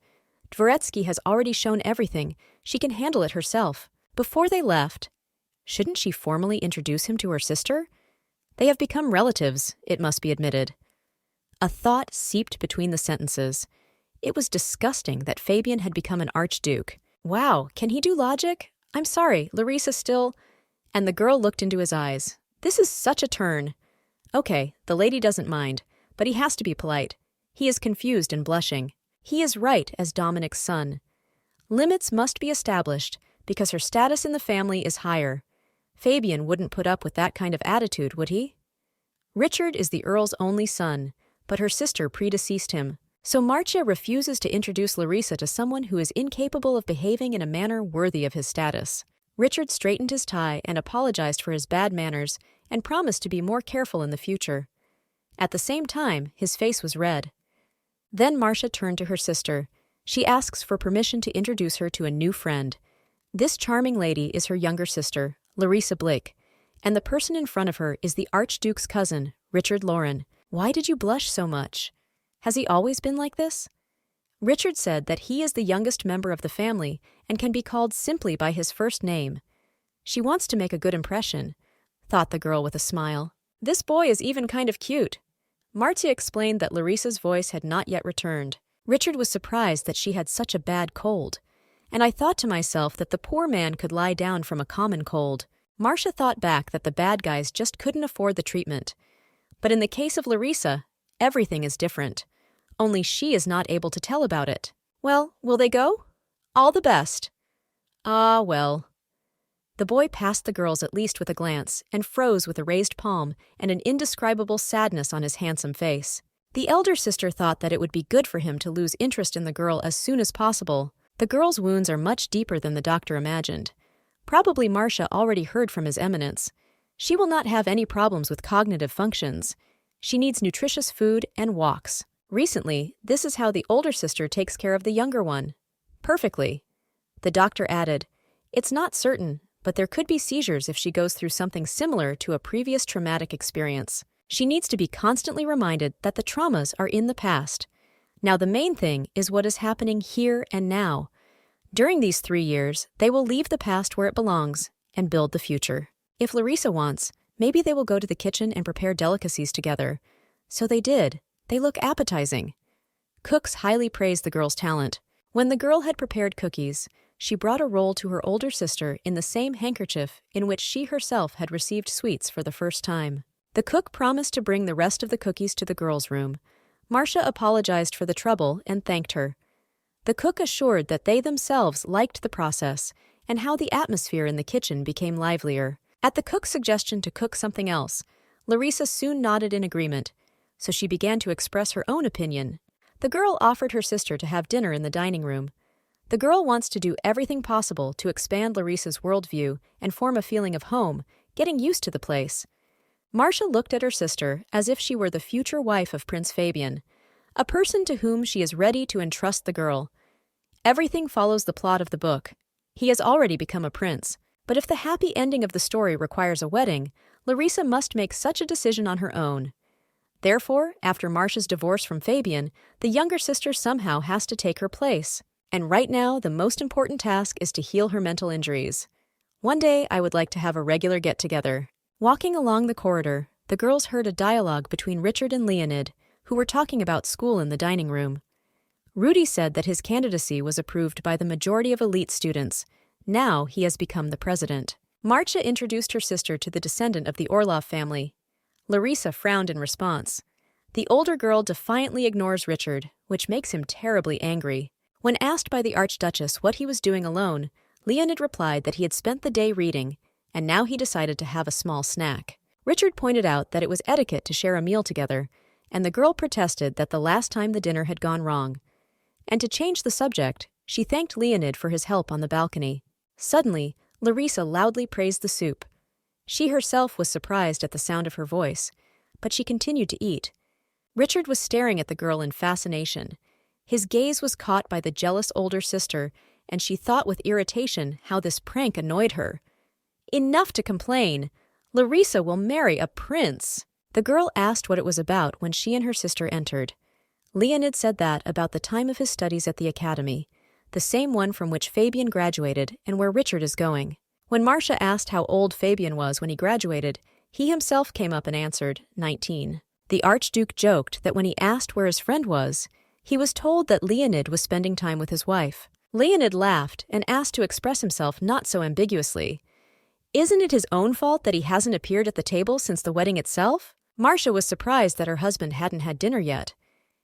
Dvoretsky has already shown everything. She can handle it herself. Before they left, shouldn't she formally introduce him to her sister? They have become relatives, it must be admitted. A thought seeped between the sentences. It was disgusting that Fabian had become an archduke. Wow, can he do logic? I'm sorry, Larissa still... And the girl looked into his eyes. This is such a turn. Okay, the lady doesn't mind, but he has to be polite. He is confused and blushing. He is right as Dominic's son. Limits must be established because her status in the family is higher. Fabian wouldn't put up with that kind of attitude, would he? Richard is the Earl's only son, but her sister predeceased him. So Marcia refuses to introduce Larissa to someone who is incapable of behaving in a manner worthy of his status. Richard straightened his tie and apologized for his bad manners and promised to be more careful in the future. At the same time, his face was red. Then Marcia turned to her sister. She asks for permission to introduce her to a new friend. This charming lady is her younger sister, Larissa Blake, and the person in front of her is the Archduke's cousin, Richard Lauren. Why did you blush so much? Has he always been like this? Richard said that he is the youngest member of the family and can be called simply by his first name. She wants to make a good impression, thought the girl with a smile. This boy is even kind of cute. Marcia explained that Larissa's voice had not yet returned. Richard was surprised that she had such a bad cold, and I thought to myself that the poor man could lie down from a common cold. Marcia thought back that the bad guys just couldn't afford the treatment. But in the case of Larissa, everything is different. Only she is not able to tell about it. Well, will they go? All the best. Ah, well. The boy passed the girls at least with a glance and froze with a raised palm and an indescribable sadness on his handsome face. The elder sister thought that it would be good for him to lose interest in the girl as soon as possible. The girl's wounds are much deeper than the doctor imagined. Probably Marcia already heard from His Eminence. She will not have any problems with cognitive functions. She needs nutritious food and walks. Recently, this is how the older sister takes care of the younger one. Perfectly. The doctor added, "It's not certain, but there could be seizures if she goes through something similar to a previous traumatic experience. She needs to be constantly reminded that the traumas are in the past. Now the main thing is what is happening here and now. During these 3 years, they will leave the past where it belongs and build the future. If Larissa wants, maybe they will go to the kitchen and prepare delicacies together." So they did. They look appetizing. Cooks highly praised the girl's talent. When the girl had prepared cookies, she brought a roll to her older sister in the same handkerchief in which she herself had received sweets for the first time. The cook promised to bring the rest of the cookies to the girls' room. Marcia apologized for the trouble and thanked her. The cook assured that they themselves liked the process and how the atmosphere in the kitchen became livelier. At the cook's suggestion to cook something else, Larissa soon nodded in agreement, so she began to express her own opinion. The girl offered her sister to have dinner in the dining room. The girl wants to do everything possible to expand Larissa's worldview and form a feeling of home, getting used to the place. Marcia looked at her sister as if she were the future wife of Prince Fabian, a person to whom she is ready to entrust the girl. Everything follows the plot of the book. He has already become a prince, but if the happy ending of the story requires a wedding, Larissa must make such a decision on her own. Therefore, after Marcia's divorce from Fabian, the younger sister somehow has to take her place. And right now, the most important task is to heal her mental injuries. One day, I would like to have a regular get-together. Walking along the corridor, the girls heard a dialogue between Richard and Leonid, who were talking about school in the dining room. Rudy said that his candidacy was approved by the majority of elite students. Now he has become the president. Marcia introduced her sister to the descendant of the Orlov family. Larissa frowned in response. The older girl defiantly ignores Richard, which makes him terribly angry. When asked by the Archduchess what he was doing alone, Leonid replied that he had spent the day reading, and now he decided to have a small snack. Richard pointed out that it was etiquette to share a meal together, and the girl protested that the last time the dinner had gone wrong. And to change the subject, she thanked Leonid for his help on the balcony. Suddenly, Larissa loudly praised the soup. She herself was surprised at the sound of her voice, but she continued to eat. Richard was staring at the girl in fascination. His gaze was caught by the jealous older sister, and she thought with irritation how this prank annoyed her. Enough to complain! Larissa will marry a prince! The girl asked what it was about when she and her sister entered. Leonid said that about the time of his studies at the academy, the same one from which Fabian graduated and where Richard is going. When Marcia asked how old Fabian was when he graduated, he himself came up and answered, 19. The Archduke joked that when he asked where his friend was, he was told that Leonid was spending time with his wife. Leonid laughed and asked to express himself not so ambiguously. Isn't it his own fault that he hasn't appeared at the table since the wedding itself? Marcia was surprised that her husband hadn't had dinner yet.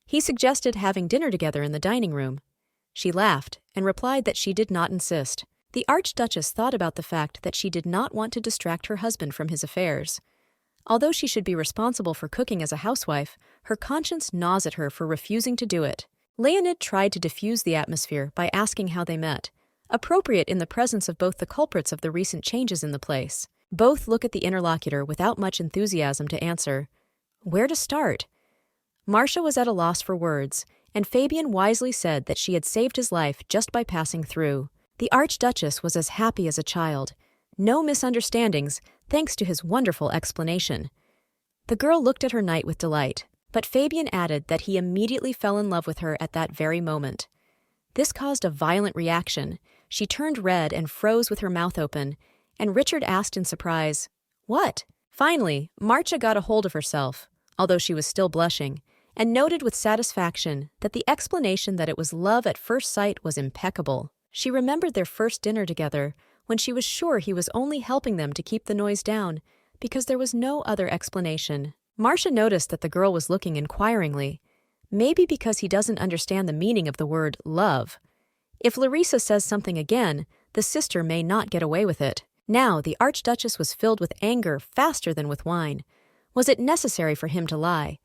He suggested having dinner together in the dining room. She laughed and replied that she did not insist. The Archduchess thought about the fact that she did not want to distract her husband from his affairs. Although she should be responsible for cooking as a housewife, her conscience gnaws at her for refusing to do it. Leonid tried to diffuse the atmosphere by asking how they met, appropriate in the presence of both the culprits of the recent changes in the place. Both look at the interlocutor without much enthusiasm to answer. Where to start? Marcia was at a loss for words, and Fabian wisely said that she had saved his life just by passing through. The Archduchess was as happy as a child. No misunderstandings, thanks to his wonderful explanation. The girl looked at her knight with delight, but Fabian added that he immediately fell in love with her at that very moment. This caused a violent reaction. She turned red and froze with her mouth open, and Richard asked in surprise, "What?" Finally, Marcia got a hold of herself, although she was still blushing, and noted with satisfaction that the explanation that it was love at first sight was impeccable. She remembered their first dinner together, when she was sure he was only helping them to keep the noise down, because there was no other explanation. Marcia noticed that the girl was looking inquiringly, maybe because he doesn't understand the meaning of the word love. If Larissa says something again, the sister may not get away with it. Now the Archduchess was filled with anger faster than with wine. Was it necessary for him to lie?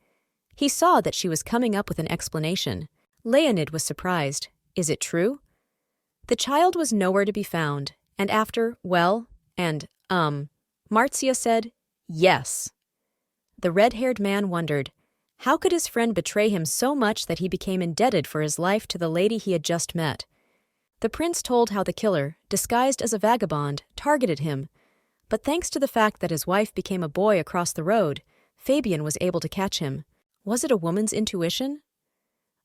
He saw that she was coming up with an explanation. Leonid was surprised. Is it true? The child was nowhere to be found, and after, well, and, Marcia said, yes. The red-haired man wondered, how could his friend betray him so much that he became indebted for his life to the lady he had just met? The prince told how the killer, disguised as a vagabond, targeted him, but thanks to the fact that his wife became a boy across the road, Fabian was able to catch him. Was it a woman's intuition?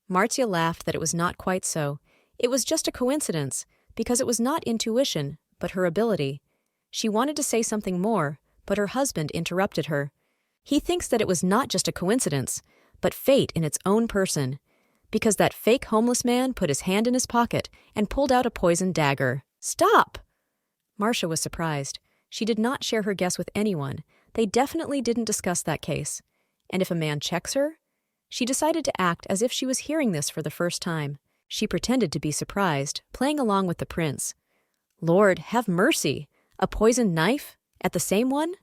Marcia laughed that it was not quite so. It was just a coincidence, because it was not intuition, but her ability. She wanted to say something more, but her husband interrupted her. He thinks that it was not just a coincidence, but fate in its own person, because that fake homeless man put his hand in his pocket and pulled out a poisoned dagger. Stop! Marcia was surprised. She did not share her guess with anyone. They definitely didn't discuss that case. And if a man checks her? She decided to act as if she was hearing this for the first time. She pretended to be surprised, playing along with the prince. Lord, have mercy! A poisoned knife? At the same one?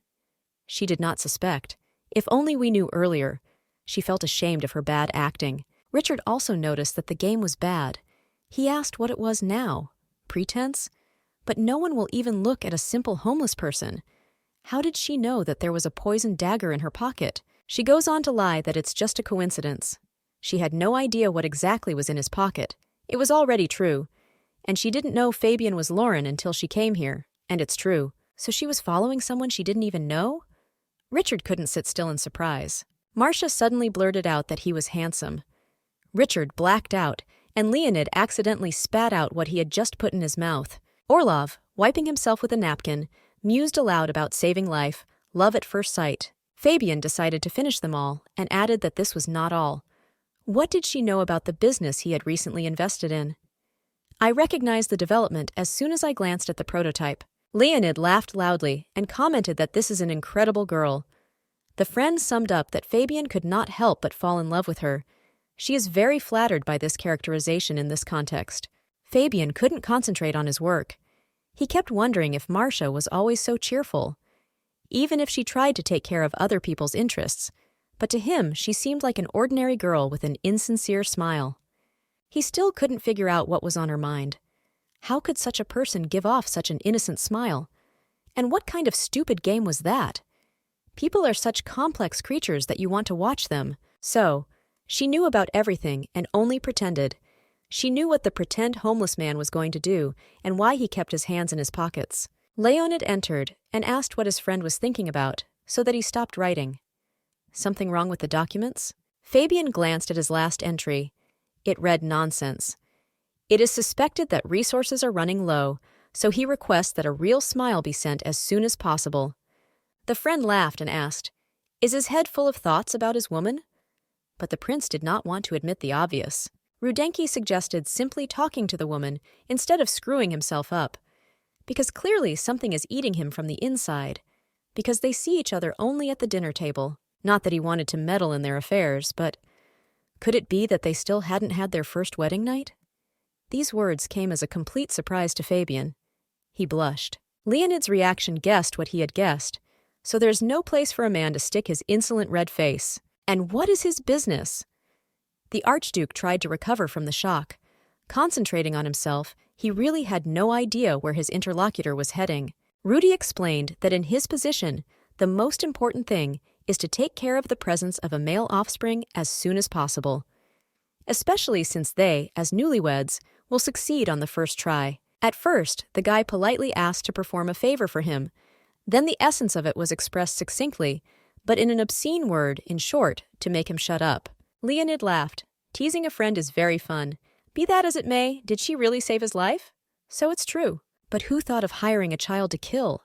She did not suspect. If only we knew earlier. She felt ashamed of her bad acting. Richard also noticed that the game was bad. He asked what it was now. Pretense? But no one will even look at a simple homeless person. How did she know that there was a poisoned dagger in her pocket? She goes on to lie that it's just a coincidence. She had no idea what exactly was in his pocket. It was already true. And she didn't know Fabian was Lauren until she came here. And it's true. So she was following someone she didn't even know? Richard couldn't sit still in surprise. Marcia suddenly blurted out that he was handsome. Richard blacked out, and Leonid accidentally spat out what he had just put in his mouth. Orlov, wiping himself with a napkin, mused aloud about saving life, love at first sight. Fabian decided to finish them all, and added that this was not all. What did she know about the business he had recently invested in? I recognized the development as soon as I glanced at the prototype. Leonid laughed loudly and commented that this is an incredible girl. The friend summed up that Fabian could not help but fall in love with her. She is very flattered by this characterization in this context. Fabian couldn't concentrate on his work. He kept wondering if Marcia was always so cheerful, even if she tried to take care of other people's interests. But to him, she seemed like an ordinary girl with an insincere smile. He still couldn't figure out what was on her mind. How could such a person give off such an innocent smile? And what kind of stupid game was that? People are such complex creatures that you want to watch them. So, she knew about everything and only pretended. She knew what the pretend homeless man was going to do and why he kept his hands in his pockets. Leonid entered and asked what his friend was thinking about, so that he stopped writing. Something wrong with the documents? Fabian glanced at his last entry. It read nonsense. It is suspected that resources are running low, so he requests that a real smile be sent as soon as possible. The friend laughed and asked, "Is his head full of thoughts about his woman?" But the prince did not want to admit the obvious. Rudenki suggested simply talking to the woman instead of screwing himself up, because clearly something is eating him from the inside, because they see each other only at the dinner table. Not that he wanted to meddle in their affairs, but could it be that they still hadn't had their first wedding night? These words came as a complete surprise to Fabian. He blushed. Leonid's reaction guessed what he had guessed, so there's no place for a man to stick his insolent red face. And what is his business? The Archduke tried to recover from the shock. Concentrating on himself, he really had no idea where his interlocutor was heading. Rudy explained that in his position, the most important thing is to take care of the presence of a male offspring as soon as possible, especially since they, as newlyweds, will succeed on the first try. At first, the guy politely asked to perform a favor for him. Then the essence of it was expressed succinctly, but in an obscene word, in short, to make him shut up. Leonid laughed. Teasing a friend is very fun. Be that as it may, did she really save his life? So it's true. But who thought of hiring a child to kill?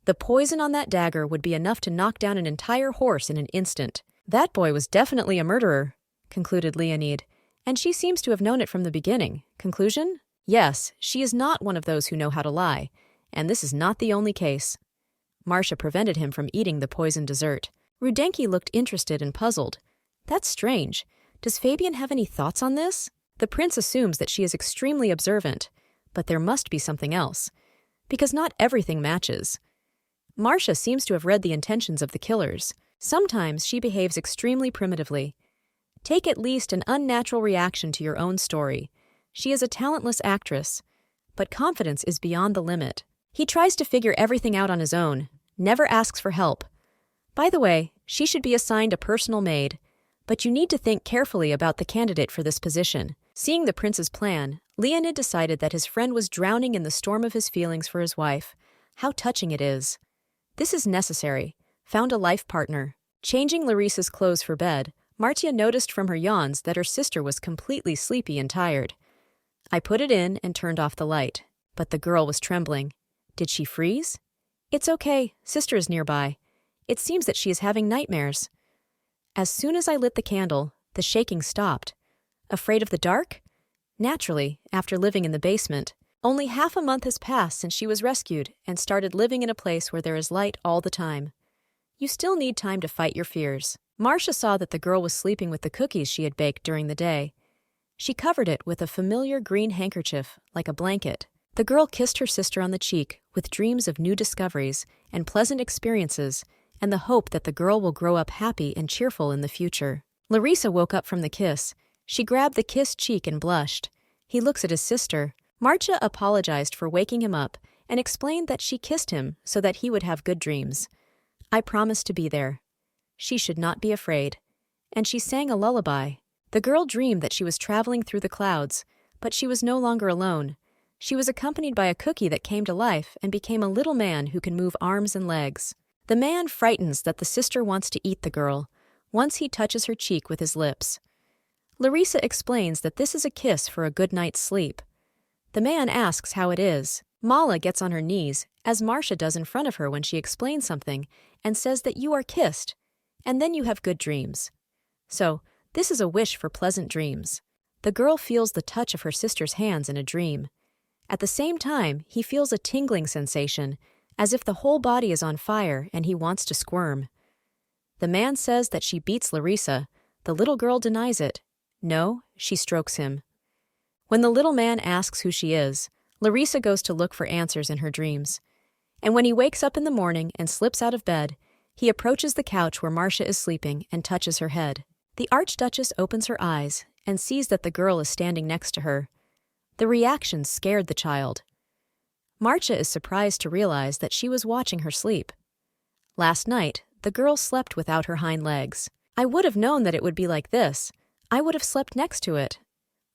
The poison on that dagger would be enough to knock down an entire horse in an instant. That boy was definitely a murderer, concluded Leonid, and she seems to have known it from the beginning. Conclusion? Yes, she is not one of those who know how to lie, and this is not the only case. Marcia prevented him from eating the poisoned dessert. Rudenki looked interested and puzzled. That's strange. Does Fabian have any thoughts on this? The prince assumes that she is extremely observant, but there must be something else, because not everything matches. Marcia seems to have read the intentions of the killers. Sometimes she behaves extremely primitively. Take at least an unnatural reaction to your own story. She is a talentless actress, but confidence is beyond the limit. He tries to figure everything out on his own, never asks for help. By the way, she should be assigned a personal maid, but you need to think carefully about the candidate for this position. Seeing the prince's plan, Leonid decided that his friend was drowning in the storm of his feelings for his wife. How touching it is. This is necessary. Found a life partner. Changing Larissa's clothes for bed, Martia noticed from her yawns that her sister was completely sleepy and tired. I put it in and turned off the light, but the girl was trembling. Did she freeze? It's okay, sister is nearby. It seems that she is having nightmares. As soon as I lit the candle, the shaking stopped. Afraid of the dark? Naturally, after living in the basement. Only half a month has passed since she was rescued and started living in a place where there is light all the time. You still need time to fight your fears. Marcia saw that the girl was sleeping with the cookies she had baked during the day. She covered it with a familiar green handkerchief, like a blanket. The girl kissed her sister on the cheek with dreams of new discoveries and pleasant experiences and the hope that the girl will grow up happy and cheerful in the future. Larissa woke up from the kiss. She grabbed the kissed cheek and blushed. He looks at his sister. Marcia apologized for waking him up and explained that she kissed him so that he would have good dreams. I promised to be there. She should not be afraid. And she sang a lullaby. The girl dreamed that she was traveling through the clouds, but she was no longer alone. She was accompanied by a cookie that came to life and became a little man who can move arms and legs. The man frightens that the sister wants to eat the girl, once he touches her cheek with his lips. Larissa explains that this is a kiss for a good night's sleep. The man asks how it is. Mala gets on her knees, as Marcia does in front of her when she explains something, and says that you are kissed, and then you have good dreams. So, this is a wish for pleasant dreams. The girl feels the touch of her sister's hands in a dream. At the same time, he feels a tingling sensation, as if the whole body is on fire and he wants to squirm. The man says that she beats Larissa. The little girl denies it. No, she strokes him. When the little man asks who she is, Larissa goes to look for answers in her dreams. And when he wakes up in the morning and slips out of bed, he approaches the couch where Marcia is sleeping and touches her head. The Archduchess opens her eyes and sees that the girl is standing next to her. The reaction scared the child. Marcia is surprised to realize that she was watching her sleep. Last night, the girl slept without her hind legs. I would have known that it would be like this. I would have slept next to it.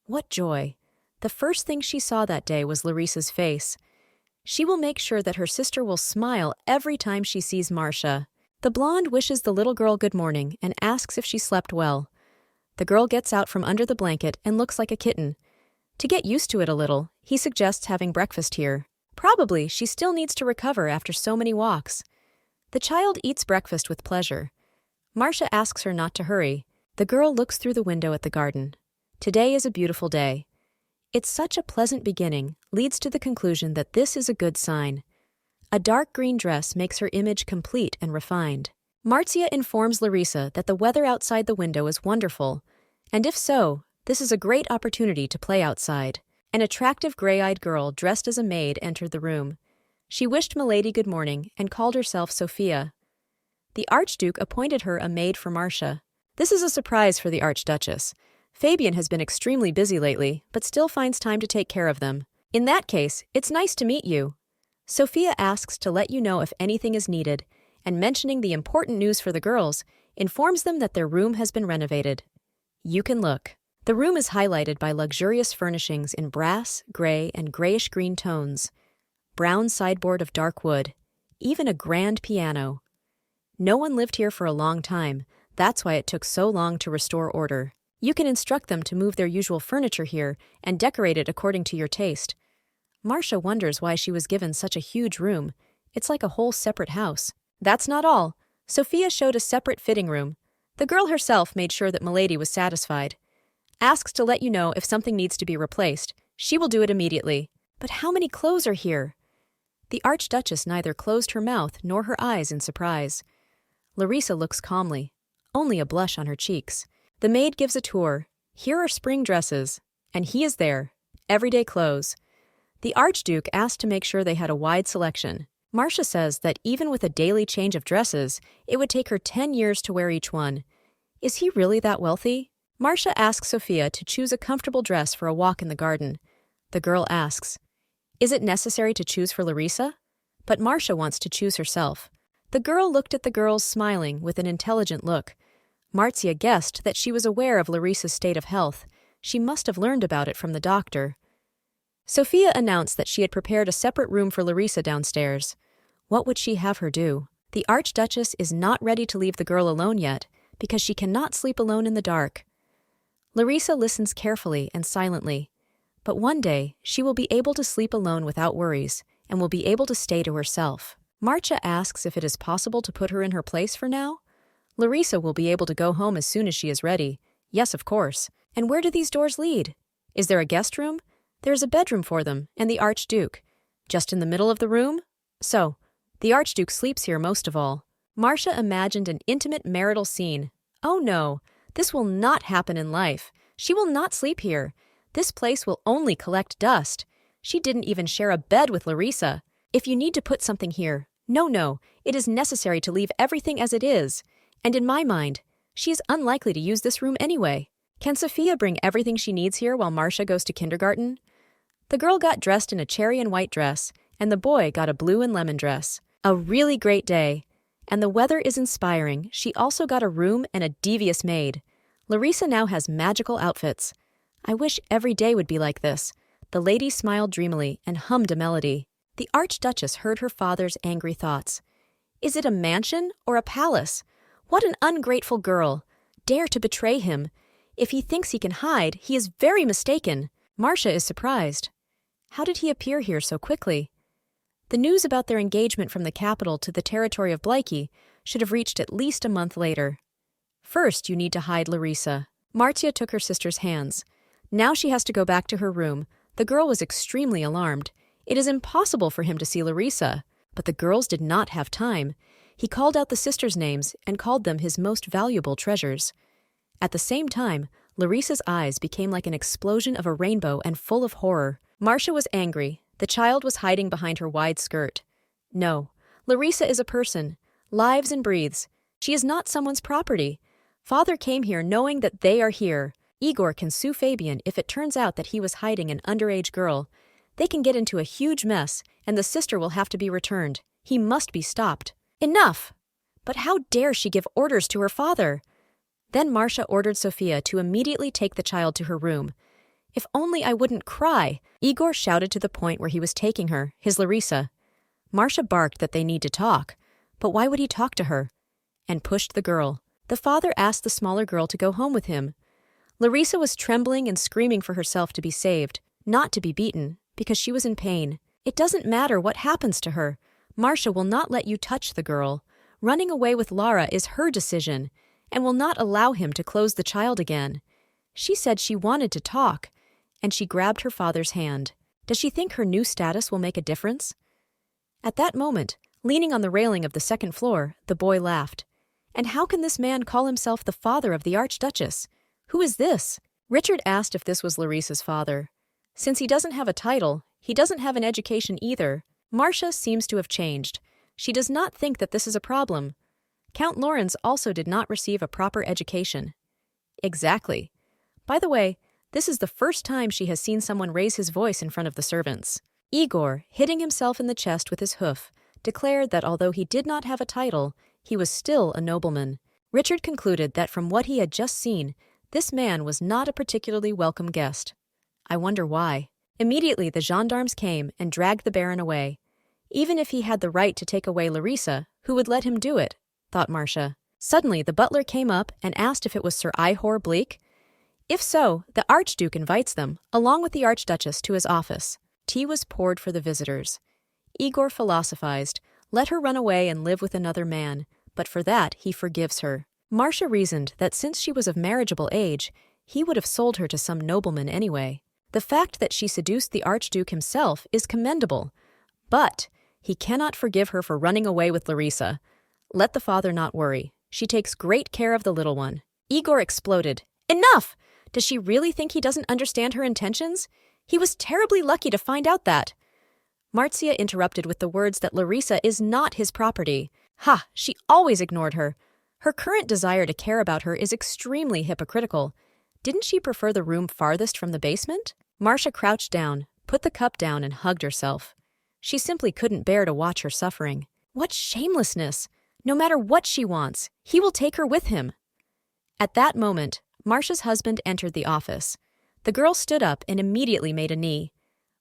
What joy! The first thing she saw that day was Larissa's face. She will make sure that her sister will smile every time she sees Marcia. The blonde wishes the little girl good morning and asks if she slept well. The girl gets out from under the blanket and looks like a kitten. To get used to it a little, he suggests having breakfast here. Probably she still needs to recover after so many walks. The child eats breakfast with pleasure. Marcia asks her not to hurry. The girl looks through the window at the garden. Today is a beautiful day. It's such a pleasant beginning, leads to the conclusion that this is a good sign. A dark green dress makes her image complete and refined. Marcia informs Larissa that the weather outside the window is wonderful, and if so, this is a great opportunity to play outside. An attractive gray-eyed girl dressed as a maid entered the room. She wished Milady good morning and called herself Sophia. The Archduke appointed her a maid for Marcia. This is a surprise for the Archduchess. Fabian has been extremely busy lately, but still finds time to take care of them. In that case, it's nice to meet you. Sophia asks to let you know if anything is needed, and mentioning the important news for the girls, informs them that their room has been renovated. You can look. The room is highlighted by luxurious furnishings in brass, gray, and grayish-green tones. Brown sideboard of dark wood. Even a grand piano. No one lived here for a long time. That's why it took so long to restore order. You can instruct them to move their usual furniture here and decorate it according to your taste. Marcia wonders why she was given such a huge room. It's like a whole separate house. That's not all. Sophia showed a separate fitting room. The girl herself made sure that Milady was satisfied. Asks to let you know if something needs to be replaced. She will do it immediately. But how many clothes are here? The Archduchess neither closed her mouth nor her eyes in surprise. Larissa looks calmly, only a blush on her cheeks. The maid gives a tour. Here are spring dresses. And he is there. Everyday clothes. The Archduke asked to make sure they had a wide selection. Marcia says that even with a daily change of dresses, it would take her 10 years to wear each one. Is he really that wealthy? Marcia asks Sophia to choose a comfortable dress for a walk in the garden. The girl asks, is it necessary to choose for Larissa? But Marcia wants to choose herself. The girl looked at the girls smiling with an intelligent look. Marcia guessed that she was aware of Larissa's state of health. She must have learned about it from the doctor. Sophia announced that she had prepared a separate room for Larissa downstairs. What would she have her do? The Archduchess is not ready to leave the girl alone yet, because she cannot sleep alone in the dark. Larissa listens carefully and silently. But one day, she will be able to sleep alone without worries, and will be able to stay to herself. Marcia asks if it is possible to put her in her place for now. Larissa will be able to go home as soon as she is ready. Yes, of course. And where do these doors lead? Is there a guest room? There is a bedroom for them, and the Archduke. Just in the middle of the room? So, the Archduke sleeps here most of all. Marcia imagined an intimate marital scene. Oh no, this will not happen in life. She will not sleep here. This place will only collect dust. She didn't even share a bed with Larissa. If you need to put something here, no, it is necessary to leave everything as it is. And in my mind, she is unlikely to use this room anyway. Can Sophia bring everything she needs here while Marcia goes to kindergarten? The girl got dressed in a cherry and white dress, and the boy got a blue and lemon dress. A really great day. And the weather is inspiring. She also got a room and a devious maid. Larissa now has magical outfits. I wish every day would be like this. The lady smiled dreamily and hummed a melody. The Archduchess heard her father's angry thoughts. Is it a mansion or a palace? What an ungrateful girl. Dare to betray him. If he thinks he can hide, he is very mistaken. Marcia is surprised. How did he appear here so quickly? The news about their engagement from the capital to the territory of Blighty should have reached at least a month later. First, you need to hide Larissa. Marcia took her sister's hands. Now she has to go back to her room. The girl was extremely alarmed. It is impossible for him to see Larissa. But the girls did not have time. He called out the sisters' names and called them his most valuable treasures. At the same time, Larissa's eyes became like an explosion of a rainbow and full of horror. Marcia was angry. The child was hiding behind her wide skirt. No, Larissa is a person, lives and breathes. She is not someone's property. Father came here knowing that they are here. Igor can sue Fabian if it turns out that he was hiding an underage girl. They can get into a huge mess, and the sister will have to be returned. He must be stopped. Enough! But how dare she give orders to her father? Then Marcia ordered Sophia to immediately take the child to her room. If only I wouldn't cry, Igor shouted to the point where he was taking her, his Larisa. Marcia barked that they need to talk, but why would he talk to her? And pushed the girl. The father asked the smaller girl to go home with him. Larisa was trembling and screaming for herself to be saved, not to be beaten, because she was in pain. It doesn't matter what happens to her. Marcia will not let you touch the girl. Running away with Lara is her decision, and will not allow him to close the child again. She said she wanted to talk, and she grabbed her father's hand. Does she think her new status will make a difference? At that moment, leaning on the railing of the second floor, the boy laughed. And how can this man call himself the father of the Archduchess? Who is this? Richard asked if this was Larisa's father. Since he doesn't have a title, he doesn't have an education either. Marcia seems to have changed. She does not think that this is a problem. Count Lorenz also did not receive a proper education. Exactly. By the way, this is the first time she has seen someone raise his voice in front of the servants. Igor, hitting himself in the chest with his hoof, declared that although he did not have a title, he was still a nobleman. Richard concluded that from what he had just seen, this man was not a particularly welcome guest. I wonder why. Immediately the gendarmes came and dragged the Baron away. Even if he had the right to take away Larisa, who would let him do it? Thought Marcia. Suddenly the butler came up and asked if it was Sir Ihor Bleak. If so, the Archduke invites them, along with the Archduchess, to his office. Tea was poured for the visitors. Igor philosophized, let her run away and live with another man, but for that he forgives her. Marcia reasoned that since she was of marriageable age, he would have sold her to some nobleman anyway. The fact that she seduced the Archduke himself is commendable, but he cannot forgive her for running away with Larisa. Let the father not worry. She takes great care of the little one. Igor exploded. Enough! Does she really think he doesn't understand her intentions? He was terribly lucky to find out that. Marzia interrupted with the words that Larisa is not his property. Ha! She always ignored her. Her current desire to care about her is extremely hypocritical. Didn't she prefer the room farthest from the basement? Marcia crouched down, put the cup down, and hugged herself. She simply couldn't bear to watch her suffering. What shamelessness! No matter what she wants, he will take her with him. At that moment, Marcia's husband entered the office. The girl stood up and immediately made a knee.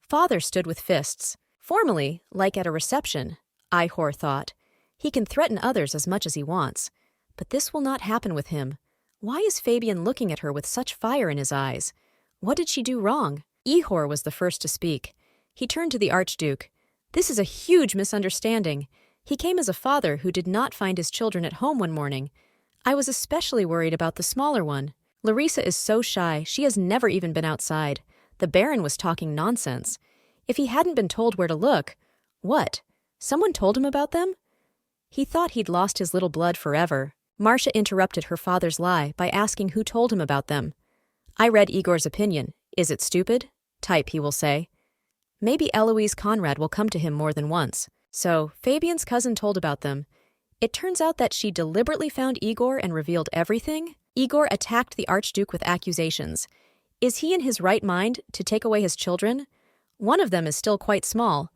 Father stood with fists. Formally, like at a reception, Ihor thought. He can threaten others as much as he wants. But this will not happen with him. Why is Fabian looking at her with such fire in his eyes? What did she do wrong? Ihor was the first to speak. He turned to the Archduke. This is a huge misunderstanding. He came as a father who did not find his children at home one morning. I was especially worried about the smaller one. Larisa is so shy, she has never even been outside. The Baron was talking nonsense. If he hadn't been told where to look, what? Someone told him about them? He thought he'd lost his little blood forever. Marcia interrupted her father's lie by asking who told him about them. I read Igor's opinion. Is it stupid? Type, he will say. Maybe Eloise Conrad will come to him more than once. So, Fabian's cousin told about them. It turns out that she deliberately found Igor and revealed everything. Igor attacked the Archduke with accusations. Is he in his right mind to take away his children? One of them is still quite small.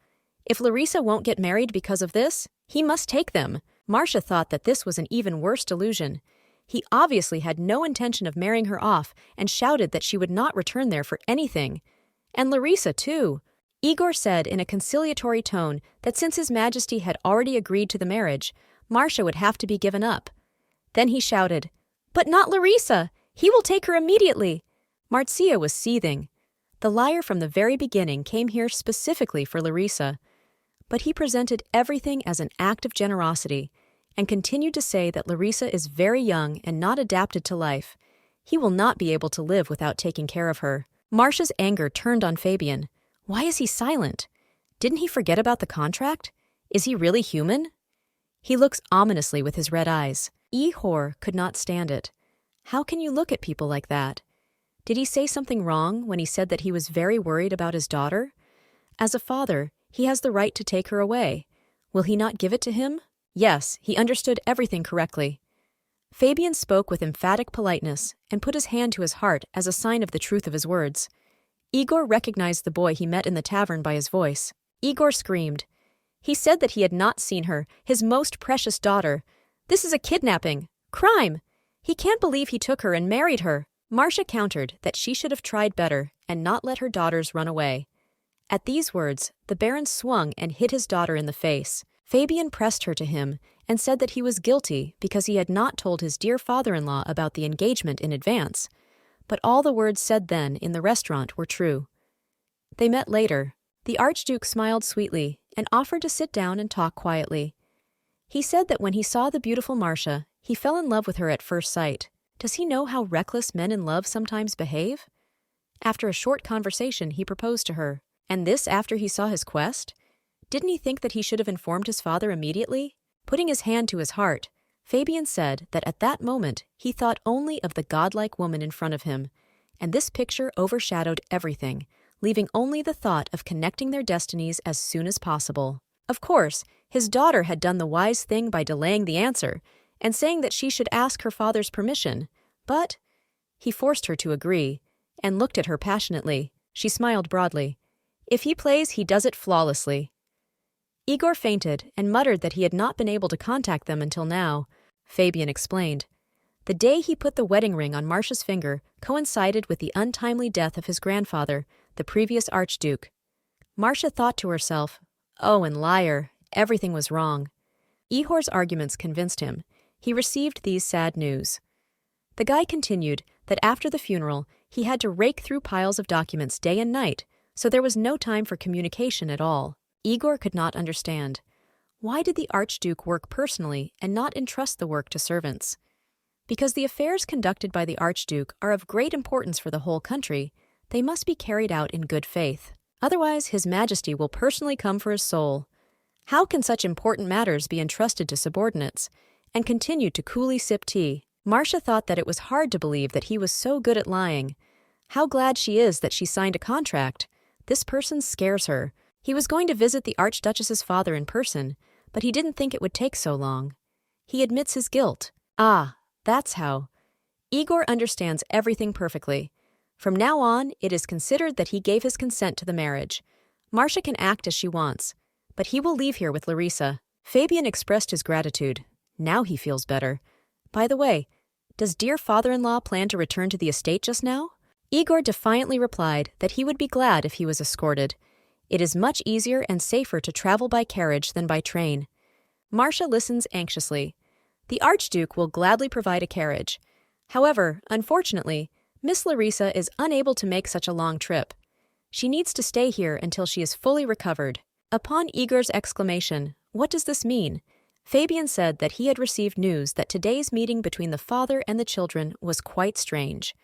If Larisa won't get married because of this, he must take them. Marcia thought that this was an even worse delusion. He obviously had no intention of marrying her off and shouted that she would not return there for anything. And Larisa, too. Igor said in a conciliatory tone that since His Majesty had already agreed to the marriage, Marcia would have to be given up. Then he shouted, But not Larisa! He will take her immediately! Marzia was seething. The liar from the very beginning came here specifically for Larisa. But he presented everything as an act of generosity and continued to say that Larisa is very young and not adapted to life. He will not be able to live without taking care of her. Marcia's anger turned on Fabian. Why is he silent? Didn't he forget about the contract? Is he really human? He looks ominously with his red eyes. Ihor could not stand it. How can you look at people like that? Did he say something wrong when he said that he was very worried about his daughter? As a father, he has the right to take her away. Will he not give it to him? Yes, he understood everything correctly. Fabian spoke with emphatic politeness and put his hand to his heart as a sign of the truth of his words. Igor recognized the boy he met in the tavern by his voice. Igor screamed. He said that he had not seen her, his most precious daughter. This is a kidnapping. Crime! He can't believe he took her and married her. Marcia countered that she should have tried better and not let her daughters run away. At these words, the Baron swung and hit his daughter in the face. Fabian pressed her to him and said that he was guilty because he had not told his dear father-in-law about the engagement in advance. But all the words said then in the restaurant were true. They met later. The Archduke smiled sweetly and offered to sit down and talk quietly. He said that when he saw the beautiful Marcia, he fell in love with her at first sight. Does he know how reckless men in love sometimes behave? After a short conversation, he proposed to her. And this after he saw his quest? Didn't he think that he should have informed his father immediately? Putting his hand to his heart, Fabian said that at that moment he thought only of the godlike woman in front of him, and this picture overshadowed everything, leaving only the thought of connecting their destinies as soon as possible. Of course, his daughter had done the wise thing by delaying the answer and saying that she should ask her father's permission, but he forced her to agree and looked at her passionately. She smiled broadly. If he plays, he does it flawlessly. Igor fainted and muttered that he had not been able to contact them until now. Fabian explained. The day he put the wedding ring on Marcia's finger coincided with the untimely death of his grandfather, the previous Archduke. Marcia thought to herself, "Oh, and liar, everything was wrong." Ihor's arguments convinced him. He received these sad news. The guy continued that after the funeral, he had to rake through piles of documents day and night, so there was no time for communication at all. Igor could not understand. Why did the Archduke work personally and not entrust the work to servants? Because the affairs conducted by the Archduke are of great importance for the whole country, they must be carried out in good faith. Otherwise, His Majesty will personally come for his soul. How can such important matters be entrusted to subordinates? And continued to coolly sip tea. Marcia thought that it was hard to believe that he was so good at lying. How glad she is that she signed a contract. This person scares her. He was going to visit the Archduchess's father in person, but he didn't think it would take so long. He admits his guilt. Ah, that's how. Igor understands everything perfectly. From now on, it is considered that he gave his consent to the marriage. Marcia can act as she wants, but he will leave here with Larissa. Fabian expressed his gratitude. Now he feels better. By the way, does dear father-in-law plan to return to the estate just now? Igor defiantly replied that he would be glad if he was escorted. It is much easier and safer to travel by carriage than by train. Marcia listens anxiously. The Archduke will gladly provide a carriage. However, unfortunately, Miss Larissa is unable to make such a long trip. She needs to stay here until she is fully recovered. Upon Igor's exclamation, "What does this mean?" Fabian said that he had received news that today's meeting between the father and the children was quite strange.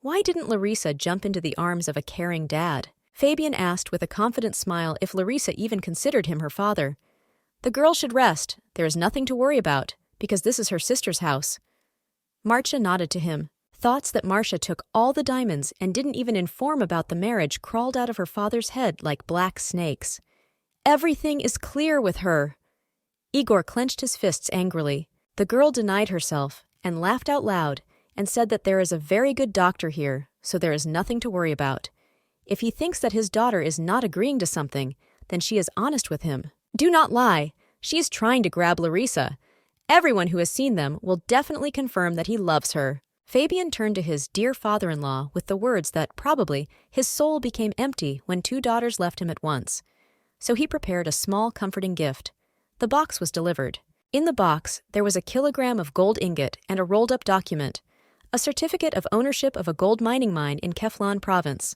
Why didn't Larissa jump into the arms of a caring dad? Fabian asked with a confident smile if Larissa even considered him her father. The girl should rest. There is nothing to worry about, because this is her sister's house. Marcia nodded to him. Thoughts that Marcia took all the diamonds and didn't even inform about the marriage crawled out of her father's head like black snakes. Everything is clear with her. Igor clenched his fists angrily. The girl denied herself and laughed out loud and said that there is a very good doctor here, so there is nothing to worry about. If he thinks that his daughter is not agreeing to something, then she is honest with him. Do not lie. She is trying to grab Larissa. Everyone who has seen them will definitely confirm that he loves her. Fabian turned to his dear father-in-law with the words that probably his soul became empty when two daughters left him at once. So he prepared a small, comforting gift. The box was delivered. In the box, there was a kilogram of gold ingot and a rolled-up document, a certificate of ownership of a gold mining mine in Keflan province.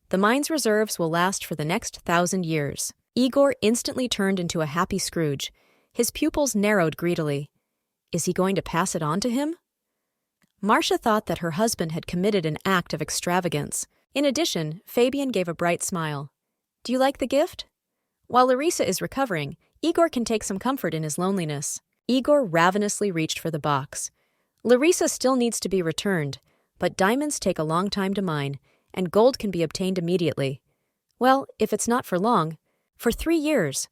The mine's reserves will last for the next 1,000 years. Igor instantly turned into a happy Scrooge. His pupils narrowed greedily. Is he going to pass it on to him? Marcia thought that her husband had committed an act of extravagance. In addition, Fabian gave a bright smile. Do you like the gift? While Larissa is recovering, Igor can take some comfort in his loneliness. Igor ravenously reached for the box. Larissa still needs to be returned, but diamonds take a long time to mine, and gold can be obtained immediately. Well, if it's not for long, for 3 years.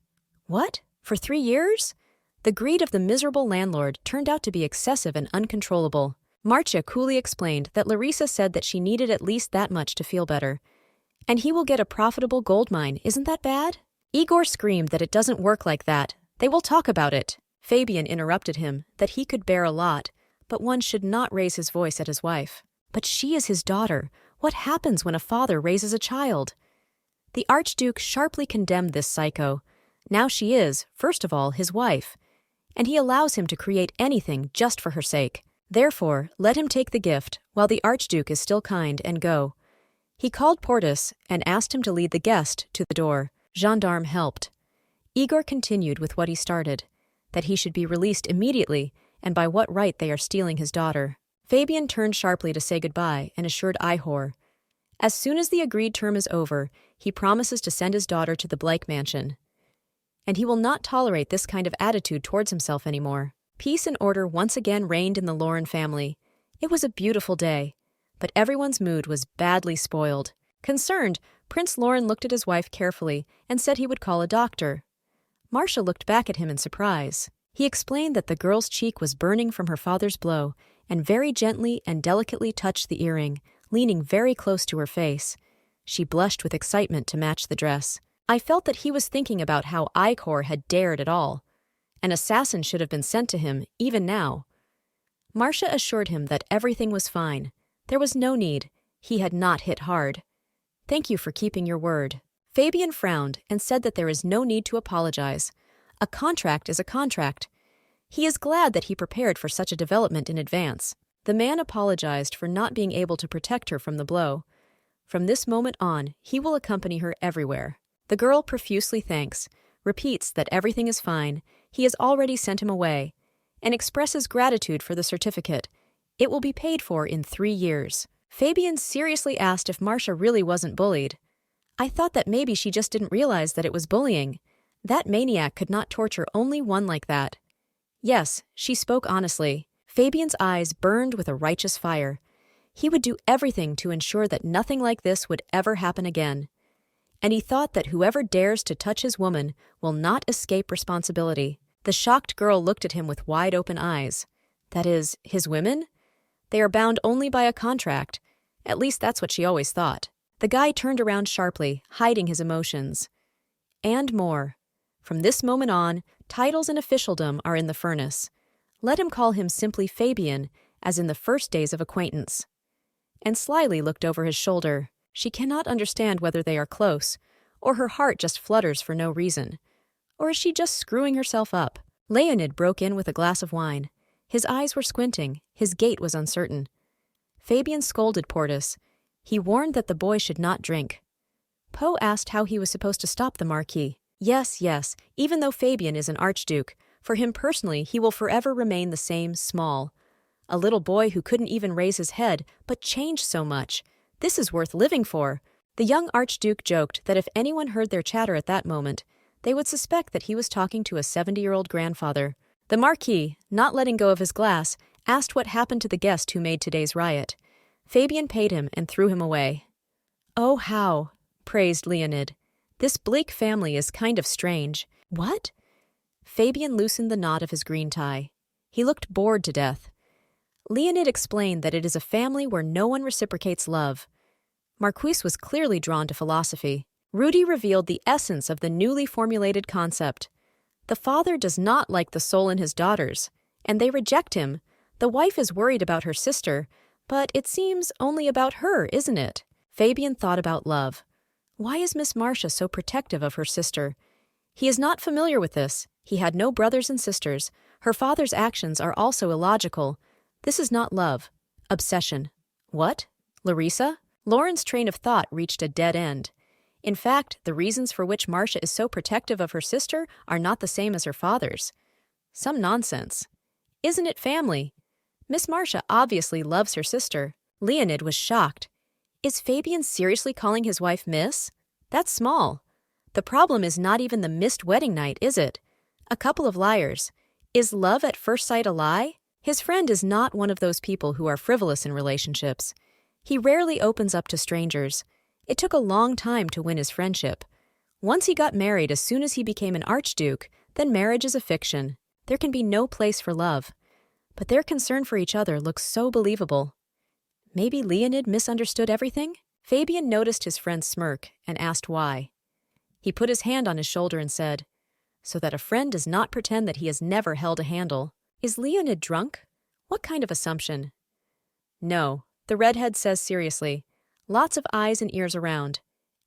What? For 3 years? The greed of the miserable landlord turned out to be excessive and uncontrollable. Marcia coolly explained that Larissa said that she needed at least that much to feel better. And he will get a profitable gold mine, isn't that bad? Igor screamed that it doesn't work like that. They will talk about it. Fabian interrupted him that he could bear a lot, but one should not raise his voice at his wife. But she is his daughter. What happens when a father raises a child? The Archduke sharply condemned this psycho. Now she is, first of all, his wife, and he allows him to create anything just for her sake. Therefore, let him take the gift, while the Archduke is still kind, and go. He called Portus and asked him to lead the guest to the door. Gendarme helped. Igor continued with what he started, that he should be released immediately, and by what right they are stealing his daughter. Fabian turned sharply to say goodbye and assured Ihor. As soon as the agreed term is over, he promises to send his daughter to the Blake mansion. And he will not tolerate this kind of attitude towards himself anymore. Peace and order once again reigned in the Lauren family. It was a beautiful day, but everyone's mood was badly spoiled. Concerned, Prince Lauren looked at his wife carefully and said he would call a doctor. Marcia looked back at him in surprise. He explained that the girl's cheek was burning from her father's blow and very gently and delicately touched the earring, leaning very close to her face. She blushed with excitement to match the dress. I felt that he was thinking about how Ihor had dared at all. An assassin should have been sent to him, even now. Marcia assured him that everything was fine. There was no need. He had not hit hard. Thank you for keeping your word. Fabian frowned and said that there is no need to apologize. A contract is a contract. He is glad that he prepared for such a development in advance. The man apologized for not being able to protect her from the blow. From this moment on, he will accompany her everywhere. The girl profusely thanks, repeats that everything is fine, he has already sent him away, and expresses gratitude for the certificate. It will be paid for in 3 years. Fabian seriously asked if Marcia really wasn't bullied. I thought that maybe she just didn't realize that it was bullying. That maniac could not torture only one like that. Yes, she spoke honestly. Fabian's eyes burned with a righteous fire. He would do everything to ensure that nothing like this would ever happen again. And he thought that whoever dares to touch his woman will not escape responsibility. The shocked girl looked at him with wide-open eyes. That is, his women? They are bound only by a contract. At least that's what she always thought. The guy turned around sharply, hiding his emotions. And more. From this moment on, titles and officialdom are in the furnace. Let him call him simply Fabian, as in the first days of acquaintance. And slyly looked over his shoulder. She cannot understand whether they are close, or her heart just flutters for no reason. Or is she just screwing herself up? Leonid broke in with a glass of wine. His eyes were squinting, his gait was uncertain. Fabian scolded Portus. He warned that the boy should not drink. Poe asked how he was supposed to stop the Marquis. Yes, even though Fabian is an archduke, for him personally he will forever remain the same small. A little boy who couldn't even raise his head, but changed so much. This is worth living for. The young archduke joked that if anyone heard their chatter at that moment, they would suspect that he was talking to a 70-year-old grandfather. The Marquis, not letting go of his glass, asked what happened to the guest who made today's riot. Fabian paid him and threw him away. Oh, how, praised Leonid. This Blake family is kind of strange. What? Fabian loosened the knot of his green tie. He looked bored to death. Leonid explained that it is a family where no one reciprocates love. Marquise was clearly drawn to philosophy. Rudy revealed the essence of the newly formulated concept. The father does not like the soul in his daughters, and they reject him. The wife is worried about her sister, but it seems only about her, isn't it? Fabian thought about love. Why is Miss Marcia so protective of her sister? He is not familiar with this. He had no brothers and sisters. Her father's actions are also illogical. This is not love. Obsession. What? Larissa? Lauren's train of thought reached a dead end. In fact, the reasons for which Marcia is so protective of her sister are not the same as her father's. Some nonsense. Isn't it family? Miss Marcia obviously loves her sister. Leonid was shocked. Is Fabian seriously calling his wife Miss? That's small. The problem is not even the missed wedding night, is it? A couple of liars. Is love at first sight a lie? His friend is not one of those people who are frivolous in relationships. He rarely opens up to strangers. It took a long time to win his friendship. Once he got married as soon as he became an archduke, then marriage is a fiction. There can be no place for love. But their concern for each other looks so believable. Maybe Leonid misunderstood everything? Fabian noticed his friend's smirk and asked why. He put his hand on his shoulder and said, so that a friend does not pretend that he has never held a handle. Is Leonid drunk? What kind of assumption? No, the redhead says seriously. Lots of eyes and ears around.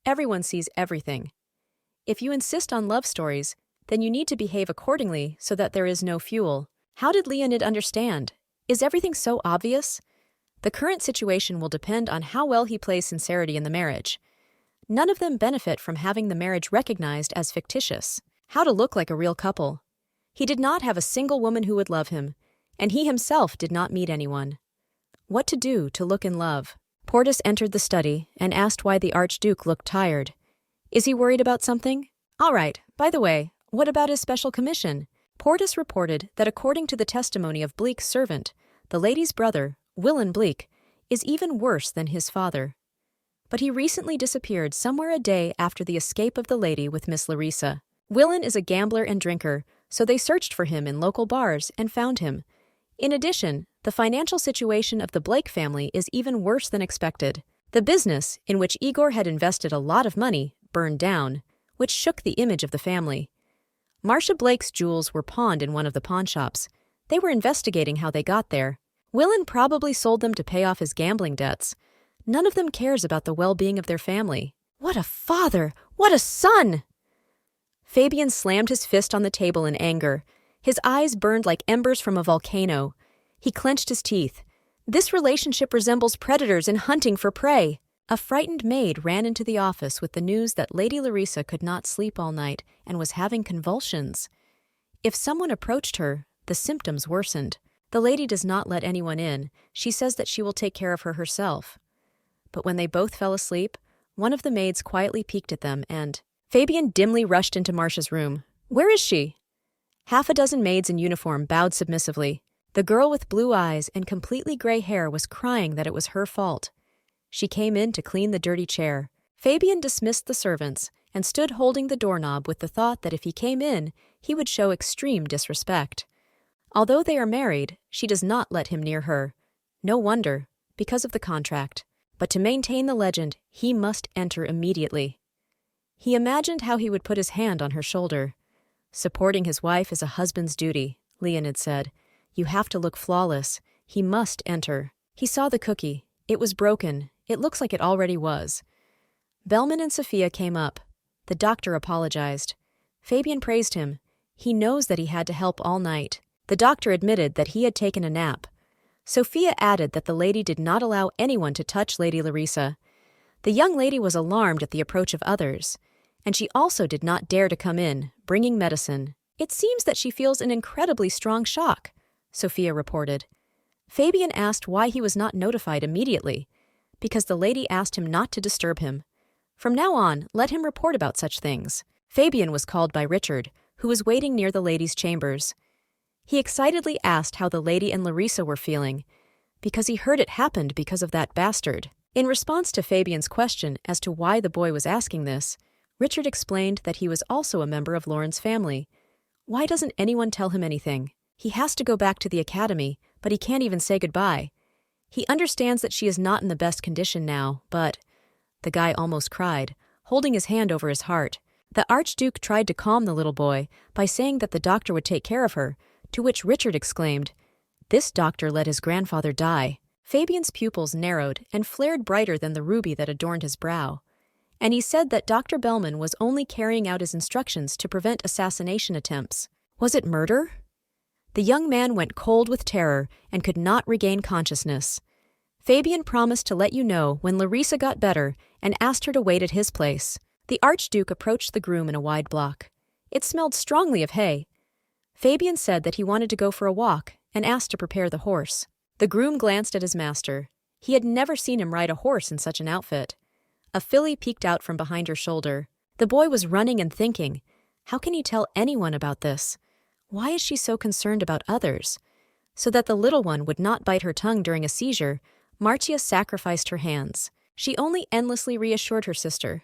Everyone sees everything. If you insist on love stories, then you need to behave accordingly so that there is no fuel. How did Leonid understand? Is everything so obvious? The current situation will depend on how well he plays sincerity in the marriage. None of them benefit from having the marriage recognized as fictitious. How to look like a real couple. He did not have a single woman who would love him, and he himself did not meet anyone. What to do to look in love? Portis entered the study and asked why the Archduke looked tired. Is he worried about something? All right, by the way, what about his special commission? Portis reported that according to the testimony of Bleak's servant, the lady's brother, Willem Bleak, is even worse than his father. But he recently disappeared somewhere a day after the escape of the lady with Miss Larissa. Willem is a gambler and drinker, so they searched for him in local bars and found him. In addition, the financial situation of the Blake family is even worse than expected. The business, in which Igor had invested a lot of money, burned down, which shook the image of the family. Marcia Blake's jewels were pawned in one of the pawnshops. They were investigating how they got there. Willem probably sold them to pay off his gambling debts. None of them cares about the well-being of their family. What a father! What a son! Fabian slammed his fist on the table in anger. His eyes burned like embers from a volcano. He clenched his teeth. This relationship resembles predators in hunting for prey. A frightened maid ran into the office with the news that Lady Larissa could not sleep all night and was having convulsions. If someone approached her, the symptoms worsened. The lady does not let anyone in. She says that she will take care of her herself. But when they both fell asleep, one of the maids quietly peeked at them and Fabian dimly rushed into Marcia's room. Where is she? Half a dozen maids in uniform bowed submissively. The girl with blue eyes and completely gray hair was crying that it was her fault. She came in to clean the dirty chair. Fabian dismissed the servants and stood holding the doorknob with the thought that if he came in, he would show extreme disrespect. Although they are married, she does not let him near her. No wonder, because of the contract. But to maintain the legend, he must enter immediately. He imagined how he would put his hand on her shoulder. Supporting his wife is a husband's duty, Leonid said. You have to look flawless. He must enter. He saw the cookie. It was broken. It looks like it already was. Bellman and Sophia came up. The doctor apologized. Fabian praised him. He knows that he had to help all night. The doctor admitted that he had taken a nap. Sophia added that the lady did not allow anyone to touch Lady Larissa. The young lady was alarmed at the approach of others, and she also did not dare to come in, bringing medicine. It seems that she feels an incredibly strong shock, Sophia reported. Fabian asked why he was not notified immediately, because the lady asked him not to disturb him. From now on, let him report about such things. Fabian was called by Richard, who was waiting near the ladies' chambers. He excitedly asked how the lady and Larissa were feeling, because he heard it happened because of that bastard. In response to Fabian's question as to why the boy was asking this, Richard explained that he was also a member of Lauren's family. Why doesn't anyone tell him anything? He has to go back to the academy, but he can't even say goodbye. He understands that she is not in the best condition now, but... The guy almost cried, holding his hand over his heart. The Archduke tried to calm the little boy by saying that the doctor would take care of her, to which Richard exclaimed, "This doctor let his grandfather die." Fabian's pupils narrowed and flared brighter than the ruby that adorned his brow. And he said that Dr. Bellman was only carrying out his instructions to prevent assassination attempts. Was it murder? The young man went cold with terror and could not regain consciousness. Fabian promised to let you know when Larissa got better and asked her to wait at his place. The Archduke approached the groom in a wide block. It smelled strongly of hay. Fabian said that he wanted to go for a walk and asked to prepare the horse. The groom glanced at his master. He had never seen him ride a horse in such an outfit. A filly peeked out from behind her shoulder. The boy was running and thinking, how can he tell anyone about this? Why is she so concerned about others? So that the little one would not bite her tongue during a seizure, Marcia sacrificed her hands. She only endlessly reassured her sister.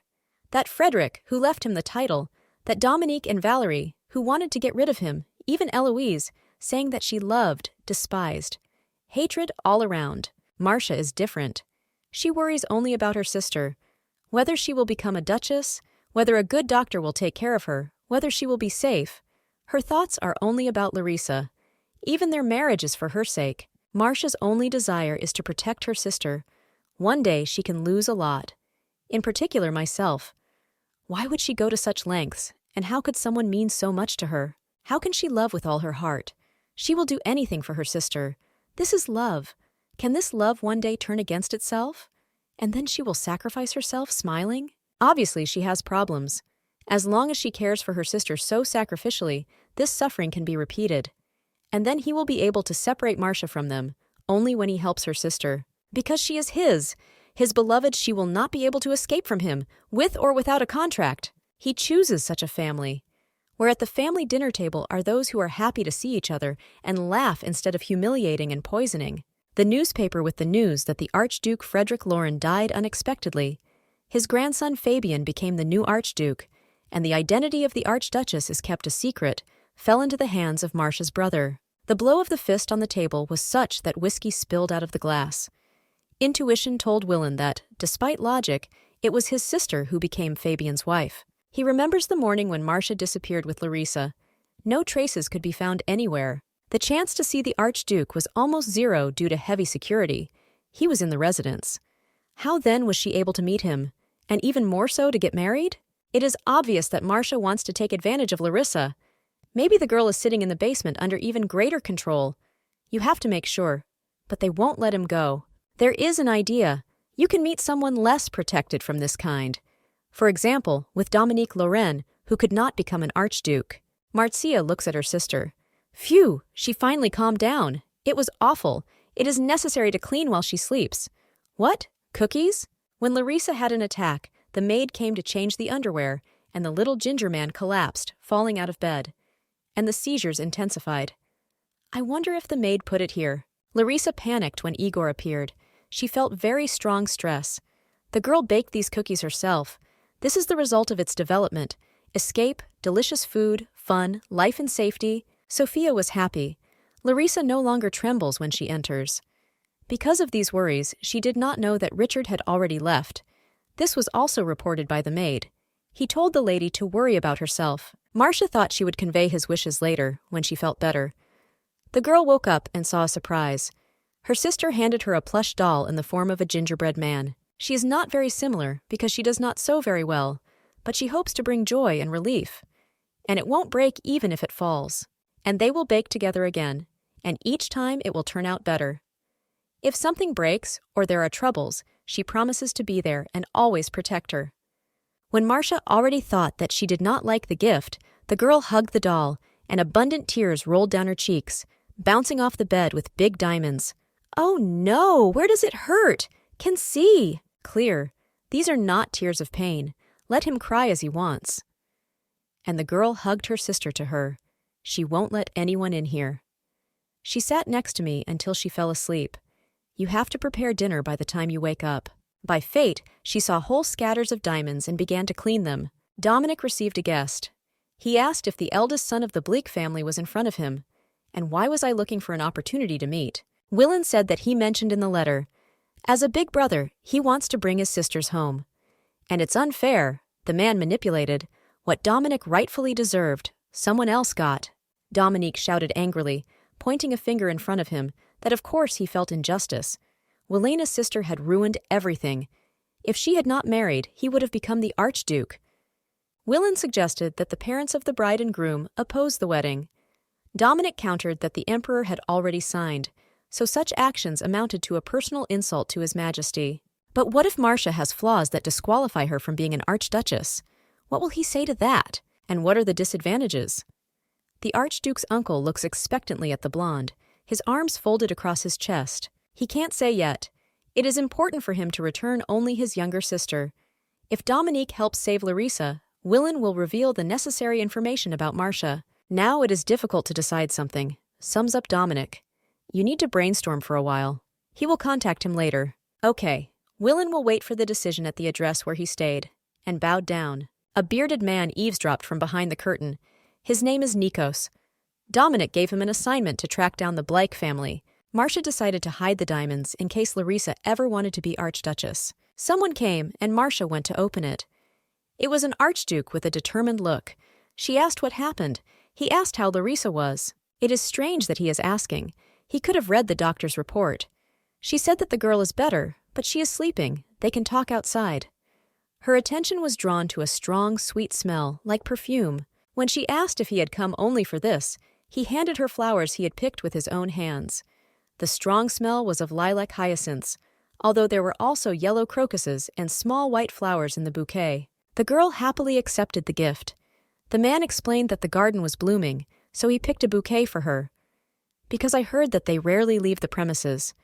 That Frederick, who left him the title, that Dominique and Valerie, who wanted to get rid of him, even Eloise, saying that she loved, despised. Hatred all around. Marcia is different. She worries only about her sister. Whether she will become a duchess, whether a good doctor will take care of her, whether she will be safe. Her thoughts are only about Larissa. Even their marriage is for her sake. Marcia's only desire is to protect her sister. One day she can lose a lot. In particular, myself. Why would she go to such lengths, and how could someone mean so much to her? How can she love with all her heart? She will do anything for her sister. This is love. Can this love one day turn against itself? And then she will sacrifice herself, smiling? Obviously, she has problems. As long as she cares for her sister so sacrificially, this suffering can be repeated. And then he will be able to separate Marcia from them, only when he helps her sister. Because she is his beloved, she will not be able to escape from him, with or without a contract. He chooses such a family, where at the family dinner table are those who are happy to see each other and laugh instead of humiliating and poisoning. The newspaper with the news that the Archduke Frederick Lauren died unexpectedly. His grandson Fabian became the new Archduke, and the identity of the Archduchess is kept a secret, fell into the hands of Marcia's brother. The blow of the fist on the table was such that whiskey spilled out of the glass. Intuition told Willem that, despite logic, it was his sister who became Fabian's wife. He remembers the morning when Marcia disappeared with Larissa. No traces could be found anywhere. The chance to see the Archduke was almost zero due to heavy security. He was in the residence. How then was she able to meet him, and even more so to get married? It is obvious that Marcia wants to take advantage of Larissa. Maybe the girl is sitting in the basement under even greater control. You have to make sure. But they won't let him go. There is an idea. You can meet someone less protected from this kind. For example, with Dominique Lorraine, who could not become an archduke. Marcia looks at her sister. Phew, she finally calmed down. It was awful. It is necessary to clean while she sleeps. What? Cookies? When Larissa had an attack, the maid came to change the underwear, and the little ginger man collapsed, falling out of bed. And the seizures intensified. I wonder if the maid put it here. Larissa panicked when Igor appeared. She felt very strong stress. The girl baked these cookies herself. This is the result of its development. Escape, delicious food, fun, life and safety. Sophia was happy. Larissa no longer trembles when she enters. Because of these worries, she did not know that Richard had already left. This was also reported by the maid. He told the lady to worry about herself. Marcia thought she would convey his wishes later, when she felt better. The girl woke up and saw a surprise. Her sister handed her a plush doll in the form of a gingerbread man. She is not very similar because she does not sew very well, but she hopes to bring joy and relief. And it won't break even if it falls. And they will bake together again, and each time it will turn out better. If something breaks or there are troubles, she promises to be there and always protect her. When Marcia already thought that she did not like the gift, the girl hugged the doll, and abundant tears rolled down her cheeks, bouncing off the bed with big diamonds. Oh no, where does it hurt? Can see. Clear. These are not tears of pain. Let him cry as he wants. And the girl hugged her sister to her. She won't let anyone in here. She sat next to me until she fell asleep. You have to prepare dinner by the time you wake up. By fate, she saw whole scatters of diamonds and began to clean them. Dominic received a guest. He asked if the eldest son of the Bleak family was in front of him. And why was I looking for an opportunity to meet? Willem said that he mentioned in the letter, as a big brother, he wants to bring his sisters home. And it's unfair, the man manipulated, what Dominic rightfully deserved, someone else got. Dominique shouted angrily, pointing a finger in front of him, that of course he felt injustice. Welena's sister had ruined everything. If she had not married, he would have become the Archduke. Willem suggested that the parents of the bride and groom oppose the wedding. Dominic countered that the emperor had already signed, so such actions amounted to a personal insult to His Majesty. But what if Marcia has flaws that disqualify her from being an archduchess? What will he say to that? And what are the disadvantages? The Archduke's uncle looks expectantly at the blonde, his arms folded across his chest. He can't say yet. It is important for him to return only his younger sister. If Dominique helps save Larissa, Willem will reveal the necessary information about Marcia. Now it is difficult to decide something, sums up Dominic. You need to brainstorm for a while. He will contact him later. Okay. Willem will wait for the decision at the address where he stayed, and bowed down. A bearded man eavesdropped from behind the curtain. His name is Nikos. Dominic gave him an assignment to track down the Blake family. Marcia decided to hide the diamonds in case Larissa ever wanted to be Archduchess. Someone came, and Marcia went to open it. It was an archduke with a determined look. She asked what happened. He asked how Larissa was. It is strange that he is asking. He could have read the doctor's report. She said that the girl is better, but she is sleeping. They can talk outside. Her attention was drawn to a strong, sweet smell, like perfume. When she asked if he had come only for this, he handed her flowers he had picked with his own hands. The strong smell was of lilac hyacinths, although there were also yellow crocuses and small white flowers in the bouquet. The girl happily accepted the gift. The man explained that the garden was blooming, so he picked a bouquet for her. Because I heard that they rarely leave the premises.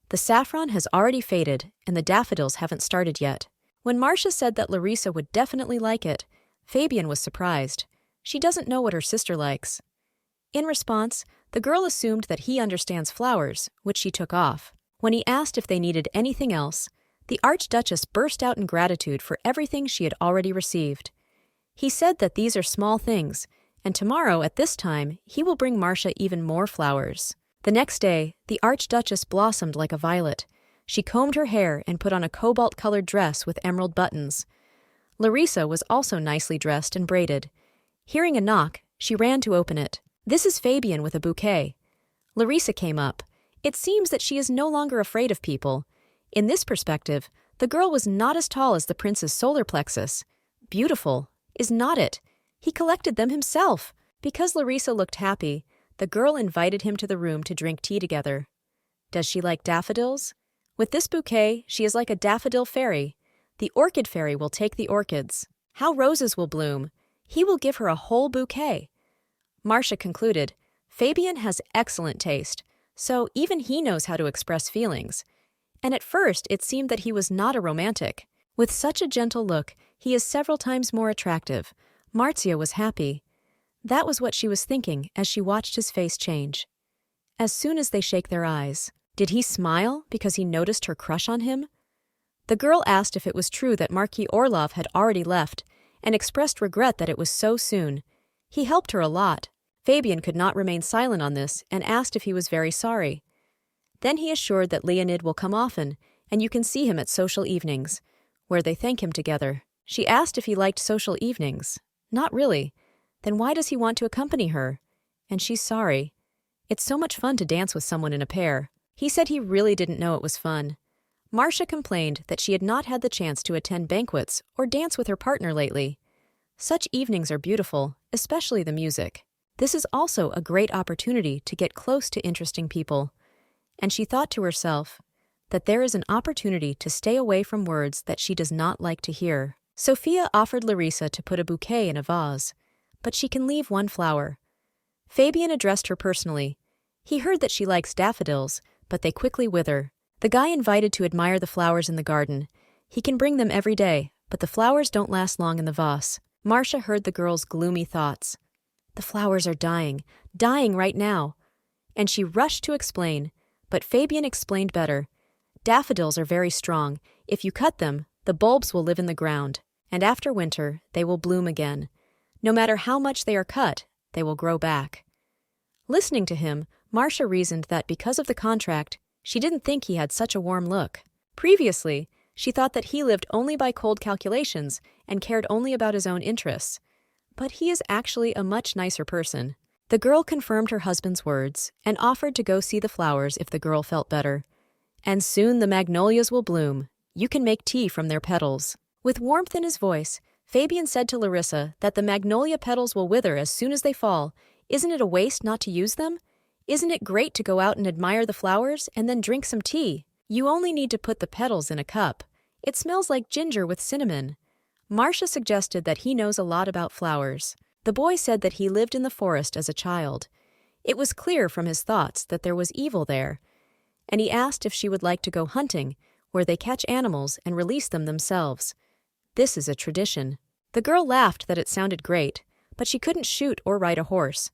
The saffron has already faded, and the daffodils haven't started yet. When Marcia said that Larissa would definitely like it, Fabian was surprised. She doesn't know what her sister likes. In response, the girl assumed that he understands flowers, which she took off. When he asked if they needed anything else, the Archduchess burst out in gratitude for everything she had already received. He said that these are small things, and tomorrow at this time he will bring Marcia even more flowers. The next day, the Archduchess blossomed like a violet. She combed her hair and put on a cobalt-colored dress with emerald buttons. Larissa was also nicely dressed and braided. Hearing a knock, she ran to open it. This is Fabian with a bouquet. Larissa came up. It seems that she is no longer afraid of people. In this perspective, the girl was not as tall as the prince's solar plexus. Beautiful, is not it? He collected them himself. Because Larissa looked happy, the girl invited him to the room to drink tea together. Does she like daffodils? With this bouquet, she is like a daffodil fairy. The orchid fairy will take the orchids. How roses will bloom. He will give her a whole bouquet. Marcia concluded, Fabian has excellent taste, so even he knows how to express feelings. And at first it seemed that he was not a romantic. With such a gentle look, he is several times more attractive. Marzia was happy. That was what she was thinking as she watched his face change. As soon as they shake their eyes, did he smile because he noticed her crush on him? The girl asked if it was true that Marquis Orlov had already left, and expressed regret that it was so soon. He helped her a lot. Fabian could not remain silent on this and asked if he was very sorry. Then he assured that Leonid will come often, and you can see him at social evenings, where they thank him together. She asked if he liked social evenings. Not really. Then why does he want to accompany her? And she's sorry. It's so much fun to dance with someone in a pair. He said he really didn't know it was fun. Marcia complained that she had not had the chance to attend banquets or dance with her partner lately. Such evenings are beautiful, especially the music. This is also a great opportunity to get close to interesting people. And she thought to herself that there is an opportunity to stay away from words that she does not like to hear. Sophia offered Larissa to put a bouquet in a vase, but she can leave one flower. Fabian addressed her personally. He heard that she likes daffodils, but they quickly wither. The guy invited to admire the flowers in the garden. He can bring them every day, but the flowers don't last long in the vase. Marcia heard the girl's gloomy thoughts. The flowers are dying right now. And she rushed to explain, but Fabian explained better. Daffodils are very strong. If you cut them, the bulbs will live in the ground, and after winter, they will bloom again. No matter how much they are cut, they will grow back. Listening to him, Marcia reasoned that because of the contract, she didn't think he had such a warm look. Previously, she thought that he lived only by cold calculations and cared only about his own interests. But he is actually a much nicer person. The girl confirmed her husband's words and offered to go see the flowers if the girl felt better. And soon the magnolias will bloom. You can make tea from their petals. With warmth in his voice, Fabian said to Larissa that the magnolia petals will wither as soon as they fall. Isn't it a waste not to use them? Isn't it great to go out and admire the flowers and then drink some tea? You only need to put the petals in a cup. It smells like ginger with cinnamon. Marcia suggested that he knows a lot about flowers. The boy said that he lived in the forest as a child. It was clear from his thoughts that there was evil there, and he asked if she would like to go hunting, where they catch animals and release them themselves. This is a tradition. The girl laughed that it sounded great, but she couldn't shoot or ride a horse.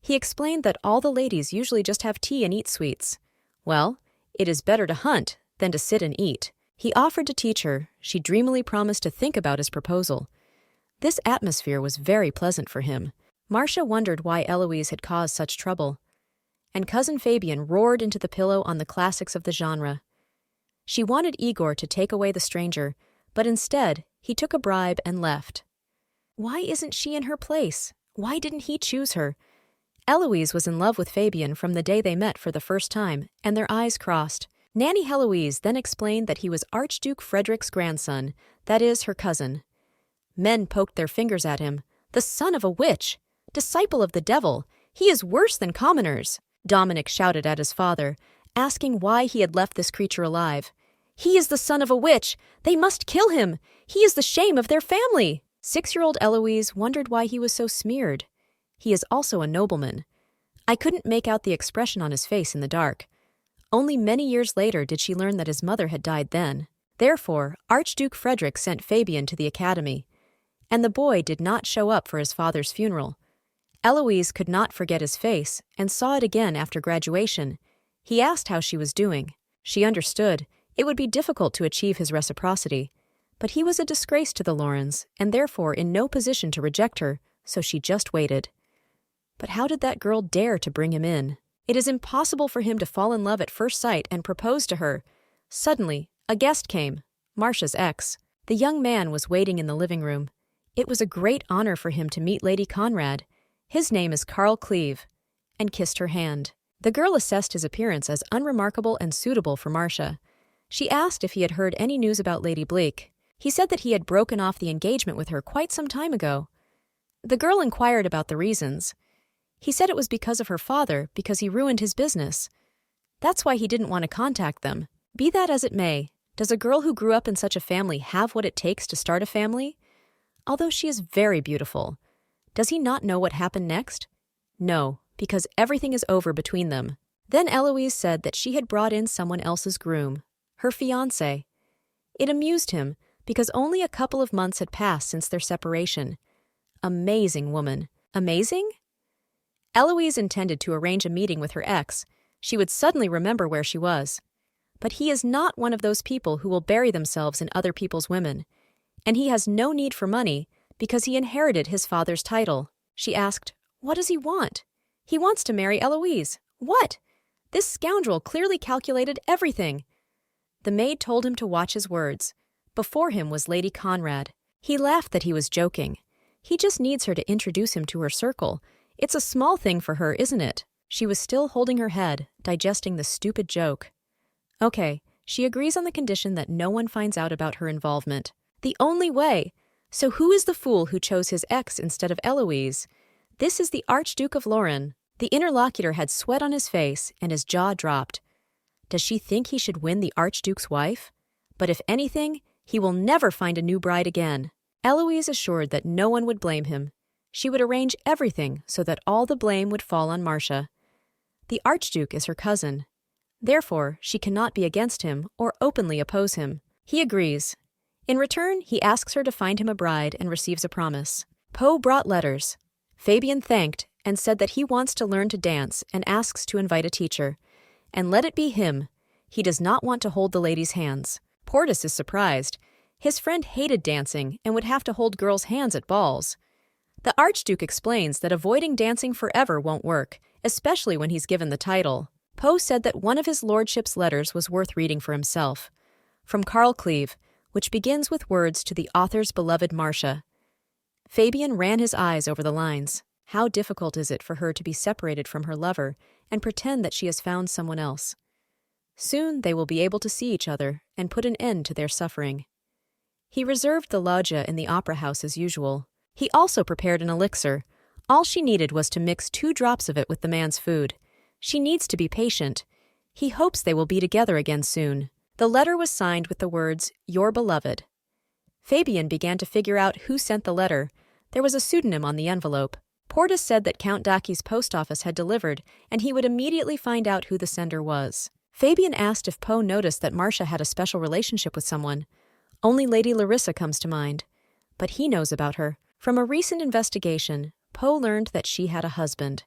He explained that all the ladies usually just have tea and eat sweets. Well, it is better to hunt than to sit and eat. He offered to teach her. She dreamily promised to think about his proposal. This atmosphere was very pleasant for him. Marcia wondered why Eloise had caused such trouble. And Cousin Fabian roared into the pillow on the classics of the genre. She wanted Igor to take away the stranger, but instead, he took a bribe and left. Why isn't she in her place? Why didn't he choose her? Eloise was in love with Fabian from the day they met for the first time, and their eyes crossed. Nanny Heloise then explained that he was Archduke Frederick's grandson, that is, her cousin. Men poked their fingers at him. The son of a witch! Disciple of the devil! He is worse than commoners! Dominic shouted at his father, asking why he had left this creature alive. He is the son of a witch! They must kill him! He is the shame of their family! 6-year-old Eloise wondered why he was so smeared. He is also a nobleman. I couldn't make out the expression on his face in the dark. Only many years later did she learn that his mother had died then. Therefore, Archduke Frederick sent Fabian to the academy, and the boy did not show up for his father's funeral. Eloise could not forget his face and saw it again after graduation. He asked how she was doing. She understood it would be difficult to achieve his reciprocity, but he was a disgrace to the Lorens and therefore in no position to reject her, so she just waited. But how did that girl dare to bring him in? It is impossible for him to fall in love at first sight and propose to her. Suddenly, a guest came, Marcia's ex. The young man was waiting in the living room. It was a great honor for him to meet Lady Conrad. His name is Karl Cleve, and kissed her hand. The girl assessed his appearance as unremarkable and suitable for Marcia. She asked if he had heard any news about Lady Bleak. He said that he had broken off the engagement with her quite some time ago. The girl inquired about the reasons. He said it was because of her father, because he ruined his business. That's why he didn't want to contact them. Be that as it may, does a girl who grew up in such a family have what it takes to start a family? Although she is very beautiful. Does he not know what happened next? No, because everything is over between them. Then Eloise said that she had brought in someone else's groom, her fiancé. It amused him, because only a couple of months had passed since their separation. Amazing woman. Amazing? Eloise intended to arrange a meeting with her ex. She would suddenly remember where she was. But he is not one of those people who will bury themselves in other people's women. And he has no need for money, because he inherited his father's title. She asked, "What does he want?" "He wants to marry Eloise." "What?" This scoundrel clearly calculated everything. The maid told him to watch his words. Before him was Lady Conrad. He laughed that he was joking. He just needs her to introduce him to her circle. It's a small thing for her, isn't it? She was still holding her head, digesting the stupid joke. Okay, she agrees on the condition that no one finds out about her involvement. The only way! So who is the fool who chose his ex instead of Eloise? This is the Archduke of Lorraine. The interlocutor had sweat on his face, and his jaw dropped. Does she think he should win the Archduke's wife? But if anything, he will never find a new bride again. Eloise assured that no one would blame him. She would arrange everything so that all the blame would fall on Marcia. The Archduke is her cousin. Therefore, she cannot be against him or openly oppose him. He agrees. In return, he asks her to find him a bride and receives a promise. Poe brought letters. Fabian thanked and said that he wants to learn to dance and asks to invite a teacher. And let it be him. He does not want to hold the lady's hands. Portus is surprised. His friend hated dancing and would have to hold girls' hands at balls. The Archduke explains that avoiding dancing forever won't work, especially when he's given the title. Poe said that one of his lordship's letters was worth reading for himself. From Karl Cleve, which begins with words to the author's beloved Marcia. Fabian ran his eyes over the lines. How difficult is it for her to be separated from her lover and pretend that she has found someone else? Soon they will be able to see each other and put an end to their suffering. He reserved the loggia in the opera house as usual. He also prepared an elixir. All she needed was to mix 2 drops of it with the man's food. She needs to be patient. He hopes they will be together again soon. The letter was signed with the words, "Your beloved." Fabian began to figure out who sent the letter. There was a pseudonym on the envelope. Portus said that Count Daci's post office had delivered, and he would immediately find out who the sender was. Fabian asked if Poe noticed that Marcia had a special relationship with someone. Only Lady Larissa comes to mind. But he knows about her. From a recent investigation, Poe learned that she had a husband.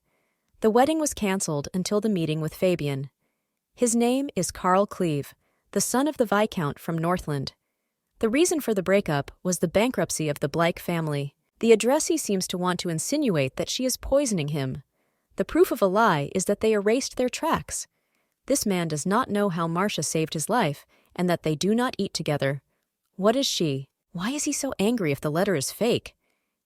The wedding was cancelled until the meeting with Fabian. His name is Karl Cleve, the son of the Viscount from Northland. The reason for the breakup was the bankruptcy of the Bleik family. The addressee seems to want to insinuate that she is poisoning him. The proof of a lie is that they erased their tracks. This man does not know how Marcia saved his life, and that they do not eat together. What is she? Why is he so angry if the letter is fake?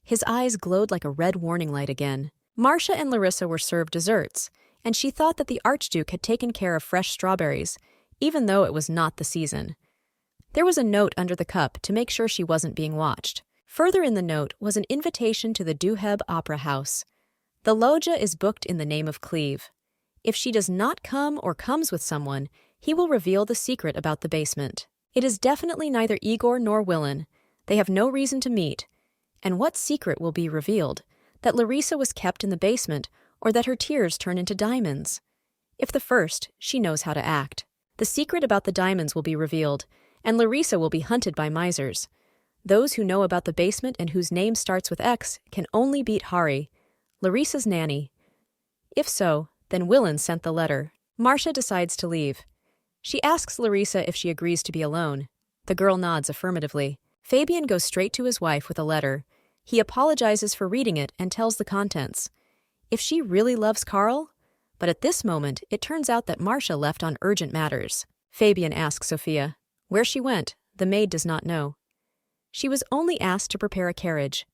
His eyes glowed like a red warning light again. Marcia and Larissa were served desserts, and she thought that the Archduke had taken care of fresh strawberries. even though it was not the season. There was a note under the cup to make sure she wasn't being watched. Further in the note was an invitation to the Duheb Opera House. The loggia is booked in the name of Cleve. If she does not come or comes with someone, he will reveal the secret about the basement. It is definitely neither Igor nor Willin. They have no reason to meet. And what secret will be revealed? That Larissa was kept in the basement, or that her tears turn into diamonds? If the first, she knows how to act. The secret about the diamonds will be revealed, and Larissa will be hunted by misers. Those who know about the basement and whose name starts with X can only beat Hari, Larissa's nanny. If so, then Willin sent the letter. Marcia decides to leave. She asks Larissa if she agrees to be alone. The girl nods affirmatively. Fabian goes straight to his wife with a letter. He apologizes for reading it and tells the contents. If she really loves Carl? But at this moment, it turns out that Marcia left on urgent matters. Fabian asks Sophia. Where she went, the maid does not know. She was only asked to prepare a carriage.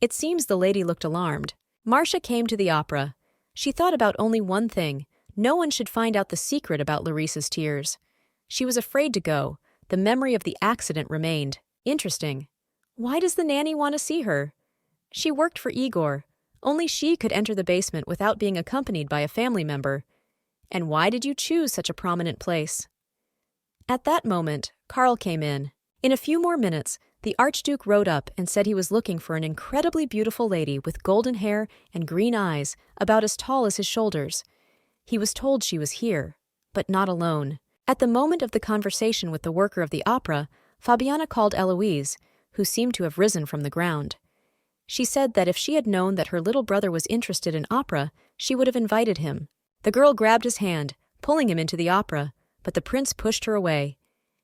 It seems the lady looked alarmed. Marcia came to the opera. She thought about only one thing. No one should find out the secret about Larissa's tears. She was afraid to go. The memory of the accident remained. Interesting. Why does the nanny want to see her? She worked for Igor. Only she could enter the basement without being accompanied by a family member. And why did you choose such a prominent place? At that moment, Carl came in. In a few more minutes, the Archduke rode up and said he was looking for an incredibly beautiful lady with golden hair and green eyes, about as tall as his shoulders. He was told she was here, but not alone. At the moment of the conversation with the worker of the opera, Fabiana called Eloise, who seemed to have risen from the ground. She said that if she had known that her little brother was interested in opera, she would have invited him. The girl grabbed his hand, pulling him into the opera, but the prince pushed her away.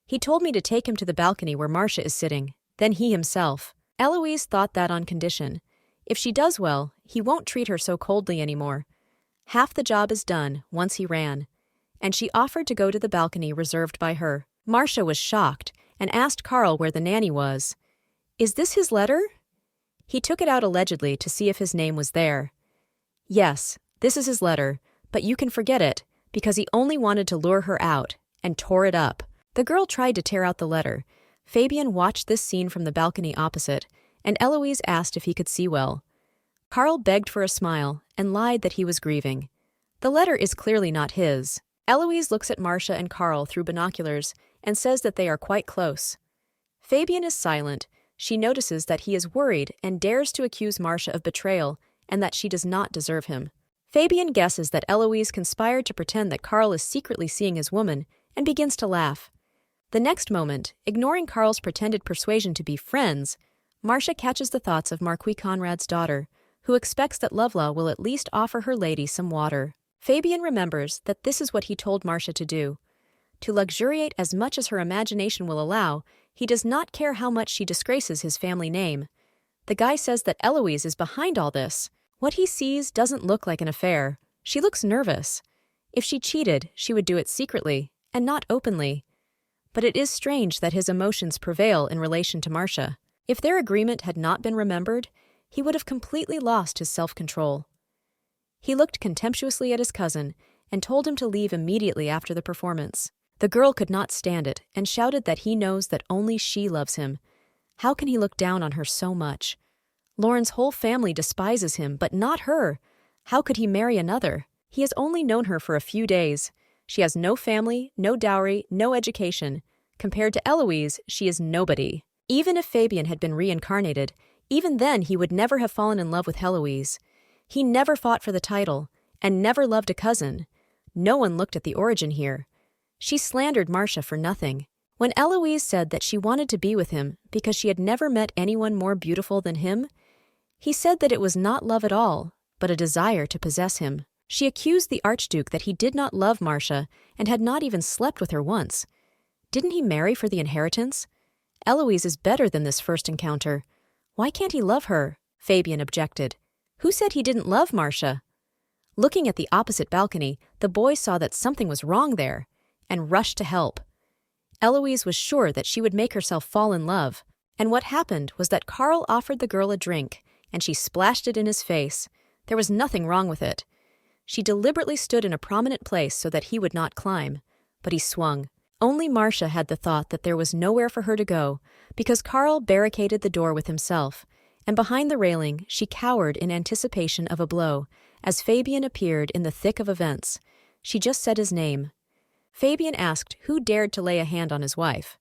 He told me to take him to the balcony where Marcia is sitting, then he himself. Eloise thought that on condition. If she does well, he won't treat her so coldly anymore. Half the job is done, once he ran. And she offered to go to the balcony reserved by her. Marcia was shocked and asked Carl where the nanny was. Is this his letter? He took it out allegedly to see if his name was there. Yes, this is his letter, but you can forget it, because he only wanted to lure her out, and tore it up. The girl tried to tear out the letter. Fabian watched this scene from the balcony opposite, and Eloise asked if he could see well. Carl begged for a smile and lied that he was grieving. The letter is clearly not his. Eloise looks at Marcia and Carl through binoculars and says that they are quite close. Fabian is silent. She notices that he is worried and dares to accuse Marcia of betrayal and that she does not deserve him. Fabian guesses that Eloise conspired to pretend that Carl is secretly seeing his woman and begins to laugh. The next moment, ignoring Carl's pretended persuasion to be friends, Marcia catches the thoughts of Marquis Conrad's daughter, who expects that Lovelaw will at least offer her lady some water. Fabian remembers that this is what he told Marcia to do. To luxuriate as much as her imagination will allow, he does not care how much she disgraces his family name. The guy says that Eloise is behind all this. What he sees doesn't look like an affair. She looks nervous. If she cheated, she would do it secretly, and not openly. But it is strange that his emotions prevail in relation to Marcia. If their agreement had not been remembered, he would have completely lost his self-control. He looked contemptuously at his cousin and told him to leave immediately after the performance. The girl could not stand it and shouted that he knows that only she loves him. How can he look down on her so much? Lauren's whole family despises him, but not her. How could he marry another? He has only known her for a few days. She has no family, no dowry, no education. Compared to Eloise, she is nobody. Even if Fabian had been reincarnated, even then he would never have fallen in love with Heloise. He never fought for the title, and never loved a cousin. No one looked at the origin here. She slandered Marcia for nothing. When Eloise said that she wanted to be with him because she had never met anyone more beautiful than him, he said that it was not love at all, but a desire to possess him. She accused the Archduke that he did not love Marcia and had not even slept with her once. Didn't he marry for the inheritance? Eloise is better than this first encounter. Why can't he love her? Fabian objected. Who said he didn't love Marcia? Looking at the opposite balcony, the boy saw that something was wrong there, and rushed to help. Eloise was sure that she would make herself fall in love, and what happened was that Carl offered the girl a drink, and she splashed it in his face. There was nothing wrong with it. She deliberately stood in a prominent place so that he would not climb, but he swung. Only Marcia had the thought that there was nowhere for her to go, because Carl barricaded the door with himself, and behind the railing she cowered in anticipation of a blow, as Fabian appeared in the thick of events. She just said his name. Fabian asked who dared to lay a hand on his wife.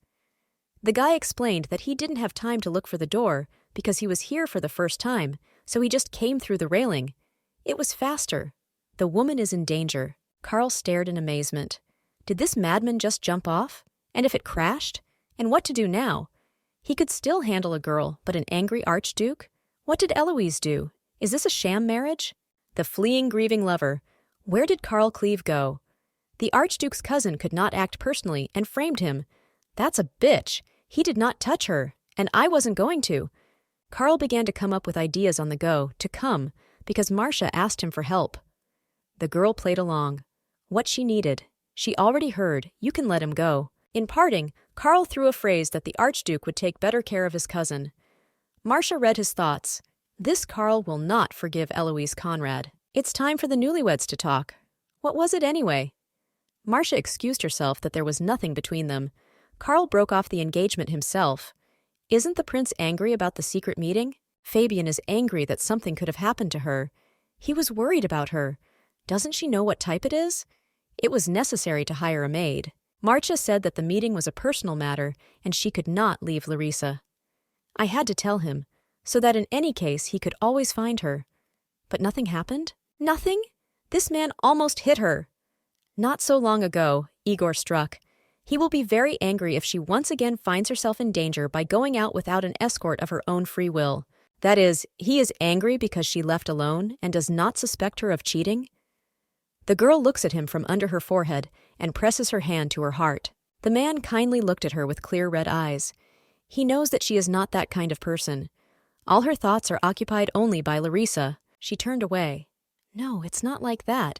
The guy explained that he didn't have time to look for the door because he was here for the first time, so he just came through the railing. It was faster. The woman is in danger. Carl stared in amazement. Did this madman just jump off? And if it crashed? And what to do now? He could still handle a girl, but an angry archduke? What did Eloise do? Is this a sham marriage? The fleeing, grieving lover. Where did Carl Cleve go? The archduke's cousin could not act personally and framed him. That's a bitch. He did not touch her, and I wasn't going to. Carl began to come up with ideas on the go, to come, because Marcia asked him for help. The girl played along. What she needed. She already heard, you can let him go. In parting, Carl threw a phrase that the archduke would take better care of his cousin. Marcia read his thoughts. This Carl will not forgive Eloise Conrad. It's time for the newlyweds to talk. What was it anyway? Marcia excused herself that there was nothing between them. Carl broke off the engagement himself. Isn't the prince angry about the secret meeting? Fabian is angry that something could have happened to her. He was worried about her. Doesn't she know what type it is? It was necessary to hire a maid. Marcia said that the meeting was a personal matter and she could not leave Larissa. I had to tell him, so that in any case he could always find her. But nothing happened? Nothing? This man almost hit her. Not so long ago, Igor struck. He will be very angry if she once again finds herself in danger by going out without an escort of her own free will. That is, he is angry because she left alone and does not suspect her of cheating. The girl looks at him from under her forehead and presses her hand to her heart. The man kindly looked at her with clear red eyes. He knows that she is not that kind of person. All her thoughts are occupied only by Larissa. She turned away. No, it's not like that.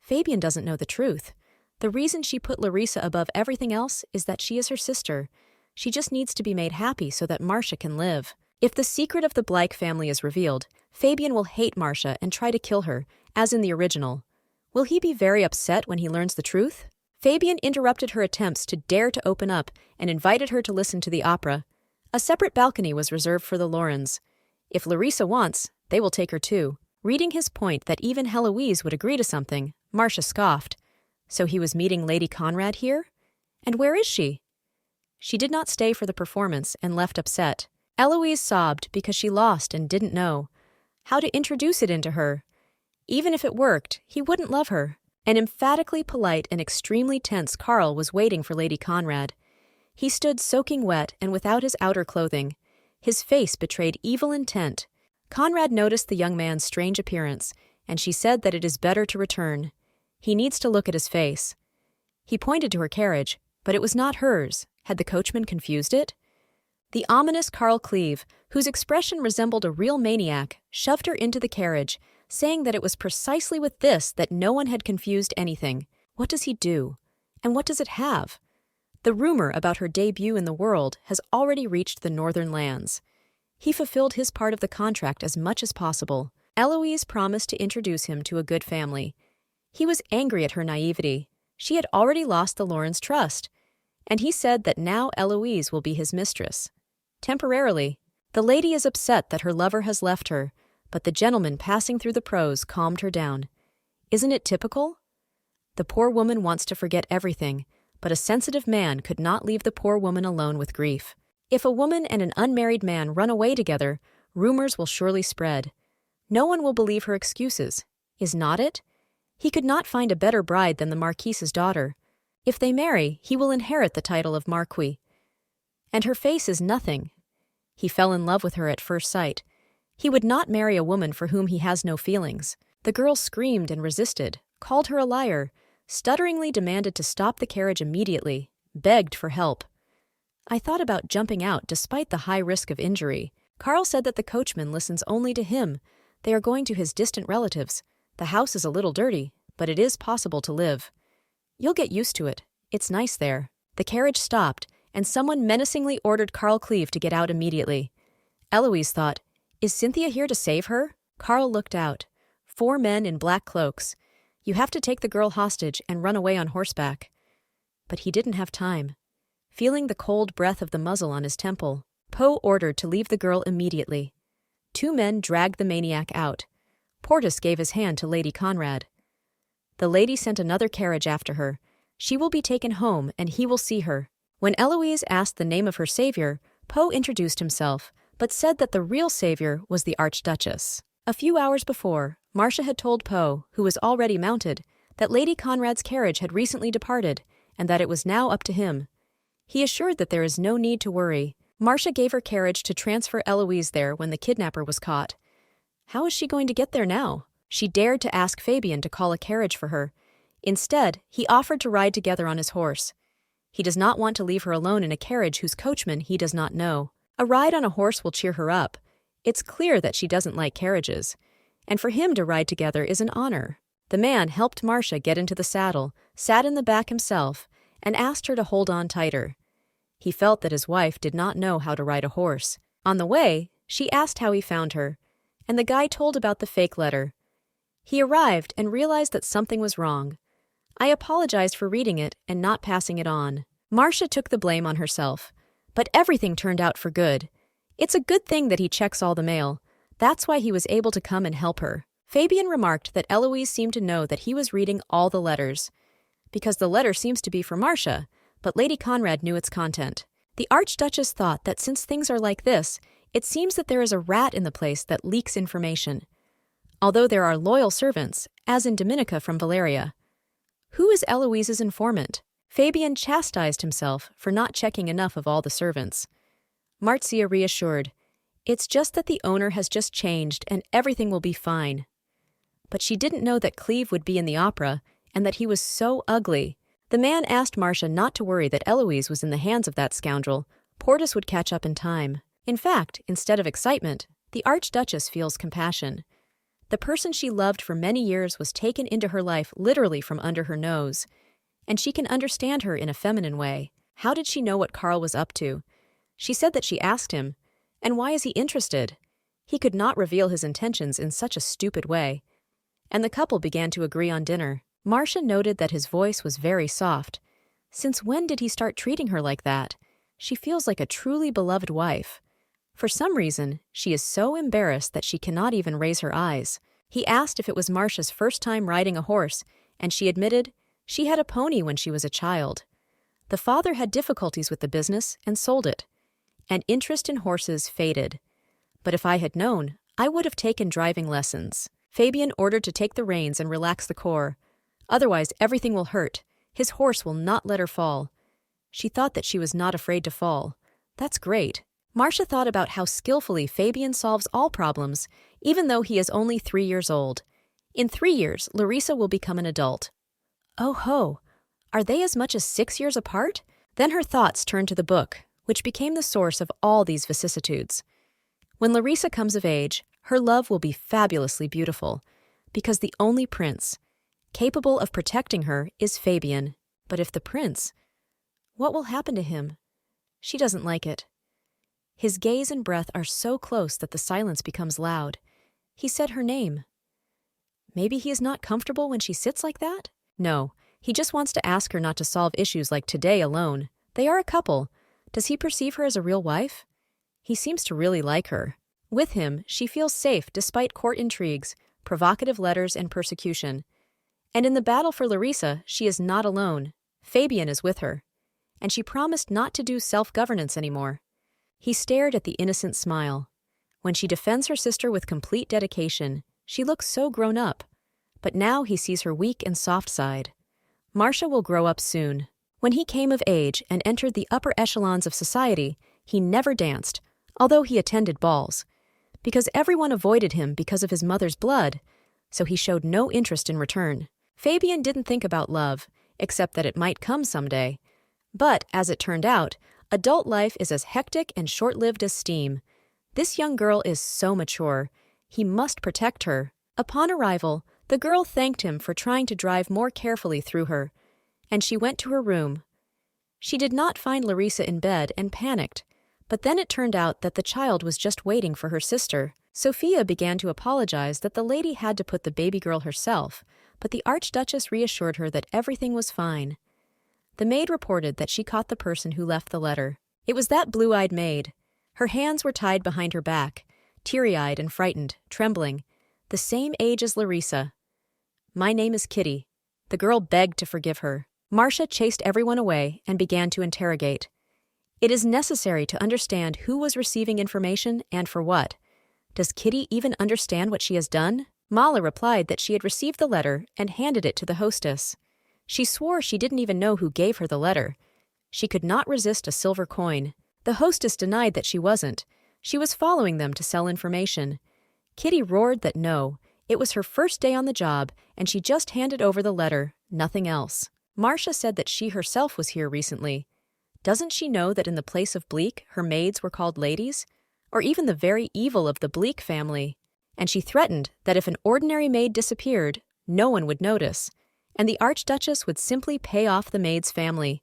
Fabian doesn't know the truth. The reason she put Larissa above everything else is that she is her sister. She just needs to be made happy so that Marcia can live. If the secret of the Blyke family is revealed, Fabian will hate Marcia and try to kill her, as in the original. Will he be very upset when he learns the truth? Fabian interrupted her attempts to dare to open up and invited her to listen to the opera. A separate balcony was reserved for the Lorens. If Larissa wants, they will take her too. Reading his point that even Heloise would agree to something, Marcia scoffed. So he was meeting Lady Conrad here? And where is she? She did not stay for the performance and left upset. Eloise sobbed because she lost and didn't know how to introduce it into her. Even if it worked, he wouldn't love her. An emphatically polite and extremely tense Carl was waiting for Lady Conrad. He stood soaking wet and without his outer clothing. His face betrayed evil intent. Conrad noticed the young man's strange appearance, and she said that it is better to return. He needs to look at his face. He pointed to her carriage, but it was not hers. Had the coachman confused it? The ominous Carl Cleve, whose expression resembled a real maniac, shoved her into the carriage, saying that it was precisely with this that no one had confused anything. What does he do? And what does it have? The rumor about her debut in the world has already reached the northern lands. He fulfilled his part of the contract as much as possible. Eloise promised to introduce him to a good family. He was angry at her naivety. She had already lost the Lorens' trust. And he said that now Eloise will be his mistress. Temporarily. The lady is upset that her lover has left her, but the gentleman passing through the prose calmed her down. Isn't it typical? The poor woman wants to forget everything, but a sensitive man could not leave the poor woman alone with grief. If a woman and an unmarried man run away together, rumors will surely spread. No one will believe her excuses. Is not it? He could not find a better bride than the Marquise's daughter. If they marry, he will inherit the title of Marquis. And her face is nothing. He fell in love with her at first sight. He would not marry a woman for whom he has no feelings. The girl screamed and resisted, called her a liar, stutteringly demanded to stop the carriage immediately, begged for help. I thought about jumping out despite the high risk of injury. Carl said that the coachman listens only to him. They are going to his distant relatives. The house is a little dirty, but it is possible to live. You'll get used to it. It's nice there. The carriage stopped, and someone menacingly ordered Carl Cleve to get out immediately. Eloise thought, is Cynthia here to save her? Carl looked out. 4 men in black cloaks. You have to take the girl hostage and run away on horseback. but he didn't have time. Feeling the cold breath of the muzzle on his temple, Poe ordered to leave the girl immediately. Two men dragged the maniac out. Portus gave his hand to Lady Conrad. The lady sent another carriage after her. She will be taken home, and he will see her. When Eloise asked the name of her savior, Poe introduced himself, but said that the real savior was the Archduchess. A few hours before, Marcia had told Poe, who was already mounted, that Lady Conrad's carriage had recently departed, and that it was now up to him. He assured that there is no need to worry. Marcia gave her carriage to transfer Eloise there when the kidnapper was caught. How is she going to get there now? She dared to ask Fabian to call a carriage for her. Instead, he offered to ride together on his horse. He does not want to leave her alone in a carriage whose coachman he does not know. A ride on a horse will cheer her up. It's clear that she doesn't like carriages. And for him to ride together is an honor. The man helped Marcia get into the saddle, sat in the back himself, and asked her to hold on tighter. He felt that his wife did not know how to ride a horse. On the way, she asked how he found her, and the guy told about the fake letter. He arrived and realized that something was wrong. I apologized for reading it and not passing it on. Marcia took the blame on herself, but everything turned out for good. It's a good thing that he checks all the mail. That's why he was able to come and help her. Fabian remarked that Eloise seemed to know that he was reading all the letters, because the letter seems to be for Marcia, but Lady Conrad knew its content. The Archduchess thought that since things are like this, it seems that there is a rat in the place that leaks information. Although there are loyal servants, as in Dominica from Valeria. Who is Eloise's informant? Fabian chastised himself for not checking enough of all the servants. Marzia reassured, "It's just that the owner has just changed and everything will be fine." But she didn't know that Cleve would be in the opera and that he was so ugly. The man asked Marcia not to worry that Eloise was in the hands of that scoundrel. Portus would catch up in time. In fact, instead of excitement, the Archduchess feels compassion. The person she loved for many years was taken into her life literally from under her nose, and she can understand her in a feminine way. How did she know what Karl was up to? She said that she asked him. And why is he interested? He could not reveal his intentions in such a stupid way. And the couple began to agree on dinner. Marcia noted that his voice was very soft. Since when did he start treating her like that? She feels like a truly beloved wife. For some reason, she is so embarrassed that she cannot even raise her eyes. He asked if it was Marcia's first time riding a horse, and she admitted she had a pony when she was a child. The father had difficulties with the business and sold it, and interest in horses faded. But if I had known, I would have taken driving lessons. Fabian ordered to take the reins and relax the core. Otherwise, everything will hurt. His horse will not let her fall. She thought that she was not afraid to fall. That's great. Marcia thought about how skillfully Fabian solves all problems, even though he is only 3 years old. In 3 years, Larissa will become an adult. Oh ho! Are they as much as 6 years apart? Then her thoughts turned to the book, which became the source of all these vicissitudes. When Larissa comes of age, her love will be fabulously beautiful, because the only prince capable of protecting her is Fabian. But if the prince, what will happen to him? She doesn't like it. His gaze and breath are so close that the silence becomes loud. He said her name. Maybe he is not comfortable when she sits like that? No, he just wants to ask her not to solve issues like today alone. They are a couple. Does he perceive her as a real wife? He seems to really like her. With him, she feels safe despite court intrigues, provocative letters, and persecution. And in the battle for Larissa, she is not alone. Fabian is with her. And she promised not to do self-governance anymore. He stared at the innocent smile. When she defends her sister with complete dedication, she looks so grown up. But now he sees her weak and soft side. Marcia will grow up soon. When he came of age and entered the upper echelons of society, he never danced, although he attended balls, because everyone avoided him because of his mother's blood, so he showed no interest in return. Fabian didn't think about love, except that it might come someday. But, as it turned out, adult life is as hectic and short-lived as steam. This young girl is so mature. He must protect her. Upon arrival, the girl thanked him for trying to drive more carefully through her, and she went to her room. She did not find Larissa in bed and panicked, but then it turned out that the child was just waiting for her sister. Sophia began to apologize that the lady had to put the baby girl herself, but the Archduchess reassured her that everything was fine. The maid reported that she caught the person who left the letter. It was that blue-eyed maid. Her hands were tied behind her back, teary-eyed and frightened, trembling, the same age as Larissa. "My name is Kitty." The girl begged to forgive her. Marcia chased everyone away and began to interrogate. It is necessary to understand who was receiving information and for what. Does Kitty even understand what she has done? Mala replied that she had received the letter and handed it to the hostess. She swore she didn't even know who gave her the letter. She could not resist a silver coin. The hostess denied that she wasn't. She was following them to sell information. Kitty roared that no, it was her first day on the job and she just handed over the letter, nothing else. Marcia said that she herself was here recently. Doesn't she know that in the place of Bleak, her maids were called ladies? Or even the very evil of the Bleak family? And she threatened that if an ordinary maid disappeared, no one would notice, and the Archduchess would simply pay off the maid's family.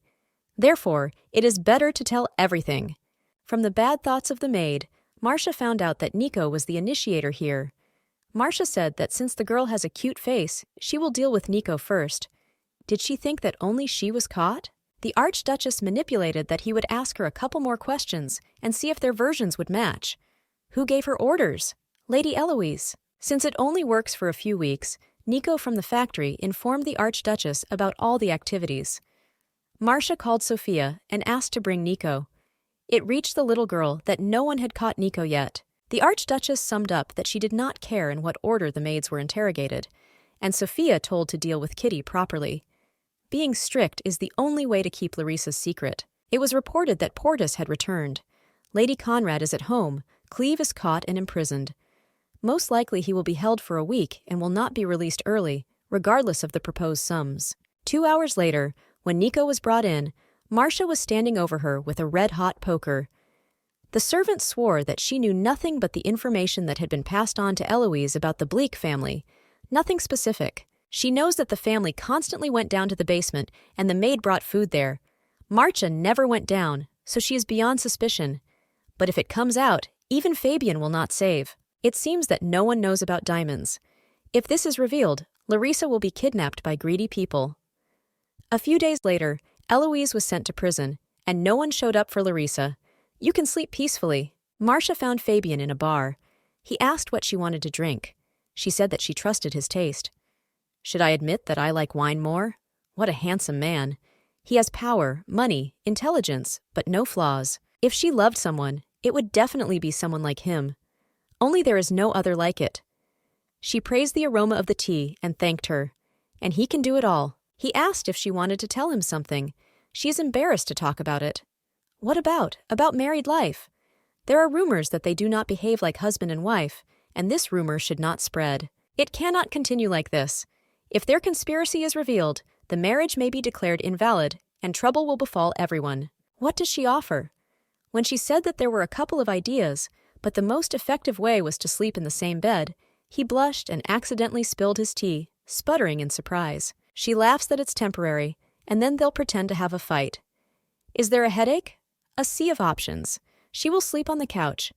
Therefore, it is better to tell everything. From the bad thoughts of the maid, Marcia found out that Nico was the initiator here. Marcia said that since the girl has a cute face, she will deal with Nico first. Did she think that only she was caught? The Archduchess manipulated that he would ask her a couple more questions and see if their versions would match. Who gave her orders? Lady Eloise. Since it only works for a few weeks, Nico from the factory informed the Archduchess about all the activities. Marcia called Sophia and asked to bring Nico. It reached the little girl that no one had caught Nico yet. The Archduchess summed up that she did not care in what order the maids were interrogated, and Sophia told to deal with Kitty properly. Being strict is the only way to keep Larissa's secret. It was reported that Portus had returned. Lady Conrad is at home, Cleve is caught and imprisoned. Most likely he will be held for a week and will not be released early, regardless of the proposed sums. 2 hours later, when Nico was brought in, Marcia was standing over her with a red-hot poker. The servant swore that she knew nothing but the information that had been passed on to Eloise about the Bleak family. Nothing specific. She knows that the family constantly went down to the basement and the maid brought food there. Marcia never went down, so she is beyond suspicion. But if it comes out, even Fabian will not save. It seems that no one knows about diamonds. If this is revealed, Larissa will be kidnapped by greedy people. A few days later, Eloise was sent to prison, and no one showed up for Larissa. You can sleep peacefully. Marcia found Fabian in a bar. He asked what she wanted to drink. She said that she trusted his taste. Should I admit that I like wine more? What a handsome man. He has power, money, intelligence, but no flaws. If she loved someone, it would definitely be someone like him. Only there is no other like it. She praised the aroma of the tea and thanked her. And he can do it all. He asked if she wanted to tell him something. She is embarrassed to talk about it. What about? About married life? There are rumors that they do not behave like husband and wife, and this rumor should not spread. It cannot continue like this. If their conspiracy is revealed, the marriage may be declared invalid, and trouble will befall everyone. What does she offer? When she said that there were a couple of ideas, but the most effective way was to sleep in the same bed, he blushed and accidentally spilled his tea, sputtering in surprise. She laughs that it's temporary, and then they'll pretend to have a fight. Is there a headache? A sea of options. She will sleep on the couch.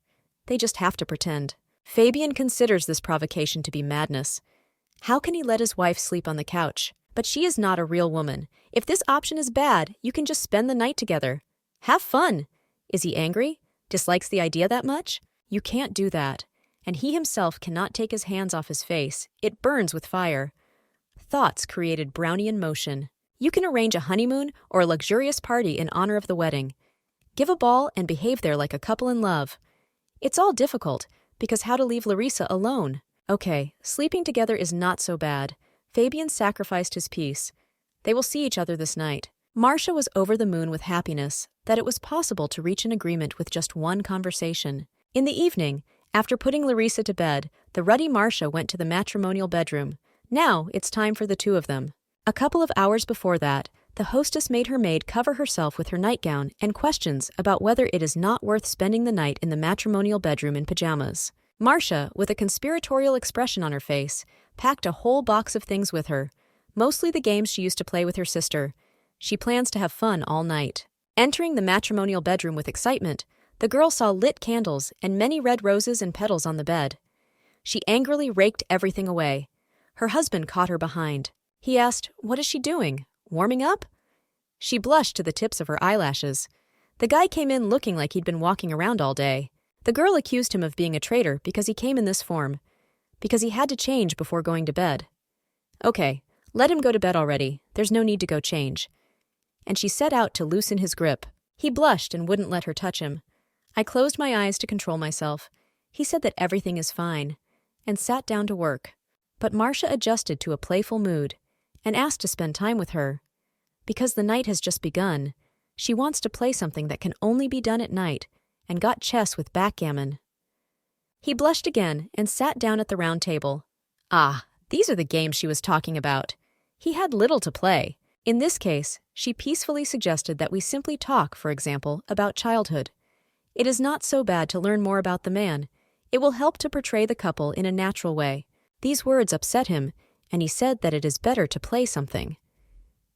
They just have to pretend. Fabian considers this provocation to be madness. How can he let his wife sleep on the couch? But she is not a real woman. If this option is bad, you can just spend the night together. Have fun. Is he angry? Dislikes the idea that much? You can't do that. And he himself cannot take his hands off his face. It burns with fire. Thoughts created Brownian motion. You can arrange a honeymoon or a luxurious party in honor of the wedding. Give a ball and behave there like a couple in love. It's all difficult, because how to leave Larissa alone? Okay, sleeping together is not so bad. Fabian sacrificed his peace. They will see each other this night. Marcia was over the moon with happiness that it was possible to reach an agreement with just one conversation. In the evening, after putting Larissa to bed, the ruddy Marcia went to the matrimonial bedroom. Now it's time for the two of them. A couple of hours before that, the hostess made her maid cover herself with her nightgown and questions about whether it is not worth spending the night in the matrimonial bedroom in pajamas. Marcia, with a conspiratorial expression on her face, packed a whole box of things with her, mostly the games she used to play with her sister. She plans to have fun all night. Entering the matrimonial bedroom with excitement, the girl saw lit candles and many red roses and petals on the bed. She angrily raked everything away. Her husband caught her behind. He asked, "What is she doing? Warming up?" She blushed to the tips of her eyelashes. The guy came in looking like he'd been walking around all day. The girl accused him of being a traitor because he came in this form, because he had to change before going to bed. Okay, let him go to bed already. There's no need to go change. And she set out to loosen his grip. He blushed and wouldn't let her touch him. I closed my eyes to control myself. He said that everything is fine, and sat down to work. But Marcia adjusted to a playful mood and asked to spend time with her. Because the night has just begun, she wants to play something that can only be done at night, and got chess with backgammon. He blushed again and sat down at the round table. Ah, these are the games she was talking about. He had little to play. In this case, she peacefully suggested that we simply talk, for example, about childhood. It is not so bad to learn more about the man. It will help to portray the couple in a natural way. These words upset him, and he said that it is better to play something.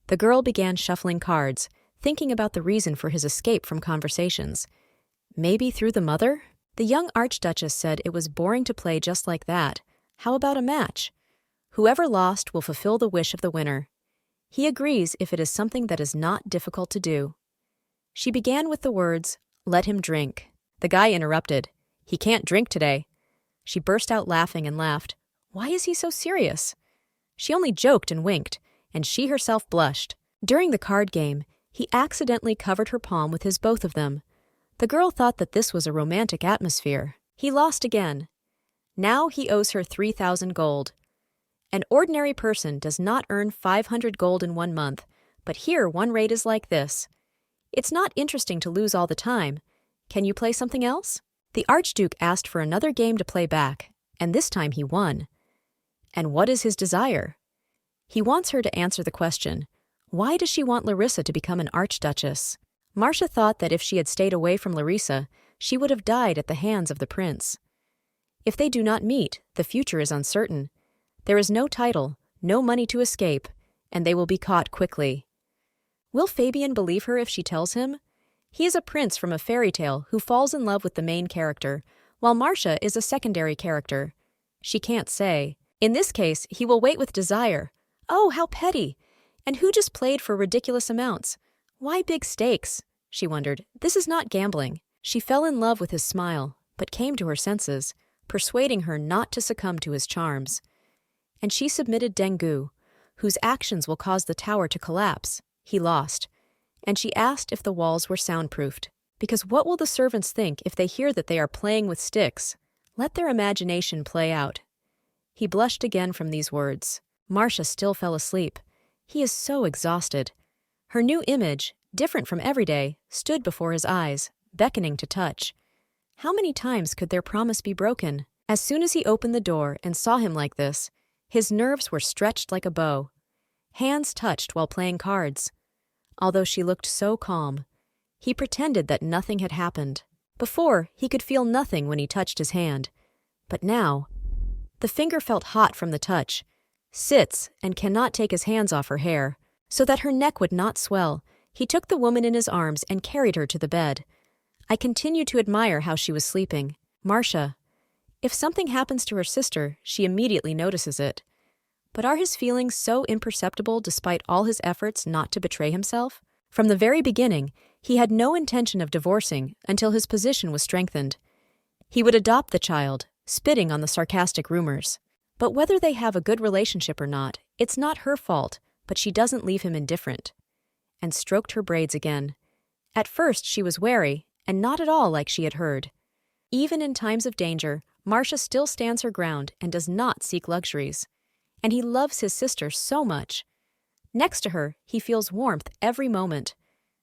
The girl began shuffling cards, thinking about the reason for his escape from conversations. Maybe through the mother? The young Archduchess said it was boring to play just like that. How about a match? Whoever lost will fulfill the wish of the winner. He agrees if it is something that is not difficult to do. She began with the words, "Let him drink." The guy interrupted. "He can't drink today." She burst out laughing and laughed. Why is he so serious? She only joked and winked, and she herself blushed. During the card game, he accidentally covered her palm with his both of them. The girl thought that this was a romantic atmosphere. He lost again. Now he owes her 3,000 gold. An ordinary person does not earn 500 gold in 1 month, but here one rate is like this. It's not interesting to lose all the time. Can you play something else? The Archduke asked for another game to play back, and this time he won. And what is his desire? He wants her to answer the question, why does she want Larissa to become an Archduchess? Marcia thought that if she had stayed away from Larissa, she would have died at the hands of the prince. If they do not meet, the future is uncertain. There is no title, no money to escape, and they will be caught quickly. Will Fabian believe her if she tells him? He is a prince from a fairy tale who falls in love with the main character, while Marcia is a secondary character. She can't say. In this case, he will wait with desire. Oh, how petty! And who just played for ridiculous amounts? Why big stakes? She wondered. This is not gambling. She fell in love with his smile, but came to her senses, persuading her not to succumb to his charms. And she submitted Dengu, whose actions will cause the tower to collapse. He lost. And she asked if the walls were soundproofed. Because what will the servants think if they hear that they are playing with sticks? Let their imagination play out. He blushed again from these words. Marcia still fell asleep. He is so exhausted. Her new image, different from every day, stood before his eyes, beckoning to touch. How many times could their promise be broken? As soon as he opened the door and saw him like this, his nerves were stretched like a bow. Hands touched while playing cards. Although she looked so calm, he pretended that nothing had happened. Before, he could feel nothing when he touched his hand. But now, the finger felt hot from the touch, sits and cannot take his hands off her hair. So that her neck would not swell, he took the woman in his arms and carried her to the bed. I continued to admire how she was sleeping. Marcia. If something happens to her sister, she immediately notices it. But are his feelings so imperceptible despite all his efforts not to betray himself? From the very beginning, he had no intention of divorcing until his position was strengthened. He would adopt the child, spitting on the sarcastic rumors. But whether they have a good relationship or not, it's not her fault, but she doesn't leave him indifferent. And stroked her braids again. At first she was wary, and not at all like she had heard. Even in times of danger, Marcia still stands her ground and does not seek luxuries. And he loves his sister so much. Next to her, he feels warmth every moment.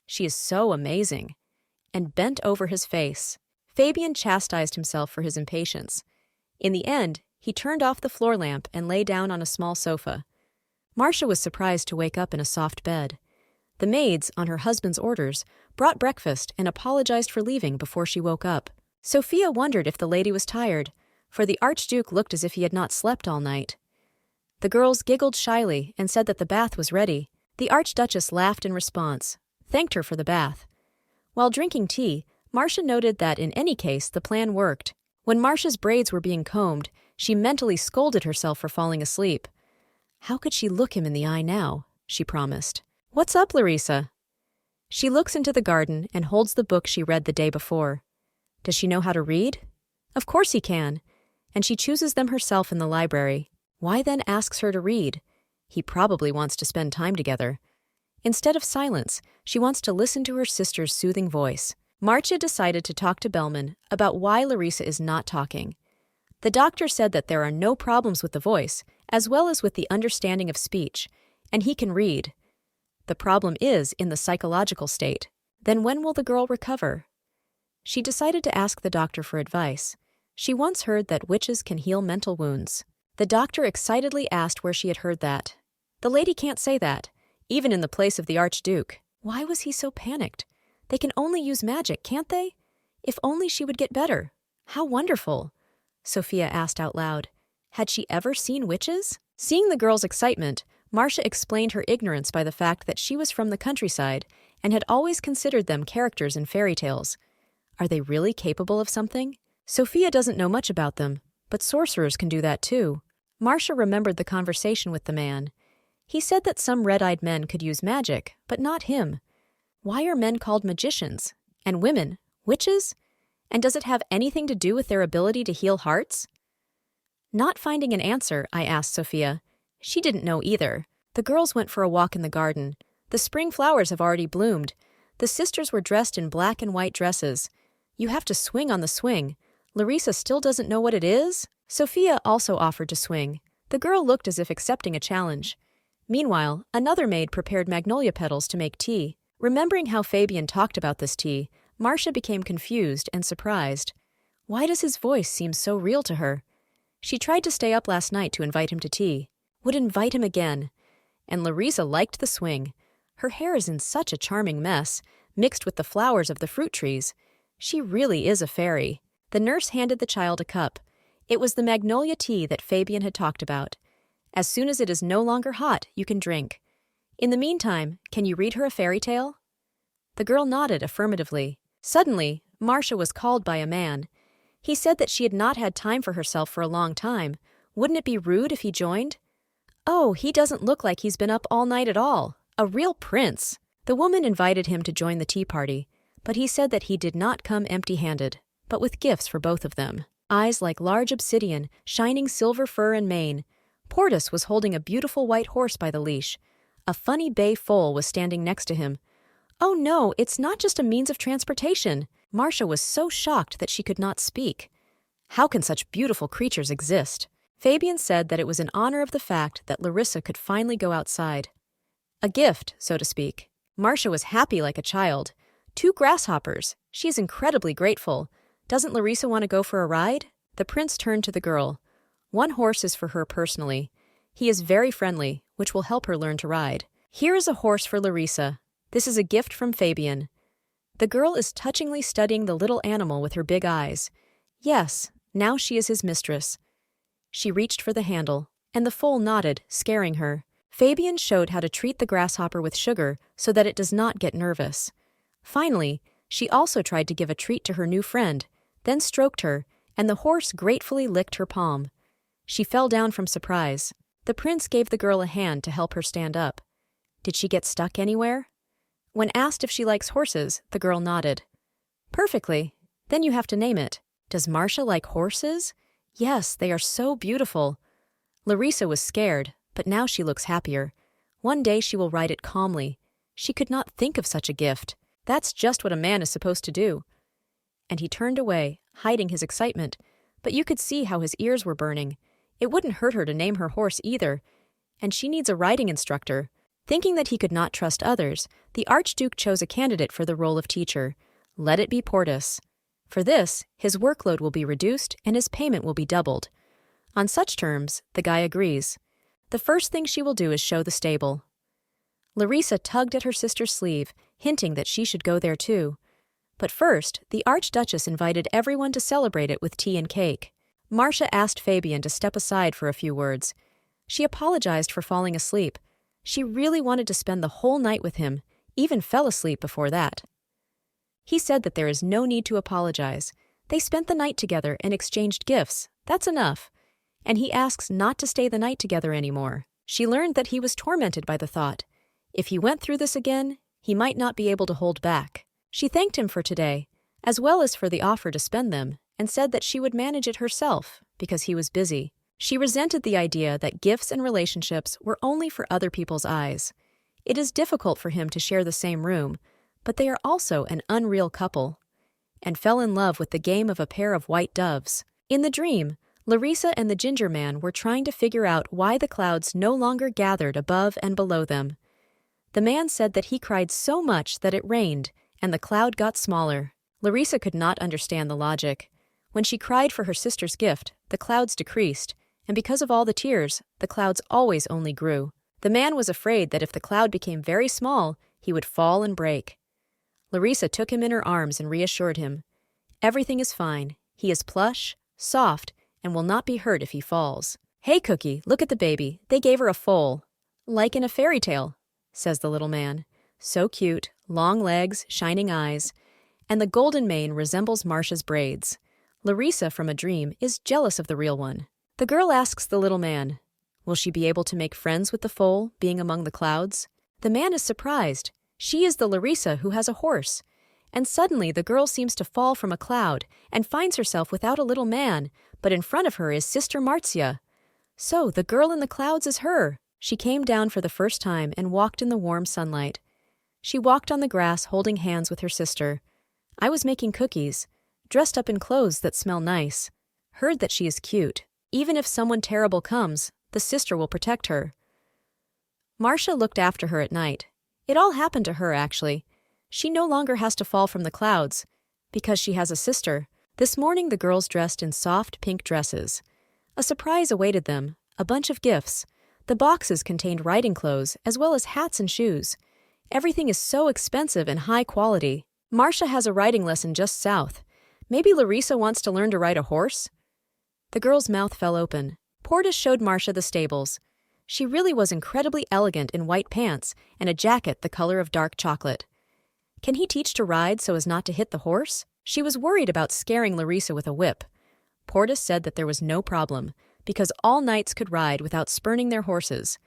She is so amazing. And bent over his face. Fabian chastised himself for his impatience. In the end, he turned off the floor lamp and lay down on a small sofa. Marcia was surprised to wake up in a soft bed. The maids, on her husband's orders, brought breakfast and apologized for leaving before she woke up. Sophia wondered if the lady was tired, for the Archduke looked as if he had not slept all night. The girls giggled shyly and said that the bath was ready. The Archduchess laughed in response, thanked her for the bath. While drinking tea, Marcia noted that in any case the plan worked. When Marcia's braids were being combed, she mentally scolded herself for falling asleep. How could she look him in the eye now? She promised. What's up, Larissa? She looks into the garden and holds the book she read the day before. Does she know how to read? Of course he can. And she chooses them herself in the library. Why then asks her to read? He probably wants to spend time together. Instead of silence, she wants to listen to her sister's soothing voice. Marcia decided to talk to Bellman about why Larissa is not talking. The doctor said that there are no problems with the voice, as well as with the understanding of speech, and he can read. The problem is in the psychological state. Then when will the girl recover? She decided to ask the doctor for advice. She once heard that witches can heal mental wounds. The doctor excitedly asked where she had heard that. The lady can't say that, even in the place of the Archduke. Why was he so panicked? They can only use magic, can't they? If only she would get better. How wonderful! Sophia asked out loud. Had she ever seen witches? Seeing the girl's excitement, Marcia explained her ignorance by the fact that she was from the countryside and had always considered them characters in fairy tales. Are they really capable of something? Sophia doesn't know much about them, but sorcerers can do that too. Marcia remembered the conversation with the man. He said that some red-eyed men could use magic, but not him. Why are men called magicians? And women, witches? And does it have anything to do with their ability to heal hearts? Not finding an answer, I asked Sophia. She didn't know either. The girls went for a walk in the garden. The spring flowers have already bloomed. The sisters were dressed in black and white dresses. You have to swing on the swing. Larissa still doesn't know what it is? Sophia also offered to swing. The girl looked as if accepting a challenge. Meanwhile, another maid prepared magnolia petals to make tea. Remembering how Fabian talked about this tea, Marcia became confused and surprised. Why does his voice seem so real to her? She tried to stay up last night to invite him to tea. Would invite him again. And Larissa liked the swing. Her hair is in such a charming mess, mixed with the flowers of the fruit trees. She really is a fairy. The nurse handed the child a cup. It was the magnolia tea that Fabian had talked about. As soon as it is no longer hot, you can drink. In the meantime, can you read her a fairy tale? The girl nodded affirmatively. Suddenly, Marcia was called by a man. He said that she had not had time for herself for a long time. Wouldn't it be rude if he joined? Oh, he doesn't look like he's been up all night at all. A real prince. The woman invited him to join the tea party, but he said that he did not come empty-handed, but with gifts for both of them. Eyes like large obsidian, shining silver fur and mane. Portus was holding a beautiful white horse by the leash. A funny bay foal was standing next to him. Oh no, it's not just a means of transportation. Marcia was so shocked that she could not speak. How can such beautiful creatures exist? Fabian said that it was in honor of the fact that Larissa could finally go outside. A gift, so to speak. Marcia was happy like a child. 2 grasshoppers. She is incredibly grateful. Doesn't Larissa want to go for a ride? The prince turned to the girl. 1 horse is for her personally. He is very friendly, which will help her learn to ride. Here is a horse for Larissa. This is a gift from Fabian. The girl is touchingly studying the little animal with her big eyes. Yes, now she is his mistress. She reached for the handle, and the foal nodded, scaring her. Fabian showed how to treat the grasshopper with sugar so that it does not get nervous. Finally, she also tried to give a treat to her new friend, then stroked her, and the horse gratefully licked her palm. She fell down from surprise. The prince gave the girl a hand to help her stand up. Did she get stuck anywhere? When asked if she likes horses, the girl nodded. Perfectly. Then you have to name it. Does Marcia like horses? Yes, they are so beautiful. Larissa was scared, but now she looks happier. One day she will ride it calmly. She could not think of such a gift. That's just what a man is supposed to do. And he turned away, hiding his excitement, but you could see how his ears were burning. It wouldn't hurt her to name her horse either. And she needs a riding instructor. Thinking that he could not trust others, the Archduke chose a candidate for the role of teacher. Let it be Portus. For this, his workload will be reduced and his payment will be doubled. On such terms, the guy agrees. The first thing she will do is show the stable. Larissa tugged at her sister's sleeve, hinting that she should go there too. But first, the Archduchess invited everyone to celebrate it with tea and cake. Marcia asked Fabian to step aside for a few words. She apologized for falling asleep. She really wanted to spend the whole night with him, even fell asleep before that. He said that there is no need to apologize. They spent the night together and exchanged gifts. That's enough. And he asks not to stay the night together anymore. She learned that he was tormented by the thought. If he went through this again, He might not be able to hold back. She thanked him for today, as well as for the offer to spend them, and said that she would manage it herself because he was busy. She resented the idea that gifts and relationships were only for other people's eyes. It is difficult for him to share the same room, but they are also an unreal couple, and fell in love with the game of a pair of white doves. In the dream, Larissa and the ginger man were trying to figure out why the clouds no longer gathered above and below them. The man said that he cried so much that it rained, and the cloud got smaller. Larissa could not understand the logic. When she cried for her sister's gift, the clouds decreased, and because of all the tears, the clouds always only grew. The man was afraid that if the cloud became very small, he would fall and break. Larissa took him in her arms and reassured him. Everything is fine. He is plush, soft, and will not be hurt if he falls. Hey, Cookie, look at the baby. They gave her a foal. Like in a fairy tale, says the little man. So cute, long legs, shining eyes, and the golden mane resembles Marcia's braids. Larissa from a dream is jealous of the real one. The girl asks the little man, will she be able to make friends with the foal, being among the clouds? The man is surprised. She is the Larissa who has a horse. And suddenly the girl seems to fall from a cloud and finds herself without a little man, but in front of her is Sister Marcia. So the girl in the clouds is her. She came down for the first time and walked in the warm sunlight. She walked on the grass holding hands with her sister. I was making cookies, dressed up in clothes that smell nice. Heard that she is cute. Even if someone terrible comes, the sister will protect her. Marcia looked after her at night. It all happened to her, actually. She no longer has to fall from the clouds, because she has a sister. This morning the girls dressed in soft pink dresses. A surprise awaited them, a bunch of gifts. The boxes contained riding clothes, as well as hats and shoes. Everything is so expensive and high quality. Marcia has a riding lesson just south. Maybe Larissa wants to learn to ride a horse? The girl's mouth fell open. Portis showed Marcia the stables. She really was incredibly elegant in white pants and a jacket the color of dark chocolate. Can he teach to ride so as not to hit the horse? She was worried about scaring Larissa with a whip. Portis said that there was no problem, because all knights could ride without spurning their horses.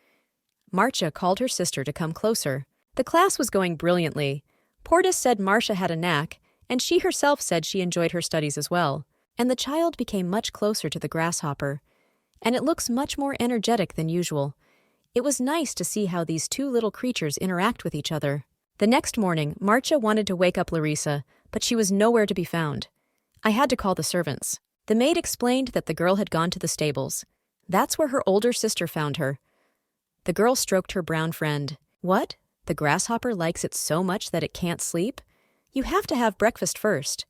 Marcia called her sister to come closer. The class was going brilliantly. Portis said Marcia had a knack, and she herself said she enjoyed her studies as well. And the child became much closer to the grasshopper. And it looks much more energetic than usual. It was nice to see how these two little creatures interact with each other. The next morning, Marcia wanted to wake up Larissa, but she was nowhere to be found. I had to call the servants. The maid explained that the girl had gone to the stables. That's where her older sister found her. The girl stroked her brown friend. What? The grasshopper likes it so much that it can't sleep? You have to have breakfast first.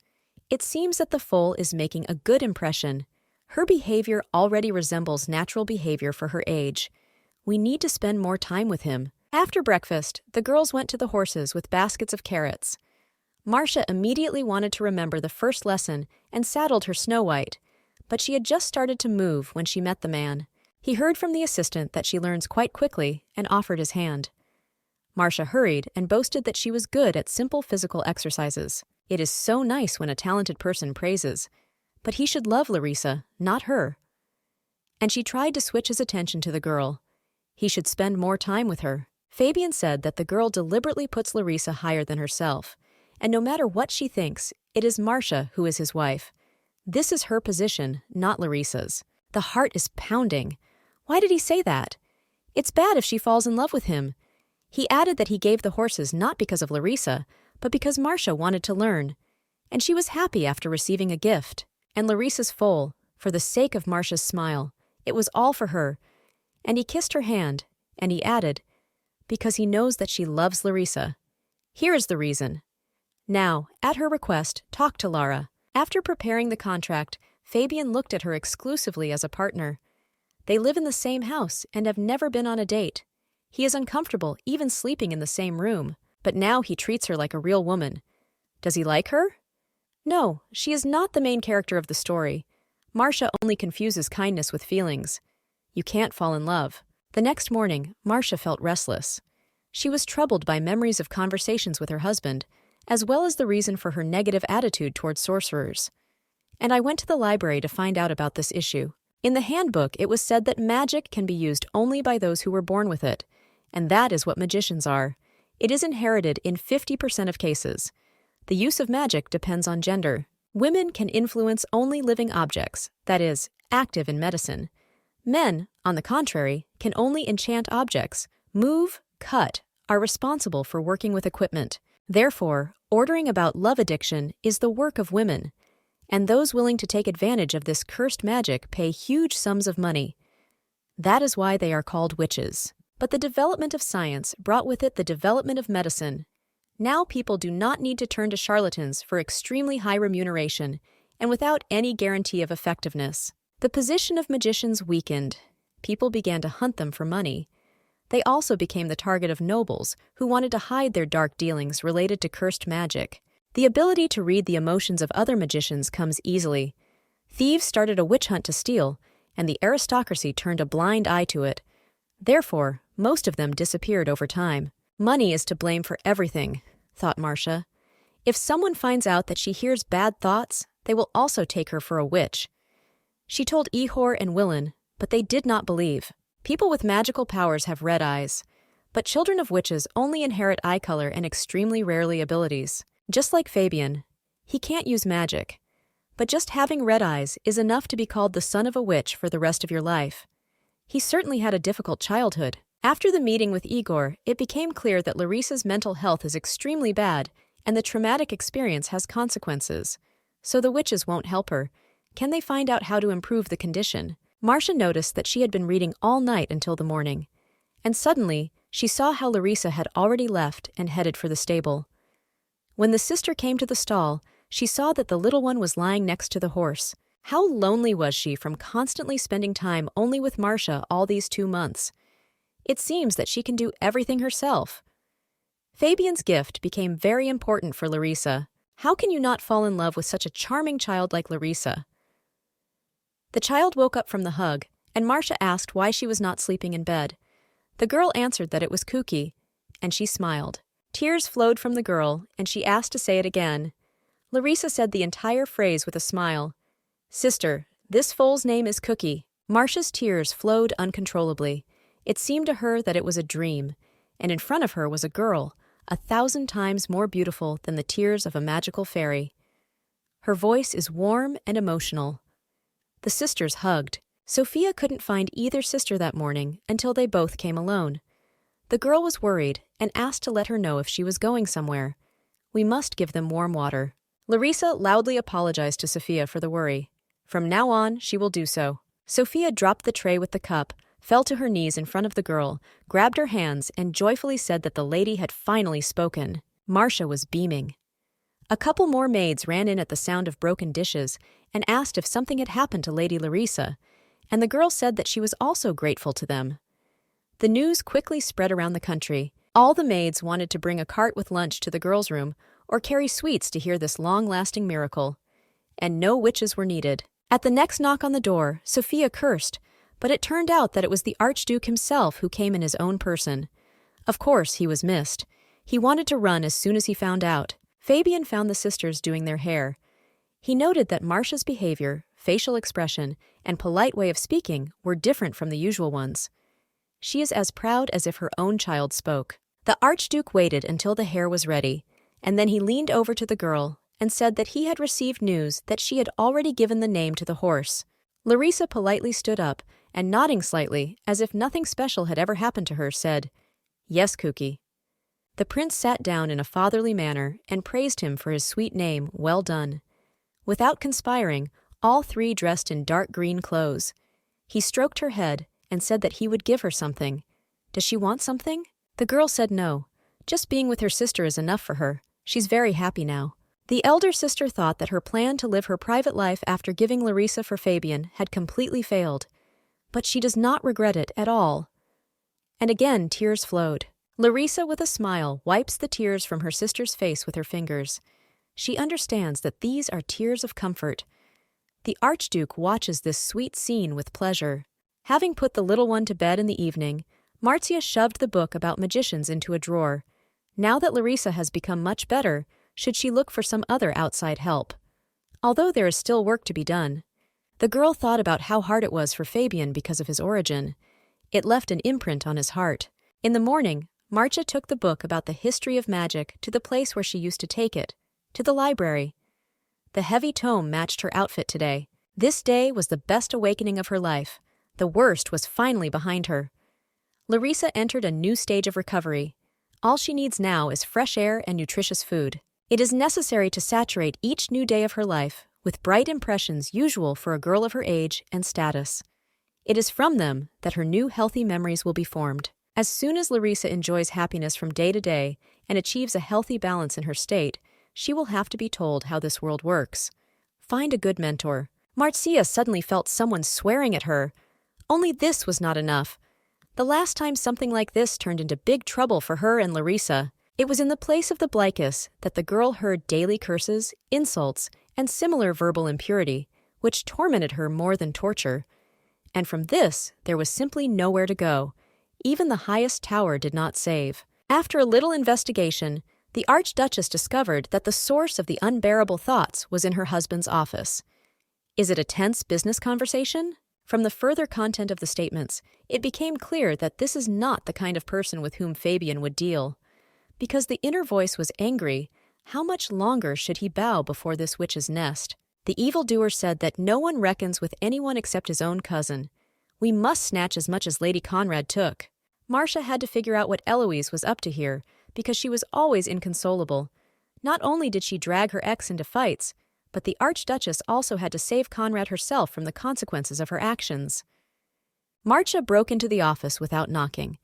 It seems that the foal is making a good impression. Her behavior already resembles natural behavior for her age. We need to spend more time with him. After breakfast, the girls went to the horses with baskets of carrots. Marcia immediately wanted to remember the first lesson and saddled her Snow White, but she had just started to move when she met the man. He heard from the assistant that she learns quite quickly and offered his hand. Marcia hurried and boasted that she was good at simple physical exercises. It is so nice when a talented person praises. But he should love Larissa, not her. And she tried to switch his attention to the girl. He should spend more time with her. Fabian said that the girl deliberately puts Larissa higher than herself, and no matter what she thinks, it is Marcia who is his wife. This is her position, not Larissa's. The heart is pounding. Why did he say that? It's bad if she falls in love with him. He added that he gave the horses not because of Larissa, but because Marcia wanted to learn. And she was happy after receiving a gift. And Larissa's foal, for the sake of Marcia's smile. It was all for her. And he kissed her hand, and he added, because he knows that she loves Larissa. Here is the reason. Now, at her request, talk to Lara. After preparing the contract, Fabian looked at her exclusively as a partner. They live in the same house and have never been on a date. He is uncomfortable even sleeping in the same room, but now he treats her like a real woman. Does he like her? No, she is not the main character of the story. Marcia only confuses kindness with feelings. You can't fall in love. The next morning, Marcia felt restless. She was troubled by memories of conversations with her husband, as well as the reason for her negative attitude towards sorcerers. And I went to the library to find out about this issue. In the handbook, it was said that magic can be used only by those who were born with it, and that is what magicians are. It is inherited in 50% of cases. The use of magic depends on gender. Women can influence only living objects, that is, active in medicine. Men, on the contrary, can only enchant objects, move, cut, are responsible for working with equipment. Therefore, ordering about love addiction is the work of women, and those willing to take advantage of this cursed magic pay huge sums of money. That is why they are called witches. But the development of science brought with it the development of medicine. Now people do not need to turn to charlatans for extremely high remuneration and without any guarantee of effectiveness. The position of magicians weakened. People began to hunt them for money. They also became the target of nobles who wanted to hide their dark dealings related to cursed magic. The ability to read the emotions of other magicians comes easily. Thieves started a witch hunt to steal, and the aristocracy turned a blind eye to it. Therefore, most of them disappeared over time. Money is to blame for everything, thought Marcia. If someone finds out that she hears bad thoughts, they will also take her for a witch. She told Ihor and Willin, but they did not believe. People with magical powers have red eyes, but children of witches only inherit eye color and extremely rarely abilities. Just like Fabian, he can't use magic, but just having red eyes is enough to be called the son of a witch for the rest of your life. He certainly had a difficult childhood. After the meeting with Igor, it became clear that Larissa's mental health is extremely bad, and the traumatic experience has consequences. So the witches won't help her. Can they find out how to improve the condition? Marcia noticed that she had been reading all night until the morning, and suddenly she saw how Larissa had already left and headed for the stable. When the sister came to the stall, she saw that the little one was lying next to the horse. How lonely was she from constantly spending time only with Marcia all these 2 months? It seems that she can do everything herself. Fabian's gift became very important for Larissa. How can you not fall in love with such a charming child like Larissa? The child woke up from the hug, and Marcia asked why she was not sleeping in bed. The girl answered that it was Kuki, and she smiled. Tears flowed from the girl, and she asked to say it again. Larissa said the entire phrase with a smile. "Sister, this foal's name is Cookie." Marcia's tears flowed uncontrollably. It seemed to her that it was a dream, and in front of her was a girl, 1,000 times more beautiful than the tears of a magical fairy. Her voice is warm and emotional. The sisters hugged. Sophia couldn't find either sister that morning until they both came alone. The girl was worried and asked to let her know if she was going somewhere. "We must give them warm water." Larissa loudly apologized to Sophia for the worry. From now on, she will do so. Sophia dropped the tray with the cup, fell to her knees in front of the girl, grabbed her hands, and joyfully said that the lady had finally spoken. Marcia was beaming. A couple more maids ran in at the sound of broken dishes and asked if something had happened to Lady Larissa, and the girl said that she was also grateful to them. The news quickly spread around the country. All the maids wanted to bring a cart with lunch to the girls' room or carry sweets to hear this long-lasting miracle. And no witches were needed. At the next knock on the door, Sophia cursed, but it turned out that it was the Archduke himself who came in his own person. Of course, he was missed. He wanted to run as soon as he found out. Fabian found the sisters doing their hair. He noted that Marcia's behavior, facial expression, and polite way of speaking were different from the usual ones. She is as proud as if her own child spoke. The Archduke waited until the hair was ready, and then he leaned over to the girl and said that he had received news that she had already given the name to the horse. Larissa politely stood up and, nodding slightly, as if nothing special had ever happened to her, said, "Yes, Kuki." The prince sat down in a fatherly manner and praised him for his sweet name, well done. Without conspiring, all three dressed in dark green clothes. He stroked her head and said that he would give her something. Does she want something? The girl said no. Just being with her sister is enough for her. She's very happy now. The elder sister thought that her plan to live her private life after giving Larissa for Fabian had completely failed, but she does not regret it at all. And again tears flowed. Larissa, with a smile, wipes the tears from her sister's face with her fingers. She understands that these are tears of comfort. The Archduke watches this sweet scene with pleasure. Having put the little one to bed in the evening, Marzia shoved the book about magicians into a drawer. Now that Larissa has become much better, should she look for some other outside help? Although there is still work to be done. The girl thought about how hard it was for Fabian because of his origin. It left an imprint on his heart. In the morning, Marcia took the book about the history of magic to the place where she used to take it, to the library. The heavy tome matched her outfit today. This day was the best awakening of her life. The worst was finally behind her. Larissa entered a new stage of recovery. All she needs now is fresh air and nutritious food. It is necessary to saturate each new day of her life with bright impressions usual for a girl of her age and status. It is from them that her new healthy memories will be formed. As soon as Larissa enjoys happiness from day to day and achieves a healthy balance in her state, she will have to be told how this world works. Find a good mentor. Marcia suddenly felt someone swearing at her. Only this was not enough. The last time something like this turned into big trouble for her and Larissa, it was in the place of the Blykus that the girl heard daily curses, insults, and similar verbal impurity, which tormented her more than torture. And from this, there was simply nowhere to go. Even the highest tower did not save. After a little investigation, the Archduchess discovered that the source of the unbearable thoughts was in her husband's office. Is it a tense business conversation? From the further content of the statements, it became clear that this is not the kind of person with whom Fabian would deal. Because the inner voice was angry, how much longer should he bow before this witch's nest? The evildoer said that no one reckons with anyone except his own cousin. We must snatch as much as Lady Conrad took. Marcia had to figure out what Eloise was up to here, because she was always inconsolable. Not only did she drag her ex into fights, but the Archduchess also had to save Conrad herself from the consequences of her actions. Marcia broke into the office without knocking.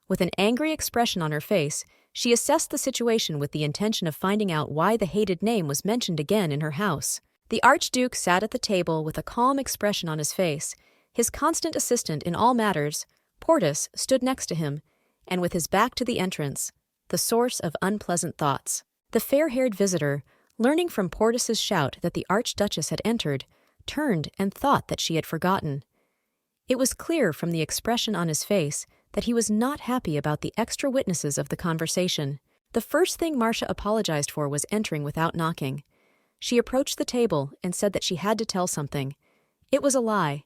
With an angry expression on her face, she assessed the situation with the intention of finding out why the hated name was mentioned again in her house. The Archduke sat at the table with a calm expression on his face. His constant assistant in all matters, Portus, stood next to him, and with his back to the entrance, the source of unpleasant thoughts. The fair-haired visitor, learning from Portus's shout that the Archduchess had entered, turned and thought that she had forgotten. It was clear from the expression on his face that he was not happy about the extra witnesses of the conversation. The first thing Marcia apologized for was entering without knocking. She approached the table and said that she had to tell something. It was a lie.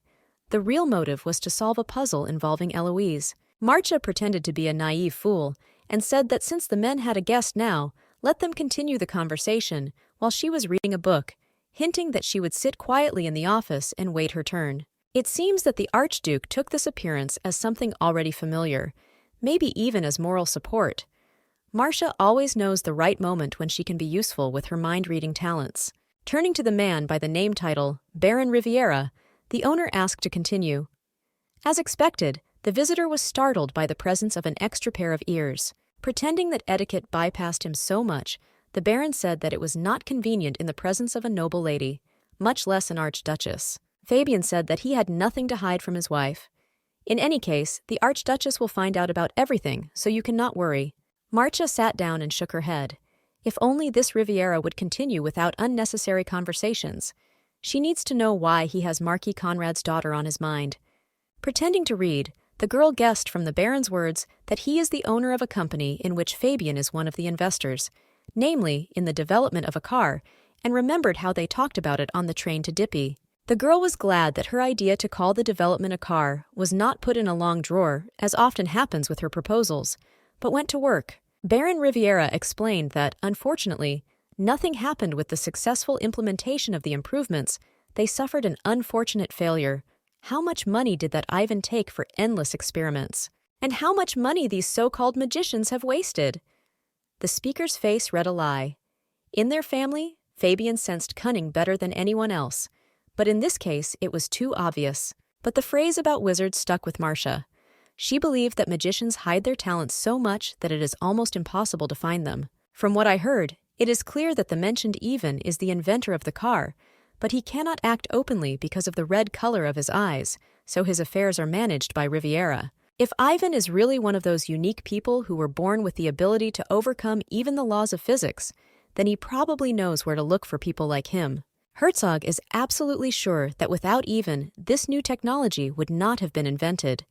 The real motive was to solve a puzzle involving Eloise. Marcia pretended to be a naive fool and said that since the men had a guest now, let them continue the conversation while she was reading a book, hinting that she would sit quietly in the office and wait her turn. It seems that the Archduke took this appearance as something already familiar, maybe even as moral support. Marcia always knows the right moment when she can be useful with her mind-reading talents. Turning to the man by the name title, Baron Riviera, the owner asked to continue. As expected, the visitor was startled by the presence of an extra pair of ears. Pretending that etiquette bypassed him so much, the Baron said that it was not convenient in the presence of a noble lady, much less an Archduchess. Fabian said that he had nothing to hide from his wife. In any case, the Archduchess will find out about everything, so you cannot worry. Marcia sat down and shook her head. If only this Riviera would continue without unnecessary conversations. She needs to know why he has Marquis Conrad's daughter on his mind. Pretending to read, the girl guessed from the Baron's words that he is the owner of a company in which Fabian is one of the investors, namely in the development of a car, and remembered how they talked about it on the train to Dippy. The girl was glad that her idea to call the development a car was not put in a long drawer, as often happens with her proposals, but went to work. Baron Riviera explained that, unfortunately, nothing happened with the successful implementation of the improvements. They suffered an unfortunate failure. How much money did that Ivan take for endless experiments? And how much money these so-called magicians have wasted? The speaker's face read a lie. In their family, Fabian sensed cunning better than anyone else, but in this case it was too obvious. But the phrase about wizards stuck with Marcia. She believed that magicians hide their talents so much that it is almost impossible to find them. From what I heard, it is clear that the mentioned Ivan is the inventor of the car, but he cannot act openly because of the red color of his eyes, so his affairs are managed by Riviera. If Ivan is really one of those unique people who were born with the ability to overcome even the laws of physics, then he probably knows where to look for people like him. Herzog is absolutely sure that without Ivan, this new technology would not have been invented.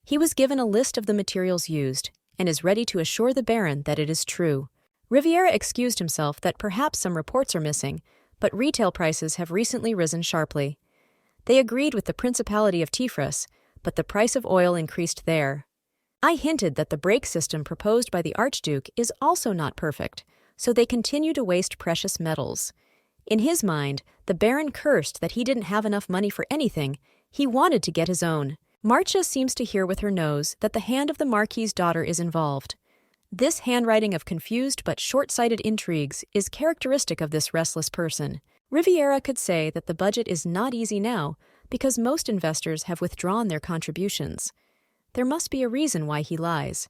He was given a list of the materials used, and is ready to assure the Baron that it is true. Riviera excused himself that perhaps some reports are missing, but retail prices have recently risen sharply. They agreed with the Principality of Tiflis, but the price of oil increased there. I hinted that the brake system proposed by the Archduke is also not perfect, so they continue to waste precious metals. In his mind, the Baron cursed that he didn't have enough money for anything. He wanted to get his own. Marcia seems to hear with her nose that the hand of the Marquis's daughter is involved. This handwriting of confused but short-sighted intrigues is characteristic of this restless person. Riviera could say that the budget is not easy now because most investors have withdrawn their contributions. There must be a reason why he lies,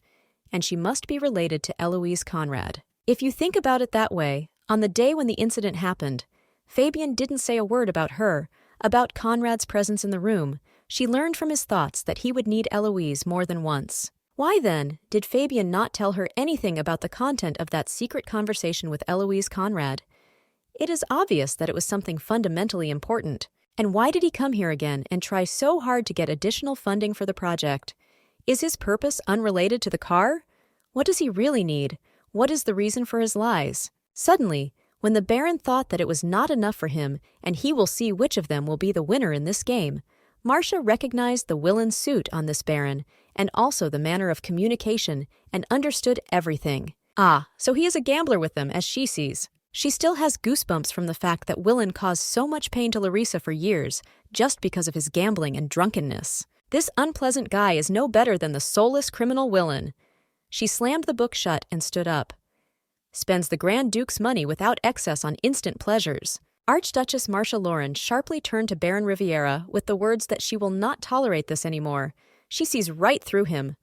and she must be related to Eloise Conrad. If you think about it that way, on the day when the incident happened, Fabian didn't say a word about her, about Conrad's presence in the room. She learned from his thoughts that he would need Eloise more than once. Why, then, did Fabian not tell her anything about the content of that secret conversation with Eloise Conrad? It is obvious that it was something fundamentally important. And why did he come here again and try so hard to get additional funding for the project? Is his purpose unrelated to the car? What does he really need? What is the reason for his lies? Suddenly, when the Baron thought that it was not enough for him and he will see which of them will be the winner in this game, Marcia recognized the villain suit on this Baron and also the manner of communication and understood everything. Ah, so he is a gambler with them as she sees. She still has goosebumps from the fact that Willin caused so much pain to Larissa for years just because of his gambling and drunkenness. This unpleasant guy is no better than the soulless criminal Willin. She slammed the book shut and stood up. Spends the Grand Duke's money without excess on instant pleasures. Archduchess Marcia Lauren sharply turned to Baron Riviera with the words that she will not tolerate this anymore. She sees right through him.